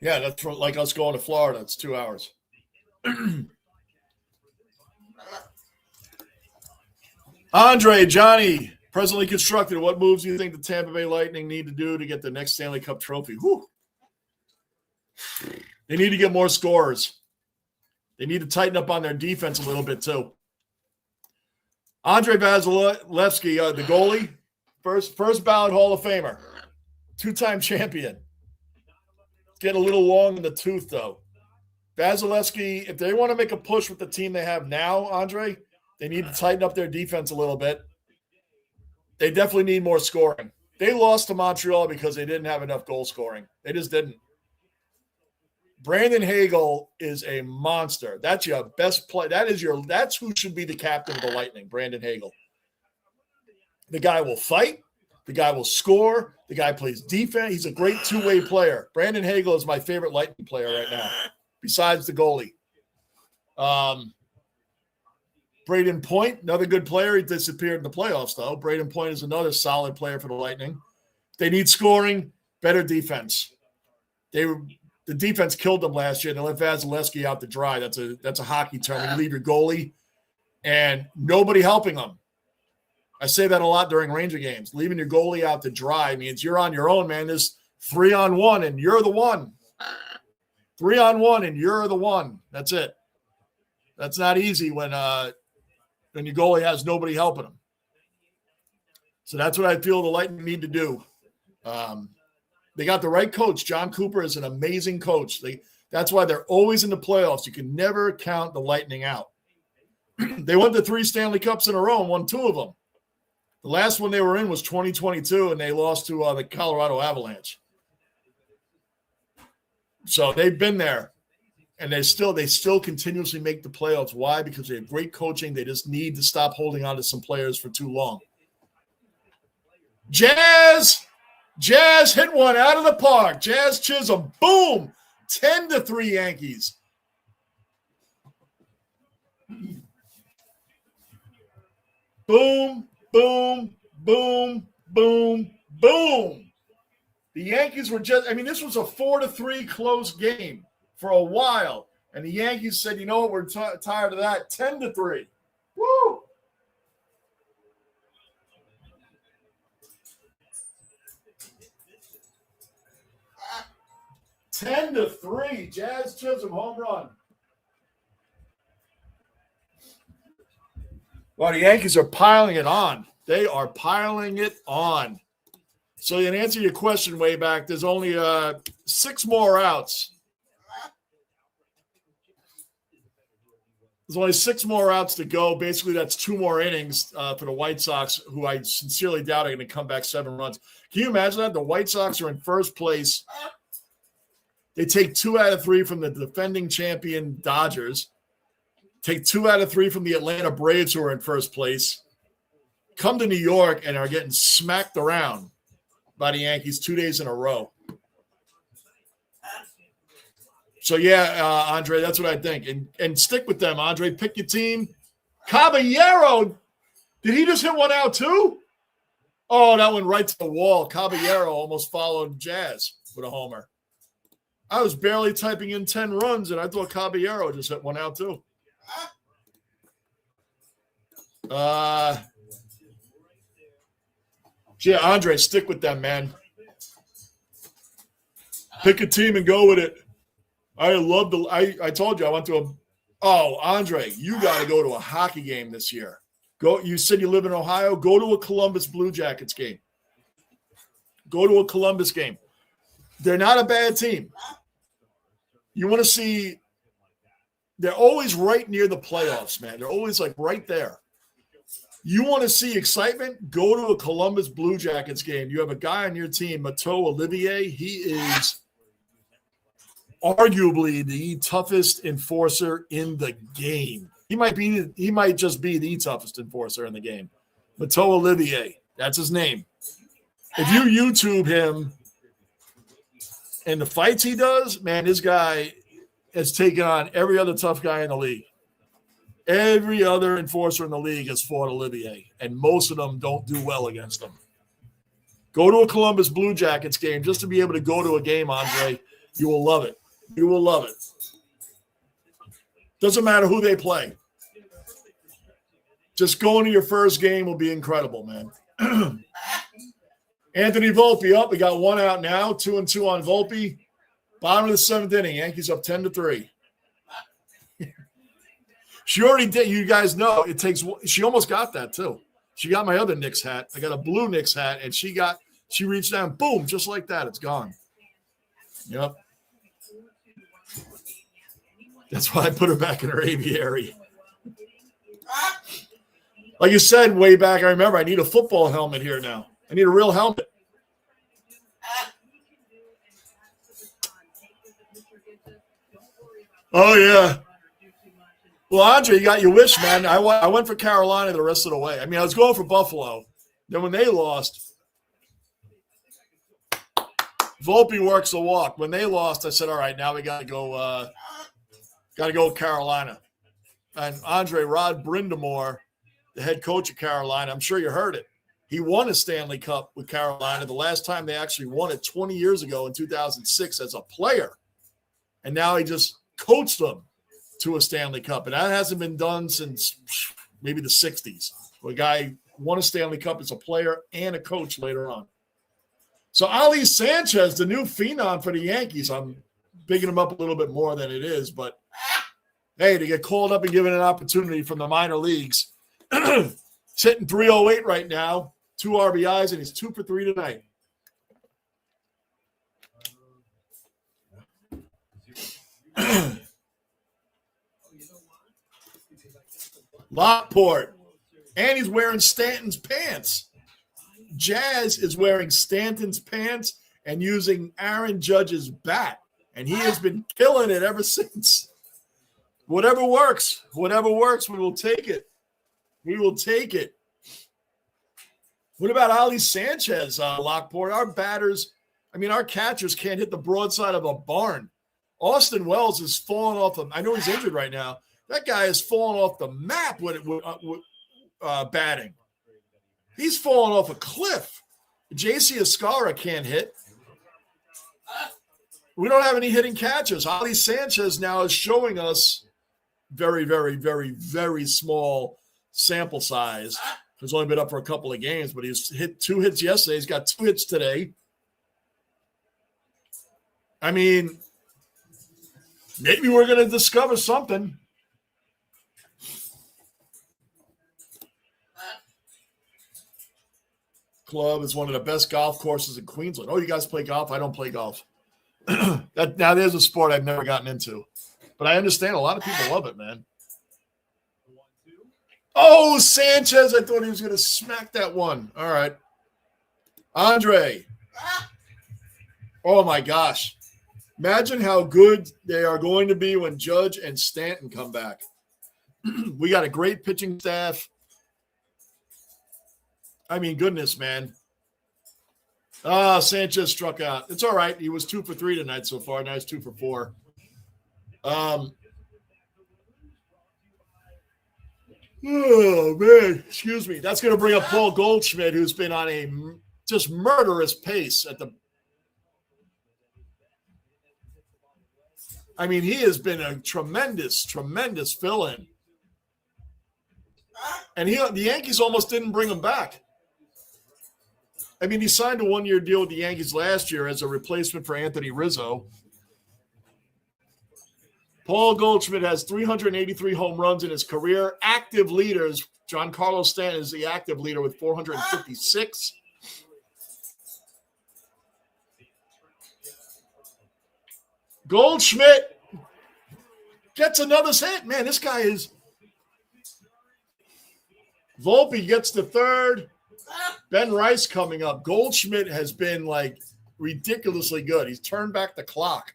Speaker 1: Yeah, that's like us going to Florida. It's 2 hours. Andre, Johnny, presently constructed. What moves do you think the Tampa Bay Lightning need to do to get the next Stanley Cup trophy? Whew. They need to get more scorers. They need to tighten up on their defense a little bit too. Andre Vasilevsky, the goalie, first ballot Hall of Famer, 2-time champion. Getting a little long in the tooth, though. Vasilevsky, if they want to make a push with the team they have now, Andre, they need to tighten up their defense a little bit. They definitely need more scoring. They lost to Montreal because they didn't have enough goal scoring. They just didn't. Brandon Hagel is a monster. That's your best play. That's who should be the captain of the Lightning, Brandon Hagel. The guy will fight. The guy will score. The guy plays defense. He's a great two-way player. Brandon Hagel is my favorite Lightning player right now, besides the goalie. Braden Point, another good player. He disappeared in the playoffs, though. Braden Point is another solid player for the Lightning. They need scoring, better defense. The defense killed them last year. They let Vasilevsky out to dry. That's a hockey term. When you leave your goalie and nobody helping them. I say that a lot during Ranger games. Leaving your goalie out to dry means you're on your own, man. There's 3-on-1 and you're the one. 3-on-1 and you're the one. That's it. That's not easy when your goalie has nobody helping him. So that's what I feel the Lightning need to do. They got the right coach. John Cooper is an amazing coach. That's why they're always in the playoffs. You can never count the Lightning out. They won the 3 Stanley Cups in a row and won 2 of them. The last one they were in was 2022, and they lost to the Colorado Avalanche. So they've been there, and they still continuously make the playoffs. Why? Because they have great coaching. They just need to stop holding on to some players for too long. Jazz hit one out of the park. Jazz Chisholm, boom, 10-3 Yankees. Boom, boom, boom, boom, boom. The Yankees were this was a 4-3 close game for a while. And the Yankees said, you know what, we're tired of that. 10-3. Woo! Ten to 3, Jazz Chisholm home run. Well, the Yankees are piling it on. They are piling it on. So in answer to your question way back, there's only 6 more outs. There's only 6 more outs to go. Basically, that's 2 more innings for the White Sox, who I sincerely doubt are going to come back 7 runs. Can you imagine that? The White Sox are in first place. They take 2 out of 3 from the defending champion Dodgers. Take 2 out of 3 from the Atlanta Braves, who are in first place. Come to New York and are getting smacked around by the Yankees 2 days in a row. So, Andre, that's what I think. And stick with them, Andre. Pick your team. Caballero, did he just hit one out too? Oh, that went right to the wall. Caballero almost followed Jazz with a homer. I was barely typing in 10 runs, and I thought Caballero just hit one out too. Andre, stick with them, man. Pick a team and go with it. I told you I went to Andre, you got to go to a hockey game this year. You said you live in Ohio. Go to a Columbus Blue Jackets game. Go to a Columbus game. They're not a bad team. You want to see – they're always right near the playoffs, man. They're always, right there. You want to see excitement? Go to a Columbus Blue Jackets game. You have a guy on your team, Mateau Olivier. He is arguably the toughest enforcer in the game. He might just be the toughest enforcer in the game. Mateau Olivier. That's his name. If you YouTube him – and the fights he does, man, this guy has taken on every other tough guy in the league. Every other enforcer in the league has fought Olivier, and most of them don't do well against him. Go to a Columbus Blue Jackets game just to be able to go to a game, Andre. You will love it. You will love it. Doesn't matter who they play. Just going to your first game will be incredible, man. Anthony Volpe up. We got 1 out now. 2-2 on Volpe. Bottom of the 7th inning. Yankees up 10-3. She already did. You guys know it takes. She almost got that too. She got my other Knicks hat. I got a blue Knicks hat, and she reached down, boom, just like that. It's gone. Yep. That's why I put her back in her aviary. Like you said way back, I remember I need a football helmet here now. I need a real helmet. Oh, yeah. Well, Andre, you got your wish, man. I went for Carolina the rest of the way. I mean, I was going for Buffalo. Then when they lost, Volpe works the walk. When they lost, I said, all right, now we got to go with Carolina. And Andre, Rod Brindamore, the head coach of Carolina, I'm sure you heard it. He won a Stanley Cup with Carolina. The last time they actually won it 20 years ago in 2006 as a player. And now he just coached them to a Stanley Cup. And that hasn't been done since maybe the 60s. A guy won a Stanley Cup as a player and a coach later on. So Ali Sanchez, the new phenom for the Yankees, I'm bigging him up a little bit more than it is. But, hey, to get called up and given an opportunity from the minor leagues, sitting 308 right now, 2 RBIs, and he's 2 for 3 tonight. Lockport. And he's wearing Stanton's pants. Jazz is wearing Stanton's pants and using Aaron Judge's bat. And he has been killing it ever since. Whatever works, we will take it. We will take it. What about Ali Sanchez, Lockport? Our batters, our catchers can't hit the broadside of a barn. Austin Wells is falling off. I know he's injured right now. That guy is falling off the map with batting. He's falling off a cliff. J.C. Escara can't hit. We don't have any hitting catchers. Ali Sanchez now is showing us very, very, very, very small sample size. He's only been up for a couple of games, but he's hit 2 hits yesterday. He's got 2 hits today. Maybe we're going to discover something. Club is one of the best golf courses in Queensland. Oh, you guys play golf? I don't play golf. Now, there's a sport I've never gotten into. But I understand a lot of people love it, man. Oh, Sanchez. I thought he was going to smack that one. All right. Andre. Oh, my gosh. Imagine how good they are going to be when Judge and Stanton come back. We got a great pitching staff. Goodness, man. Sanchez struck out. It's all right. He was 2 for 3 tonight so far. Now he's 2 for 4. Oh, man. Excuse me. That's going to bring up Paul Goldschmidt, who's been on a just murderous pace at the he has been a tremendous, tremendous fill-in. And the Yankees almost didn't bring him back. He signed a 1-year deal with the Yankees last year as a replacement for Anthony Rizzo. Paul Goldschmidt has 383 home runs in his career. Active leaders, Giancarlo Stanton is the active leader with 456. Goldschmidt gets another hit. Man, this guy is. Volpe gets the third. Ben Rice coming up. Goldschmidt has been ridiculously good. He's turned back the clock.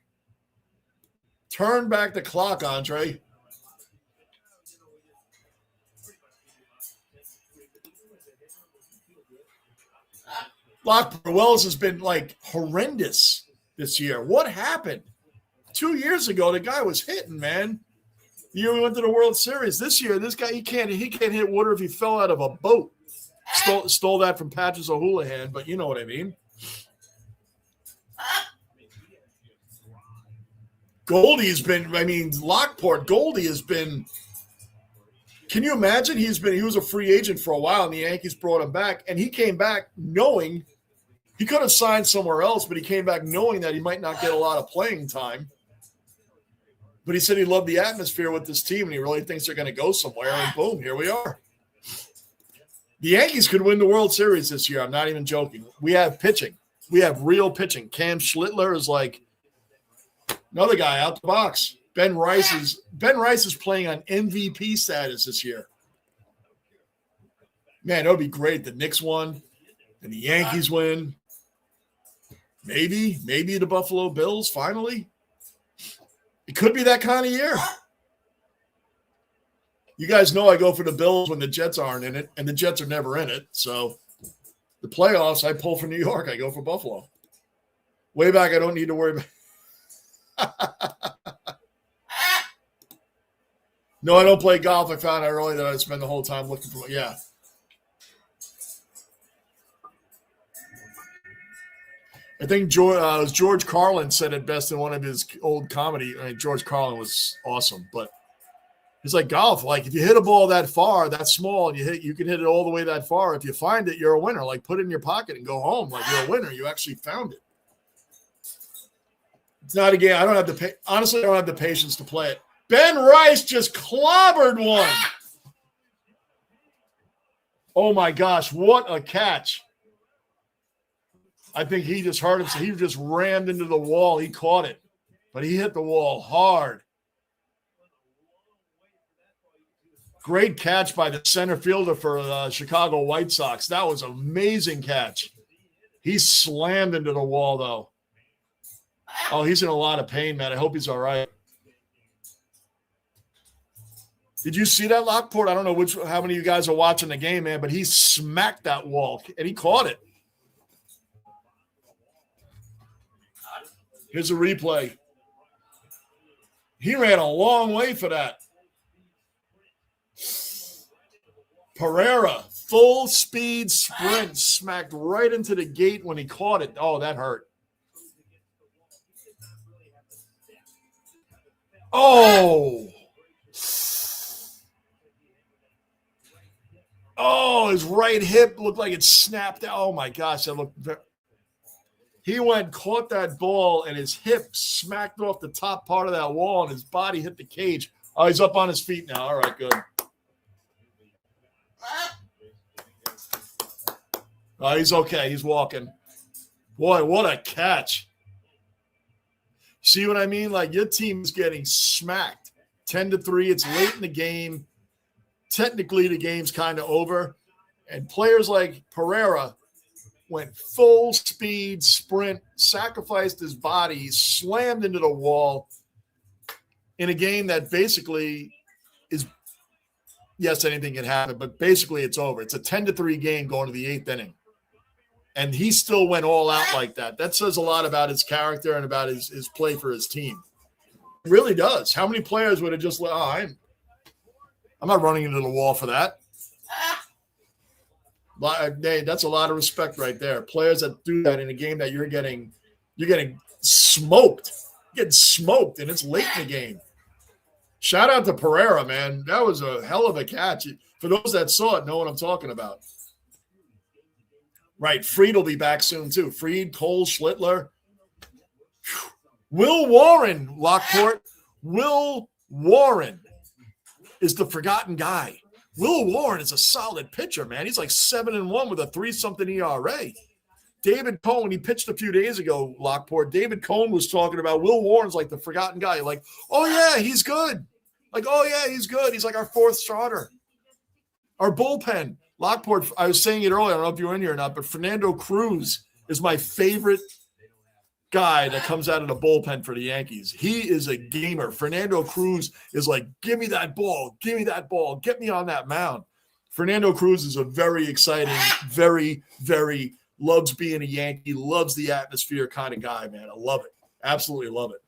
Speaker 1: Turn back the clock, Andre. Lockport Wells has been horrendous this year. What happened? 2 years ago, the guy was hitting, man. The year we went to the World Series. This year, this guy he can't hit water if he fell out of a boat. Stole that from Patches O'Houlihan, but you know what I mean. Goldie's been, Lockport, Goldie has been, can you imagine? He was a free agent for a while, and the Yankees brought him back, and he came back knowing he could have signed somewhere else, but he came back knowing that he might not get a lot of playing time. But he said he loved the atmosphere with this team, and he really thinks they're going to go somewhere. And boom, here we are. The Yankees could win the World Series this year. I'm not even joking. We have pitching. We have real pitching. Cam Schlittler is like another guy out the box. Ben Rice is playing on MVP status this year. Man, that would be great. The Knicks won, and the Yankees win. Maybe the Buffalo Bills finally. It could be that kind of year. You guys know I go for the Bills when the Jets aren't in it, and the Jets are never in it. So the playoffs, I pull for New York. I go for Buffalo. Way back, I don't need to worry about. No, I don't play golf. I found out early that I'd spend the whole time looking for. Yeah. I think George Carlin said it best in one of his old comedy. I mean, George Carlin was awesome, but he's like golf. Like if you hit a ball that far, that small, and you can hit it all the way that far. If you find it, you're a winner. Like put it in your pocket and go home. Like you're a winner. You actually found it. It's not a game. I don't have the honestly, I don't have the patience to play it. Ben Rice just clobbered one. Oh my gosh, what a catch. I think he just hurt himself. He just rammed into the wall. He caught it, but he hit the wall hard. Great catch by the center fielder for the Chicago White Sox. That was an amazing catch. He slammed into the wall, though. Oh, he's in a lot of pain, man. I hope he's all right. Did you see that, Lockport? I don't know how many of you guys are watching the game, man, but he smacked that wall, and he caught it. Here's a replay. He ran a long way for that. Pereira, full speed sprint, smacked right into the gate when he caught it. Oh, that hurt. Oh. Oh, his right hip looked like it snapped out. Oh, my gosh. That looked very... He went, caught that ball, and his hip smacked off the top part of that wall, and his body hit the cage. Oh, he's up on his feet now. All right, good. Oh, he's okay. He's walking. Boy, what a catch. See what I mean? Like, your team's getting smacked. 10-3. It's late in the game. Technically, the game's kind of over. And players like Pereira went full speed sprint, sacrificed his body, slammed into the wall in a game that basically is, yes, anything can happen, but basically it's over. It's a 10-3 game going to the 8th inning. And he still went all out like that. That says a lot about his character and about his play for his team. It really does. How many players would have just let, I'm not running into the wall for that. Hey, that's a lot of respect right there. Players that do that in a game that you're getting smoked. You're getting smoked, and it's late in the game. Shout out to Pereira, man. That was a hell of a catch. For those that saw it, know what I'm talking about. Right, Fried will be back soon, too. Fried, Cole, Schlittler. Will Warren, Lockport. Will Warren is the forgotten guy. Will Warren is a solid pitcher, man. He's like 7-1 with a 3-something ERA. David Cohn, he pitched a few days ago, Lockport. David Cohn was talking about Will Warren's like the forgotten guy. Like, oh, yeah, he's good. Like, oh, yeah, he's good. He's like our 4th starter. Our bullpen. Lockport, I was saying it earlier. I don't know if you were in here or not, but Fernando Cruz is my favorite guy that comes out of the bullpen for the Yankees. He is a gamer. Fernando Cruz is like, give me that ball, get me on that mound. Fernando Cruz is a very exciting, very, very loves being a Yankee, loves the atmosphere kind of guy, man. I love it. Absolutely love it.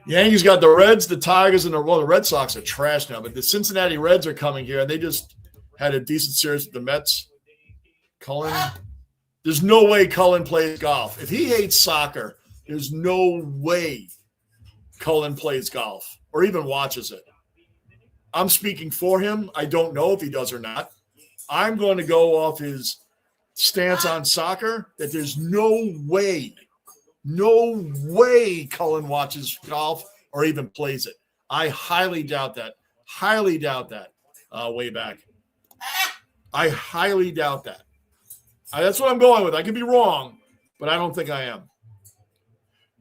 Speaker 1: Yankees got the Reds, the Tigers, and the Red Sox are trash now, but the Cincinnati Reds are coming here, and they just had a decent series with the Mets. Cullen, there's no way Cullen plays golf. If he hates soccer, there's no way Cullen plays golf or even watches it. I'm speaking for him. I don't know if he does or not. I'm going to go off his stance on soccer that there's no way Cullen watches golf or even plays it. I highly doubt that. Highly doubt that. Way back. I highly doubt that. That's what I'm going with. I could be wrong, but I don't think I am.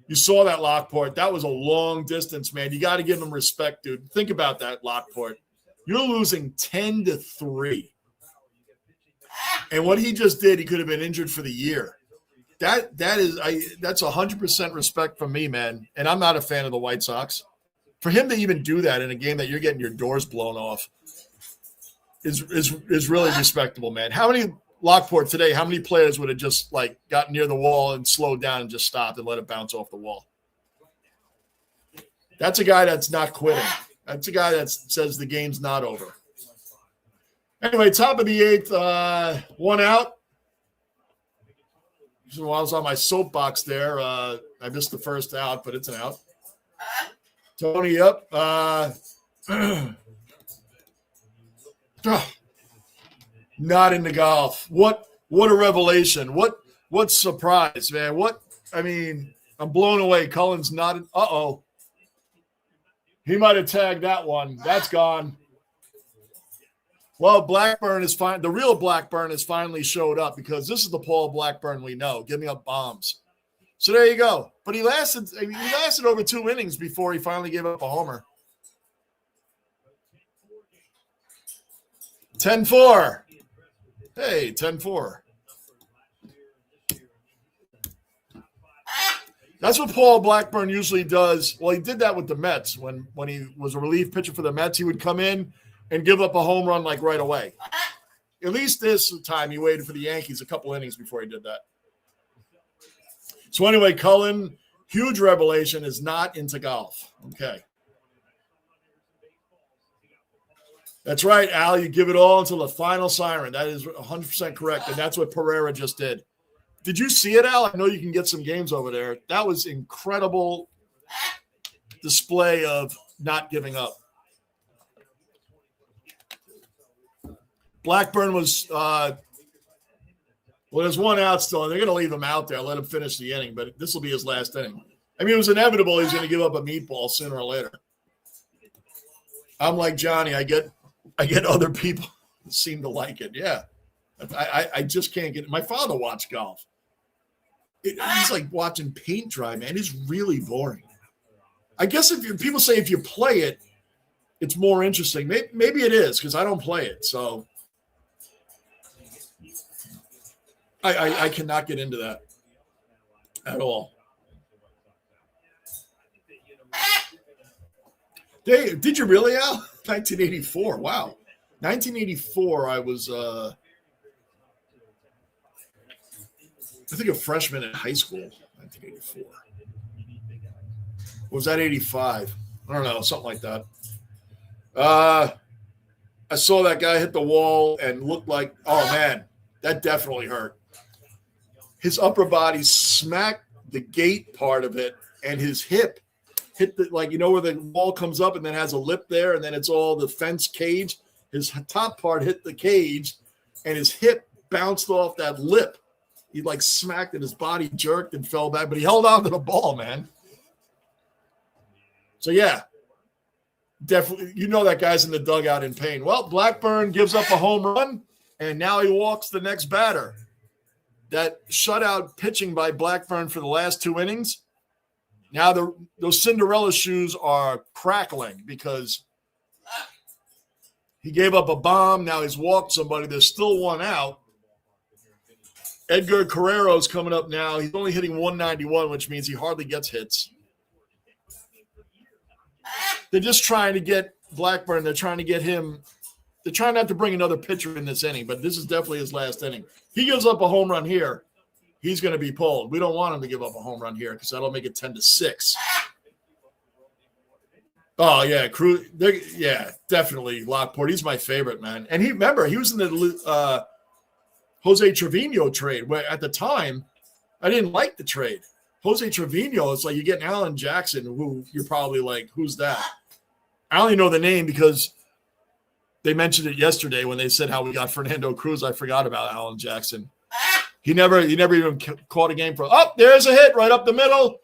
Speaker 1: You saw that Lockport. That was a long distance, man. You got to give him respect, dude. Think about that, Lockport. You're losing 10-3. And what he just did, he could have been injured for the year. That's 100% respect from me, man. And I'm not a fan of the White Sox. For him to even do that in a game that you're getting your doors blown off is really respectable, man. How many Lockport today, how many players would have just like gotten near the wall and slowed down and just stopped and let it bounce off the wall? That's a guy that's not quitting. That's a guy that says the game's not over. Anyway, top of the eighth, one out. So while I was on my soapbox there, I missed the first out, but it's an out. Tony up. Not into golf. What a revelation. What surprise, man. I'm blown away. Cullen's not. Uh-oh. He might have tagged that one. That's gone. Well, Blackburn is fine. The real Blackburn has finally showed up because this is the Paul Blackburn we know, giving up bombs. So there you go. But he lasted over 2 innings before he finally gave up a homer. 10-4. Hey, 10-4. That's what Paul Blackburn usually does. Well, he did that with the Mets. When he was a relief pitcher for the Mets, he would come in and give up a home run like right away. At least this time he waited for the Yankees a couple innings before he did that. So anyway, Cullen, huge revelation, is not into golf. Okay. That's right, Al. You give it all until the final siren. That is 100% correct, and that's what Pereira just did. Did you see it, Al? I know you can get some games over there. That was incredible display of not giving up. Blackburn was there's one out still, and they're going to leave him out there, let him finish the inning, but this will be his last inning. I mean, it was inevitable he's going to give up a meatball sooner or later. I'm like Johnny. I get other people that seem to like it. Yeah. I just can't get it. My father watched golf. He's like watching paint dry, man. It's really boring. I guess people say if you play it, it's more interesting. Maybe it is because I don't play it. So I cannot get into that at all. Did you really, Al? 1984. Wow. 1984, I was, I think a freshman in high school. 1984. Or was that 85? I don't know, something like that. I saw that guy hit the wall and looked like, oh, man, that definitely hurt. His upper body smacked the gate part of it, and his hip hit the, like, you know, where the wall comes up and then has a lip there, and then it's all the fence cage. His top part hit the cage, and his hip bounced off that lip. He, like, smacked it. His body jerked and fell back, but he held on to the ball, man. So, yeah, definitely, you know that guy's in the dugout in pain. Well, Blackburn gives up a home run, and now he walks the next batter. That shutout pitching by Blackburn for the last 2 innings, now those Cinderella shoes are crackling because he gave up a bomb. Now he's walked somebody. There's still one out. Edgar Carrero's coming up now. He's only hitting 191, which means he hardly gets hits. They're just trying to get Blackburn. They're trying to get him. They're trying not to bring another pitcher in this inning, but this is definitely his last inning. He gives up a home run here, he's going to be pulled. We don't want him to give up a home run here because that'll make it 10-6. Oh, yeah. Yeah, definitely Lockport. He's my favorite, man. And he was in the Jose Trevino trade where at the time I didn't like the trade. Jose Trevino, it's like you're getting Alan Jackson, who you're probably like, who's that? I only know the name because they mentioned it yesterday when they said how we got Fernando Cruz. I forgot about Alan Jackson. He never even caught a game for. Oh, there's a hit right up the middle.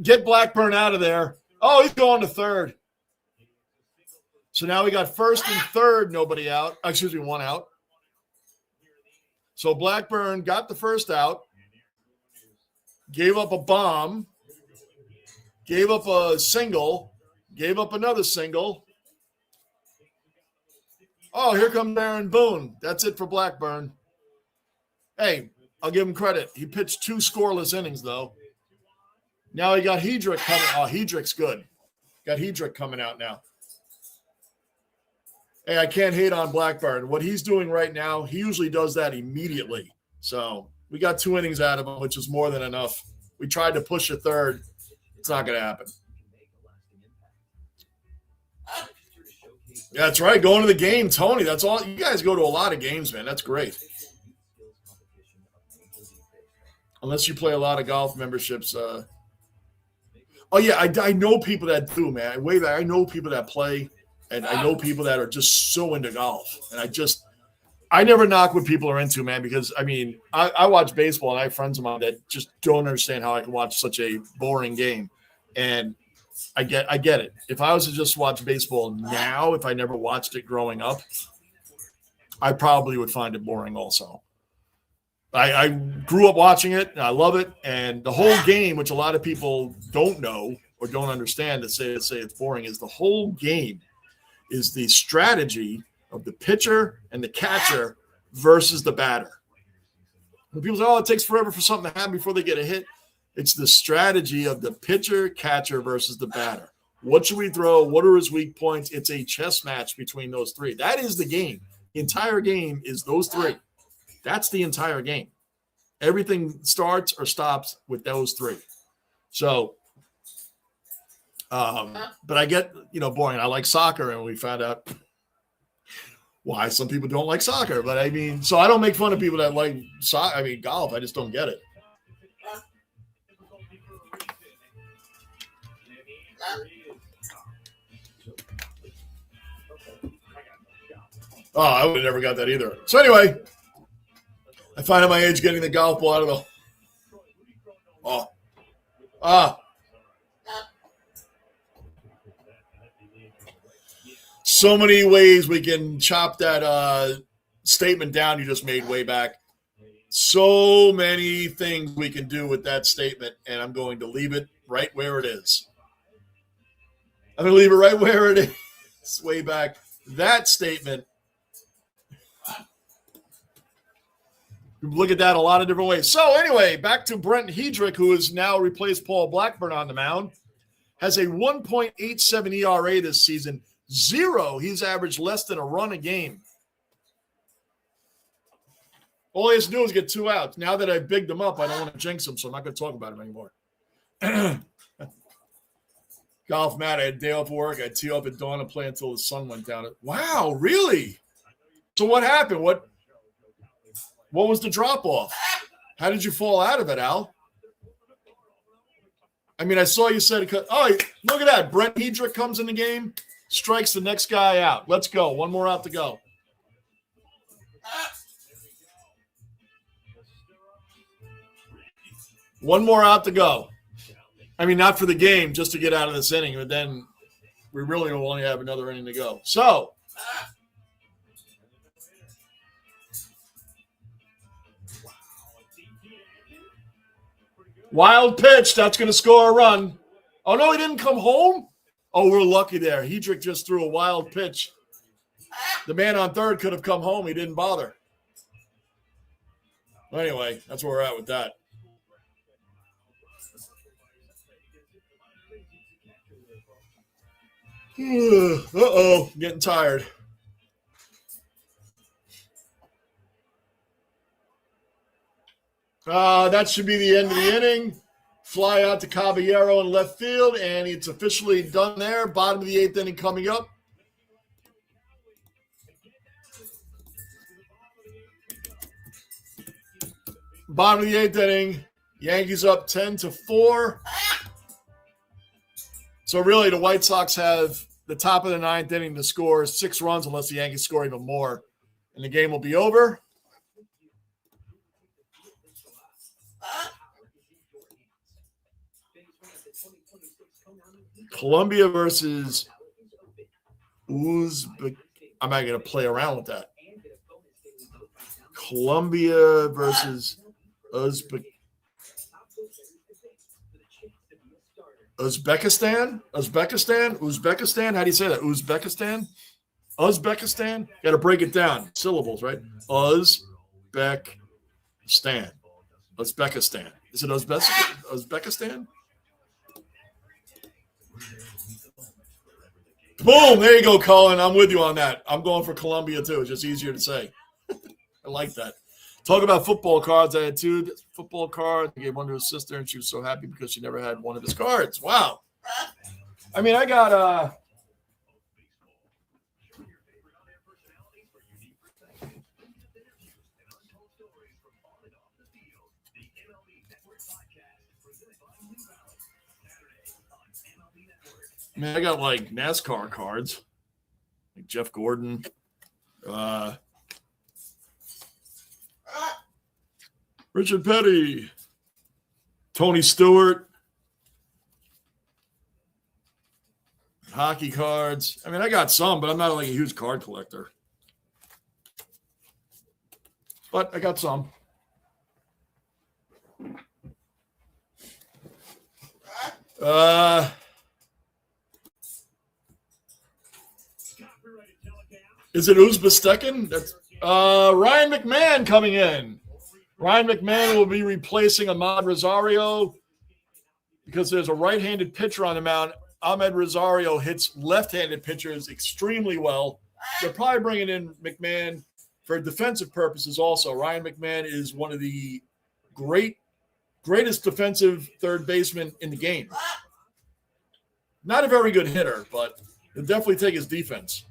Speaker 1: Get Blackburn out of there. Oh, he's going to third. So now we got first and third, nobody out. Excuse me, one out. So Blackburn got the first out, gave up a bomb, gave up a single, gave up another single. Oh, here comes Aaron Boone. That's it for Blackburn. Hey, I'll give him credit. He pitched 2 scoreless innings, though. Now he got Hedrick coming. Oh, Hedrick's good. Got Hedrick coming out now. Hey, I can't hate on Blackburn. What he's doing right now, he usually does that immediately. So we got 2 innings out of him, which is more than enough. We tried to push a third. It's not going to happen. Yeah, that's right. Going to the game, Tony. That's all. You guys go to a lot of games, man. That's great. Unless you play a lot of golf memberships. Oh, yeah, I know people that do, man. Way back, I know people that play, and I know people that are just so into golf. And I never knock what people are into, man, because, I mean, I watch baseball, and I have friends of mine that just don't understand how I can watch such a boring game. And I get it. If I was to just watch baseball now, if I never watched it growing up, I probably would find it boring also. I grew up watching it, and I love it. And the whole game, which a lot of people don't know or don't understand, that say it's boring, is the whole game is the strategy of the pitcher and the catcher versus the batter. When people say, oh, it takes forever for something to happen before they get a hit, it's the strategy of the pitcher, catcher versus the batter. What should we throw? What are his weak points? It's a chess match between those 3. That is the game. The entire game is those 3. That's the entire game. Everything starts or stops with those 3. So, but I get, boring. I like soccer, and we found out why some people don't like soccer. But I mean, so I don't make fun of people that like soccer. I mean, golf. I just don't get it. Oh, I would have never got that either. So anyway, I find at my age getting the golf ball out of the. So many ways we can chop that statement down you just made way back. So many things we can do with that statement, and I'm going to leave it right where it is. I'm going to leave it right where it is, way back. That statement. Look at that a lot of different ways. So anyway, back to Brent Hedrick, who has now replaced Paul Blackburn on the mound. Has a 1.87 ERA this season. 0. He's averaged less than a run a game. All he has to do is get 2 outs. Now that I've bigged him up, I don't want to jinx him, so I'm not going to talk about him anymore. Golf, Matt, I had a day off work. I'd tee up at dawn and play until the sun went down. Wow, really? So what happened? What was the drop-off? How did you fall out of it, Al? I mean, I saw you said – oh, look at that. Brent Hedrick comes in the game, strikes the next guy out. Let's go. One more out to go. One more out to go. I mean, not for the game, just to get out of this inning, but then we really will only have another inning to go. So – wild pitch. That's going to score a run. Oh, no, he didn't come home? Oh, we're lucky there. Hedrick just threw a wild pitch. The man on third could have come home. He didn't bother. Anyway, that's where we're at with that. Uh-oh, getting tired. That should be the end of the inning. Fly out to Caballero in left field, and it's officially done there. Bottom of the 8th inning coming up. Bottom of the 8th inning. Yankees up 10-4. So really, the White Sox have the top of the 9th inning to score 6 runs unless the Yankees score even more. And the game will be over. Colombia versus Uzbek. I'm not going to play around with that. Colombia versus Uzbekistan. How do you say that? Uzbekistan. Got to break it down. Syllables, right? Uzbekistan. Is it Uzbekistan? Boom! There you go, Colin. I'm with you on that. I'm going for Colombia too. It's just easier to say. I like that. Talk about football cards. I had 2 football cards. I gave one to his sister, and she was so happy because she never had one of his cards. Wow. I mean, I got I got like NASCAR cards, like Jeff Gordon, Richard Petty, Tony Stewart, hockey cards. I mean, I got some, but I'm not like a huge card collector. But I got some. Is it Uzbekistan? That's Ryan McMahon coming in. Ryan McMahon will be replacing Ahmad Rosario because there's a right-handed pitcher on the mound. Ahmed Rosario hits left-handed pitchers extremely well. They're probably bringing in McMahon for defensive purposes also. Ryan McMahon is one of the greatest defensive third baseman in the game. Not a very good hitter, but he'll definitely take his defense.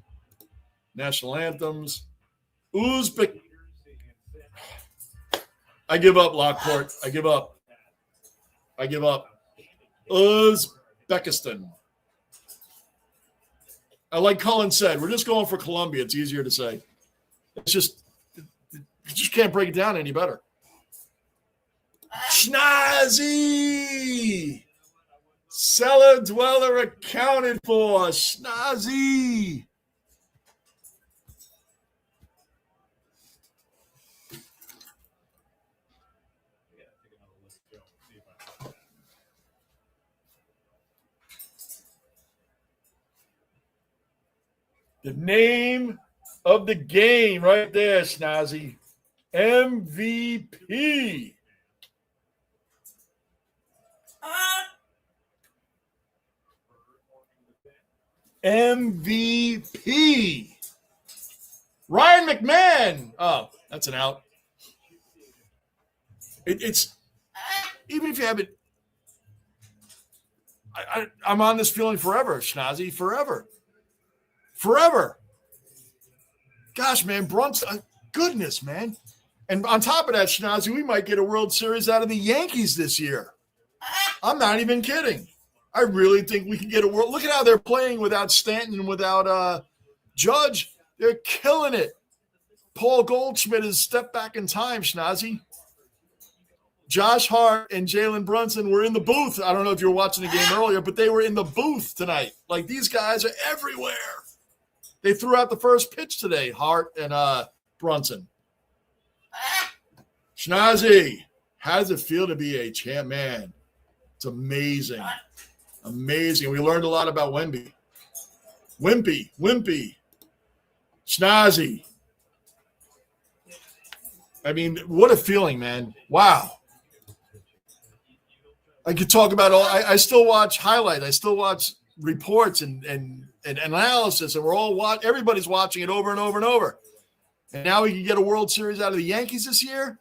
Speaker 1: National anthems. Uzbek. I give up, Lockport. I give up. Uzbekistan. Like Cullen said, we're just going for Colombia. It's easier to say. It's just, you just can't break it down any better. Schnazzy. Cellar dweller accounted for. Schnazzy. The name of the game right there, Snazzy. MVP. MVP. Ryan McMahon. Oh, that's an out. It's even if you have it. I'm on this feeling forever, Schnazzy, forever. Gosh, man, Brunson, goodness, man. And on top of that, Schnazzy, we might get a World Series out of the Yankees this year. I'm not even kidding. I really think we can get a world. Look at how they're playing without Stanton and without Judge. They're killing it. Paul Goldschmidt has stepped back in time, Schnazzy. Josh Hart and Jalen Brunson were in the booth. I don't know if you were watching the game earlier, but they were in the booth tonight. Like, these guys are everywhere. They threw out the first pitch today, Hart and Brunson. Schnazzy, how does it feel to be a champ? Man, it's amazing. Amazing. We learned a lot about Wimpy. Schnazzy. I mean, what a feeling, man. Wow. I could talk about all. I still watch highlights. I still watch reports and analysis, and we're all everybody's watching it over and over and over. And now we can get a World Series out of the Yankees this year.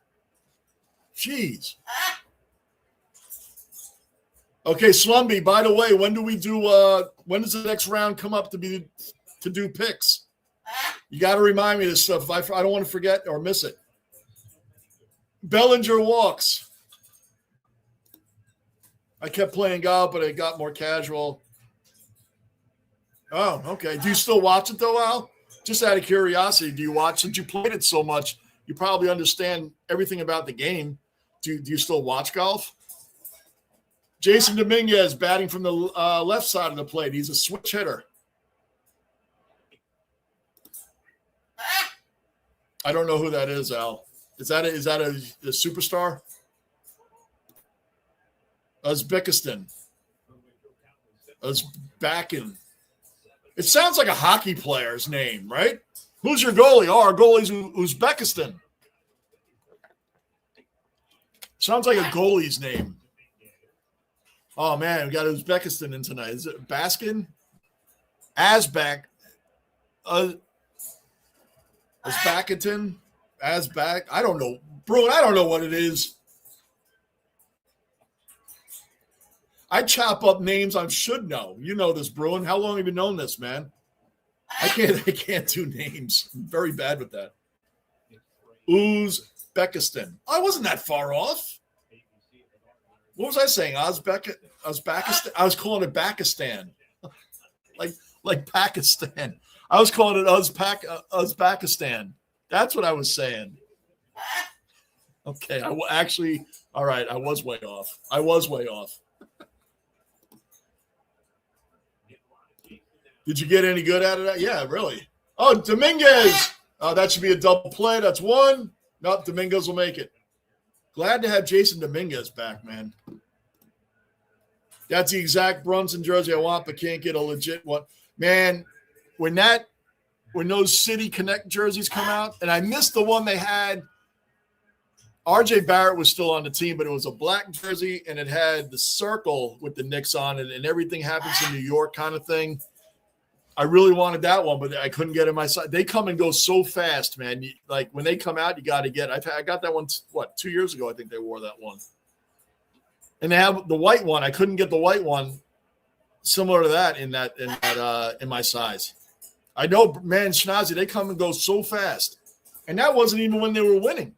Speaker 1: Jeez. Okay, Slumby. By the way, when do we do? When does the next round come up to do picks? You got to remind me of this stuff. I don't want to forget or miss it. Bellinger walks. I kept playing golf, but it got more casual. Oh, okay. Do you still watch it, though, Al? Just out of curiosity, do you watch? Since you played it so much, you probably understand everything about the game. Do you still watch golf? Jason Dominguez batting from the left side of the plate. He's a switch hitter. I don't know who that is, Al. Is that a superstar? Uzbekistan. Uzbekin. It sounds like a hockey player's name, right? Who's your goalie? Oh, our goalie's Uzbekistan. Sounds like a goalie's name. Oh, man, we got Uzbekistan in tonight. Is it Baskin? Azbak. Uzbekitan? Azbak? I don't know. Bruin, I don't know what it is. I chop up names I should know. You know this, Bruin. How long have you known this, man? I can't do names. I'm very bad with that. Uzbekistan. I wasn't that far off. What was I saying? Uzbekistan? I was calling it Pakistan. like Pakistan. I was calling it Uzbekistan. That's what I was saying. Okay. All right. I was way off. Did you get any good out of that? Yeah, really. Oh, Dominguez. Oh, that should be a double play. That's one. Nope, Dominguez will make it. Glad to have Jason Dominguez back, man. That's the exact Brunson jersey I want, but can't get a legit one. Man, when those City Connect jerseys come out, and I missed the one they had, RJ Barrett was still on the team, but it was a black jersey, and it had the circle with the Knicks on it, and everything happens in New York kind of thing. I really wanted that one, but I couldn't get it my side. They come and go so fast, man. Like when they come out, you got to get it. I got that one, 2 years ago, I think they wore that one. And they have the white one. I couldn't get the white one similar to that in my size. I know, man, Schnazzy, they come and go so fast. And that wasn't even when they were winning.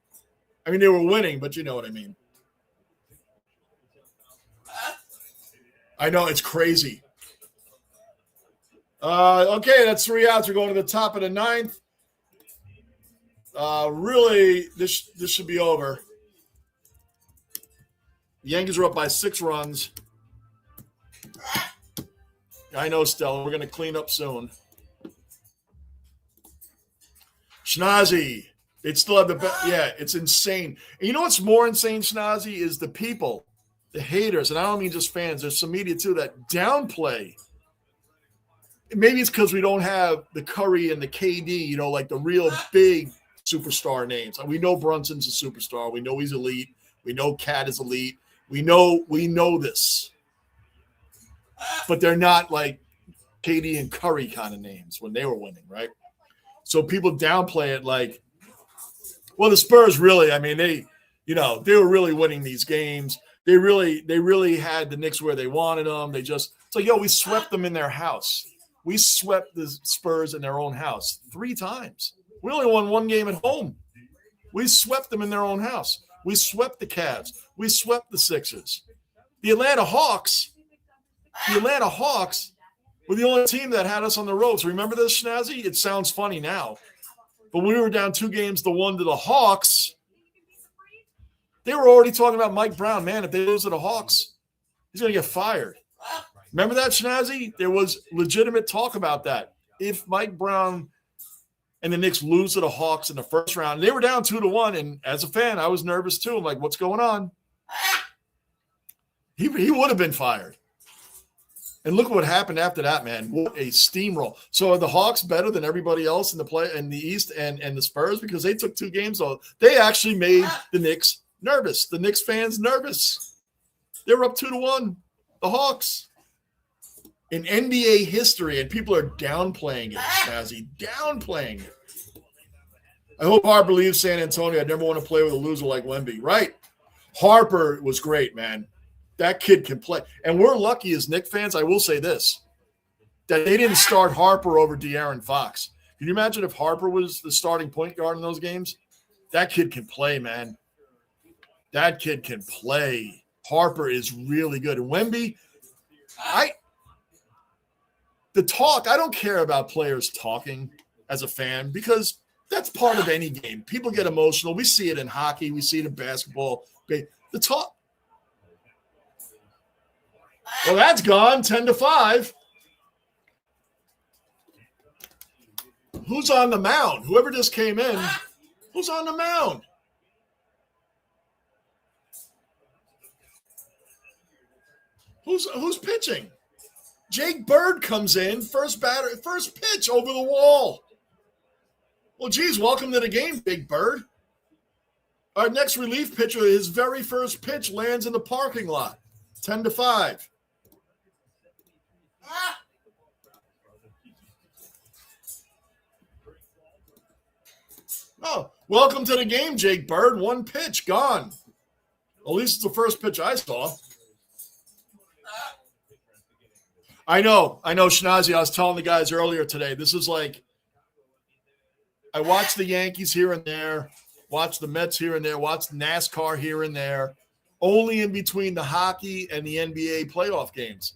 Speaker 1: I mean, they were winning, but you know what I mean. I know, it's crazy. Okay, that's 3 outs. We're going to the top of the ninth. Really, this should be over. The Yankees are up by 6 runs. I know, Stella. We're going to clean up soon. Schnazzy. They still have it's insane. And you know what's more insane, Schnazzy, is the people, the haters, and I don't mean just fans. There's some media, too, that downplay. Maybe it's because we don't have the Curry and the KD, like the real big superstar names. We know Brunson's a superstar. We know he's elite. We know Cat is elite. We know this. But they're not like KD and Curry kind of names when they were winning, right? So people downplay it like, well, the Spurs really, I mean, they were really winning these games. They really had the Knicks where they wanted them. We swept them in their house. We swept the Spurs in their own house 3 times. We only won 1 game at home. We swept them in their own house. We swept the Cavs. We swept the Sixers. The Atlanta Hawks were the only team that had us on the ropes. Remember this, Schnazzy? It sounds funny now. But when we were down 2-1 to the Hawks, they were already talking about Mike Brown. Man, if they lose to the Hawks, he's going to get fired. Remember that, Schnazzy? There was legitimate talk about that. If Mike Brown and the Knicks lose to the Hawks in the first round, they were down 2-1, and as a fan, I was nervous too. I'm like, what's going on? He would have been fired. And look what happened after that, man. What a steamroll. So are the Hawks better than everybody else in the East and the Spurs because they took 2 games? So they actually made the Knicks nervous. The Knicks fans nervous. They were up 2-1. The Hawks. In NBA history, and people are downplaying it, Snazzy. Downplaying it. I hope Harper leaves San Antonio. I never want to play with a loser like Wemby. Right. Harper was great, man. That kid can play. And we're lucky as Knicks fans, I will say this, that they didn't start Harper over De'Aaron Fox. Can you imagine if Harper was the starting point guard in those games? That kid can play, man. That kid can play. Harper is really good. And Wemby, I don't care about players talking as a fan because that's part of any game. People get emotional. We see it in hockey. We see it in basketball. The talk. Well, that's gone. 10-5. Who's on the mound? Whoever just came in, who's on the mound? Who's pitching? Jake Bird comes in, first pitch over the wall. Well, geez, welcome to the game, Big Bird. Our next relief pitcher, his very first pitch lands in the parking lot. 10-5. Oh, welcome to the game, Jake Bird. One pitch, gone. At least it's the first pitch I saw. I know, Schnazi. I was telling the guys earlier today, this is like, I watch the Yankees here and there, watch the Mets here and there, watch NASCAR here and there, only in between the hockey and the NBA playoff games.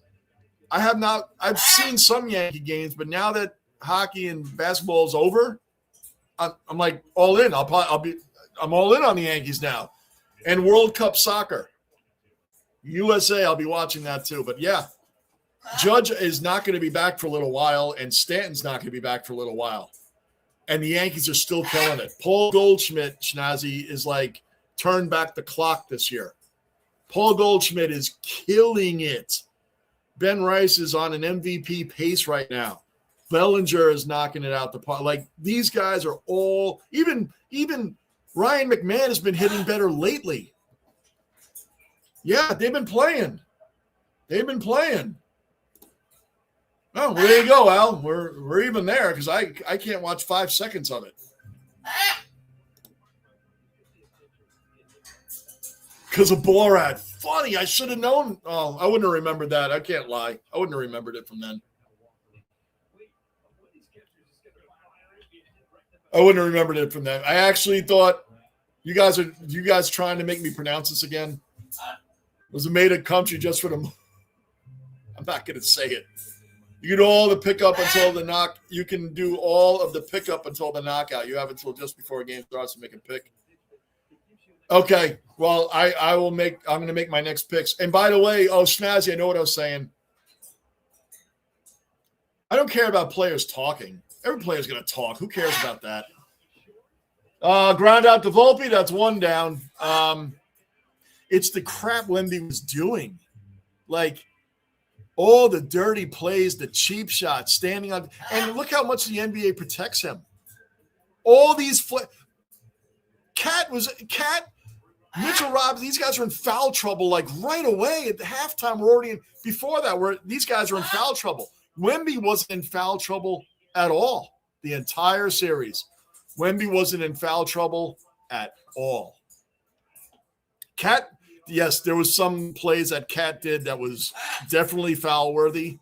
Speaker 1: I've seen some Yankee games, but now that hockey and basketball is over, I'm like all in. I'm all in on the Yankees now. And World Cup soccer. USA, I'll be watching that too. But yeah, Judge is not going to be back for a little while, and Stanton's not going to be back for a little while. And the Yankees are still killing it. Paul Goldschmidt, Schnazi, is like turned back the clock this year. Paul Goldschmidt is killing it. Ben Rice is on an MVP pace right now. Bellinger is knocking it out the park. Like, these guys are all – even Ryan McMahon has been hitting better lately. Yeah, they've been playing. Oh, well, there you go, Al. We're even there because I can't watch 5 seconds of it. Because of Borat. Funny, I should have known. Oh, I wouldn't have remembered that. I can't lie. I wouldn't have remembered it from then. I actually thought you guys trying to make me pronounce this again. It was made a country just for the. I'm not going to say it. You can do all the pickup until the knock. You can do all of the pickup until the knockout. You have until just before a game starts to make a pick. Okay. Well, I'm going to make my next picks. And by the way, Schnazzy, I know what I was saying. I don't care about players talking. Every player's going to talk. Who cares about that? Ground out to Volpe. That's one down. It's the crap Wemby was doing. Like, all the dirty plays, the cheap shots, standing on. And look how much the NBA protects him. All these Cat, Mitchell Robinson, these guys are in foul trouble like right away at the halftime. We're already in, before that, these guys are in foul trouble. Wemby wasn't in foul trouble at all the entire series. Wemby wasn't in foul trouble at all. Cat, yes, there was some plays that Cat did that was definitely foul worthy.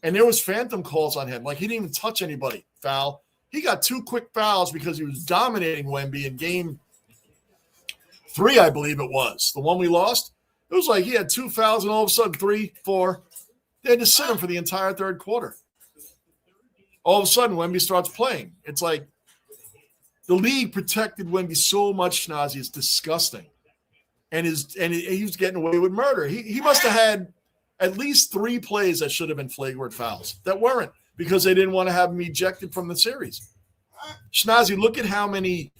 Speaker 1: And there was phantom calls on him. Like, he didn't even touch anybody. Foul. He got 2 quick fouls because he was dominating Wemby in game 3, I believe it was. The one we lost. It was like he had 2 fouls and all of a sudden 3, 4. They had to sit him for the entire third quarter. All of a sudden, Wemby starts playing. It's like the league protected Wemby so much, Schnazi. It's disgusting. And he was getting away with murder. He must have had at least 3 plays that should have been flagrant fouls that weren't because they didn't want to have him ejected from the series. Schnazi, look at how many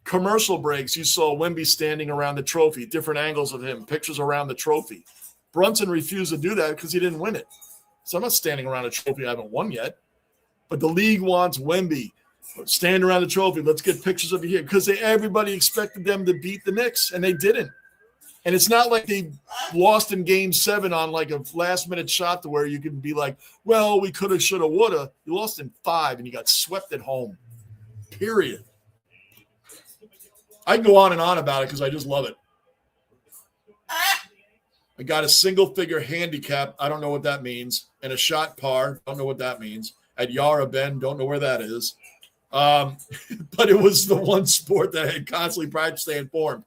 Speaker 1: commercial breaks you saw Wemby standing around the trophy, different angles of him, pictures around the trophy. Brunson refused to do that because he didn't win it. So I'm not standing around a trophy I haven't won yet. But the league wants Wemby. Stand around the trophy. Let's get pictures of you here. Because everybody expected them to beat the Knicks, and they didn't. And it's not like they lost in Game 7 on like a last-minute shot to where you can be like, well, we could have, should have, would have. You lost in 5, and you got swept at home. Period. I can go on and on about it because I just love it. I got a single-figure handicap. I don't know what that means. And a shot par. Don't know what that means. At Yara Bend. Don't know where that is. But it was the one sport that I had constantly practiced to stay informed.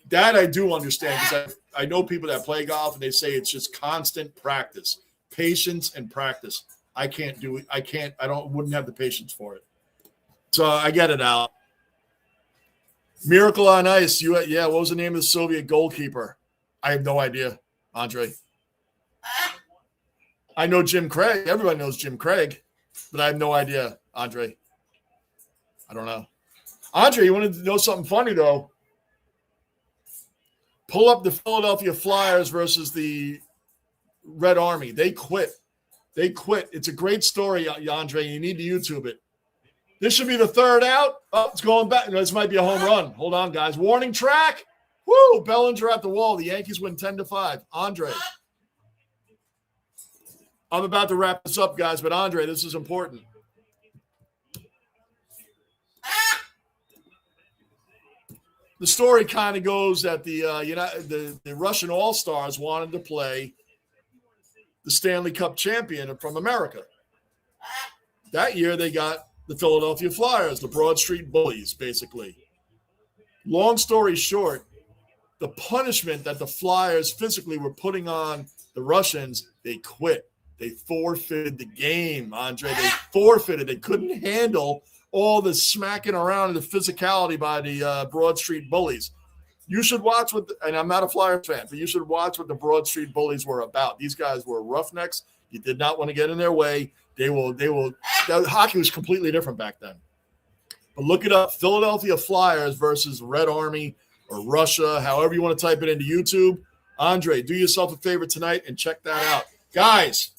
Speaker 1: That I do understand because I know people that play golf and they say it's just constant practice, patience and practice. I can't do it. Wouldn't have the patience for it. So I get it out. Miracle on Ice. What was the name of the Soviet goalkeeper? I have no idea. Andre? I know Jim Craig. Everybody knows Jim Craig, but I have no idea, Andre. I don't know. Andre, you wanted to know something funny, though? Pull up the Philadelphia Flyers versus the Red Army. They quit. It's a great story, Andre. You need to YouTube it. This should be the third out. Oh, it's going back. This might be a home run. Hold on, guys. Warning track. Woo! Bellinger at the wall. The Yankees win 10-5. Andre. I'm about to wrap this up, guys, but Andre, this is important. The story kind of goes that the Russian All-Stars wanted to play the Stanley Cup champion from America. That year, they got the Philadelphia Flyers, the Broad Street Bullies, basically. Long story short, the punishment that the Flyers physically were putting on the Russians, they quit. They forfeited the game, Andre. They forfeited. They couldn't handle all the smacking around and the physicality by the Broad Street Bullies. You should watch and I'm not a Flyers fan, but you should watch what the Broad Street Bullies were about. These guys were roughnecks. You did not want to get in their way. Hockey was completely different back then. But look it up, Philadelphia Flyers versus Red Army or Russia, however you want to type it into YouTube. Andre, do yourself a favor tonight and check that out. Guys,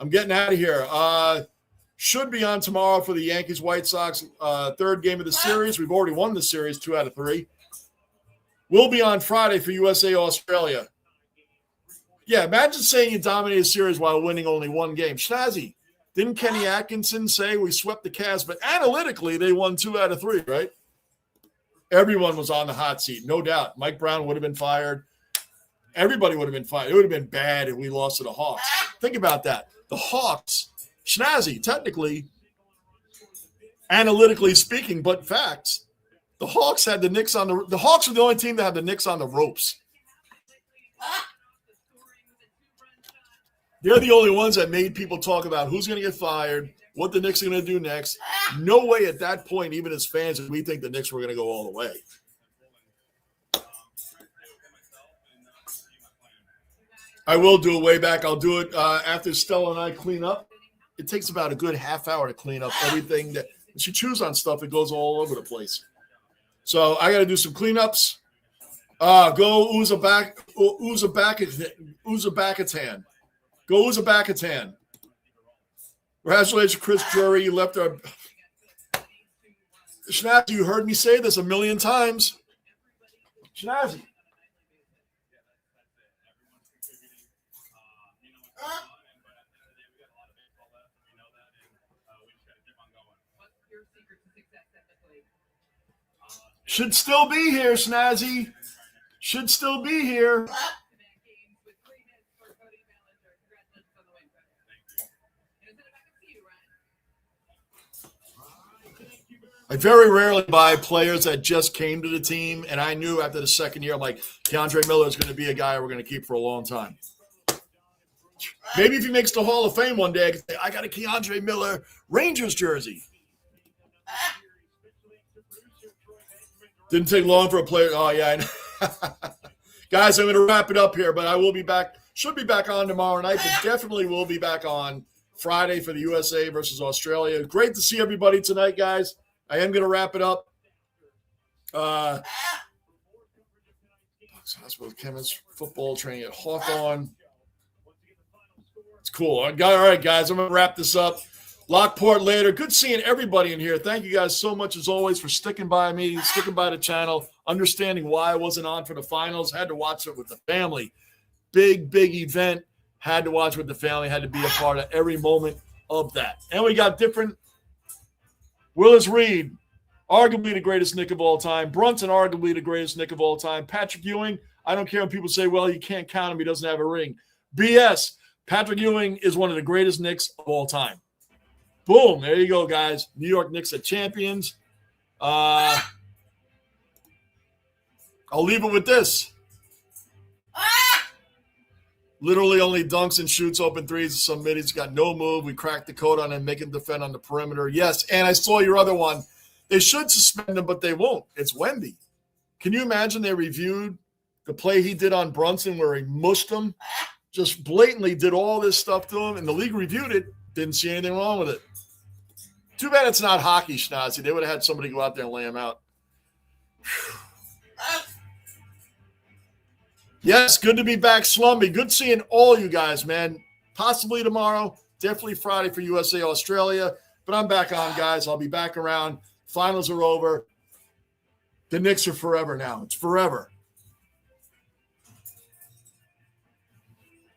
Speaker 1: I'm getting out of here. Should be on tomorrow for the Yankees-White Sox third game of the series. We've already won the series 2 out of 3. We'll be on Friday for USA-Australia. Yeah, imagine saying you dominated a series while winning only 1 game. Schnazzy, didn't Kenny Atkinson say we swept the Cavs? But analytically, they won 2 out of 3, right? Everyone was on the hot seat, no doubt. Mike Brown would have been fired. Everybody would have been fired. It would have been bad if we lost to the Hawks. Think about that. The Hawks, Schnazzy, technically, analytically speaking, but facts, the Hawks had the Knicks on the Hawks were the only team that had the Knicks on the ropes. They're the only ones that made people talk about who's going to get fired, what the Knicks are going to do next. No way at that point, even as fans, did we think the Knicks were going to go all the way. I will do it way back. I'll do it after Stella and I clean up. It takes about a good half hour to clean up everything that when she chews on stuff, it goes all over the place. So I got to do some cleanups. Go Uzbekistan. Go Uzbekistan. Congratulations, Chris Drury. You left our Schnazzy. You heard me say this a million times. Schnazzy. Should still be here, Snazzy. Should still be here. I very rarely buy players that just came to the team, and I knew after the second year, I'm like, Keandre Miller is going to be a guy we're going to keep for a long time. Maybe if he makes the Hall of Fame one day, I can say, I got a Keandre Miller Rangers jersey. Didn't take long for a player. Oh, yeah. I know. Guys, I'm going to wrap it up here, but I will be back. Should be back on tomorrow night, but definitely will be back on Friday for the USA versus Australia. Great to see everybody tonight, guys. I am going to wrap it up. Hospital chemist, football training at Hawthorne. It's cool. All right, guys, I'm going to wrap this up. Lockport later. Good seeing everybody in here. Thank you guys so much, as always, for sticking by me, sticking by the channel, understanding why I wasn't on for the finals. Had to watch it with the family. Big event. Had to watch with the family. Had to be a part of every moment of that. And we got different. Willis Reed, arguably the greatest Knick of all time. Brunson, arguably the greatest Knick of all time. Patrick Ewing, I don't care when people say, well, you can't count him. He doesn't have a ring. BS. Patrick Ewing is one of the greatest Knicks of all time. Boom. There you go, guys. New York Knicks are champions. I'll leave it with this. Literally only dunks and shoots open threes. Some middies got no move. We cracked the code on him, make him defend on the perimeter. Yes, and I saw your other one. They should suspend him, but they won't. It's Wemby. Can you imagine they reviewed The play he did on Brunson where he mushed him, just blatantly did all this stuff to him, and the league reviewed it, didn't see anything wrong with it. Too bad it's not hockey, Schnazzy. They would have had somebody go out there and lay him out. Yes, good to be back, Slumby. Good seeing all you guys, man. Possibly tomorrow, definitely Friday for USA Australia. But I'm back on, guys. I'll be back around. Finals are over. The Knicks are forever now. It's forever.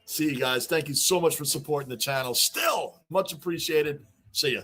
Speaker 1: See you guys. Thank you so much for supporting the channel. Still, much appreciated. See ya.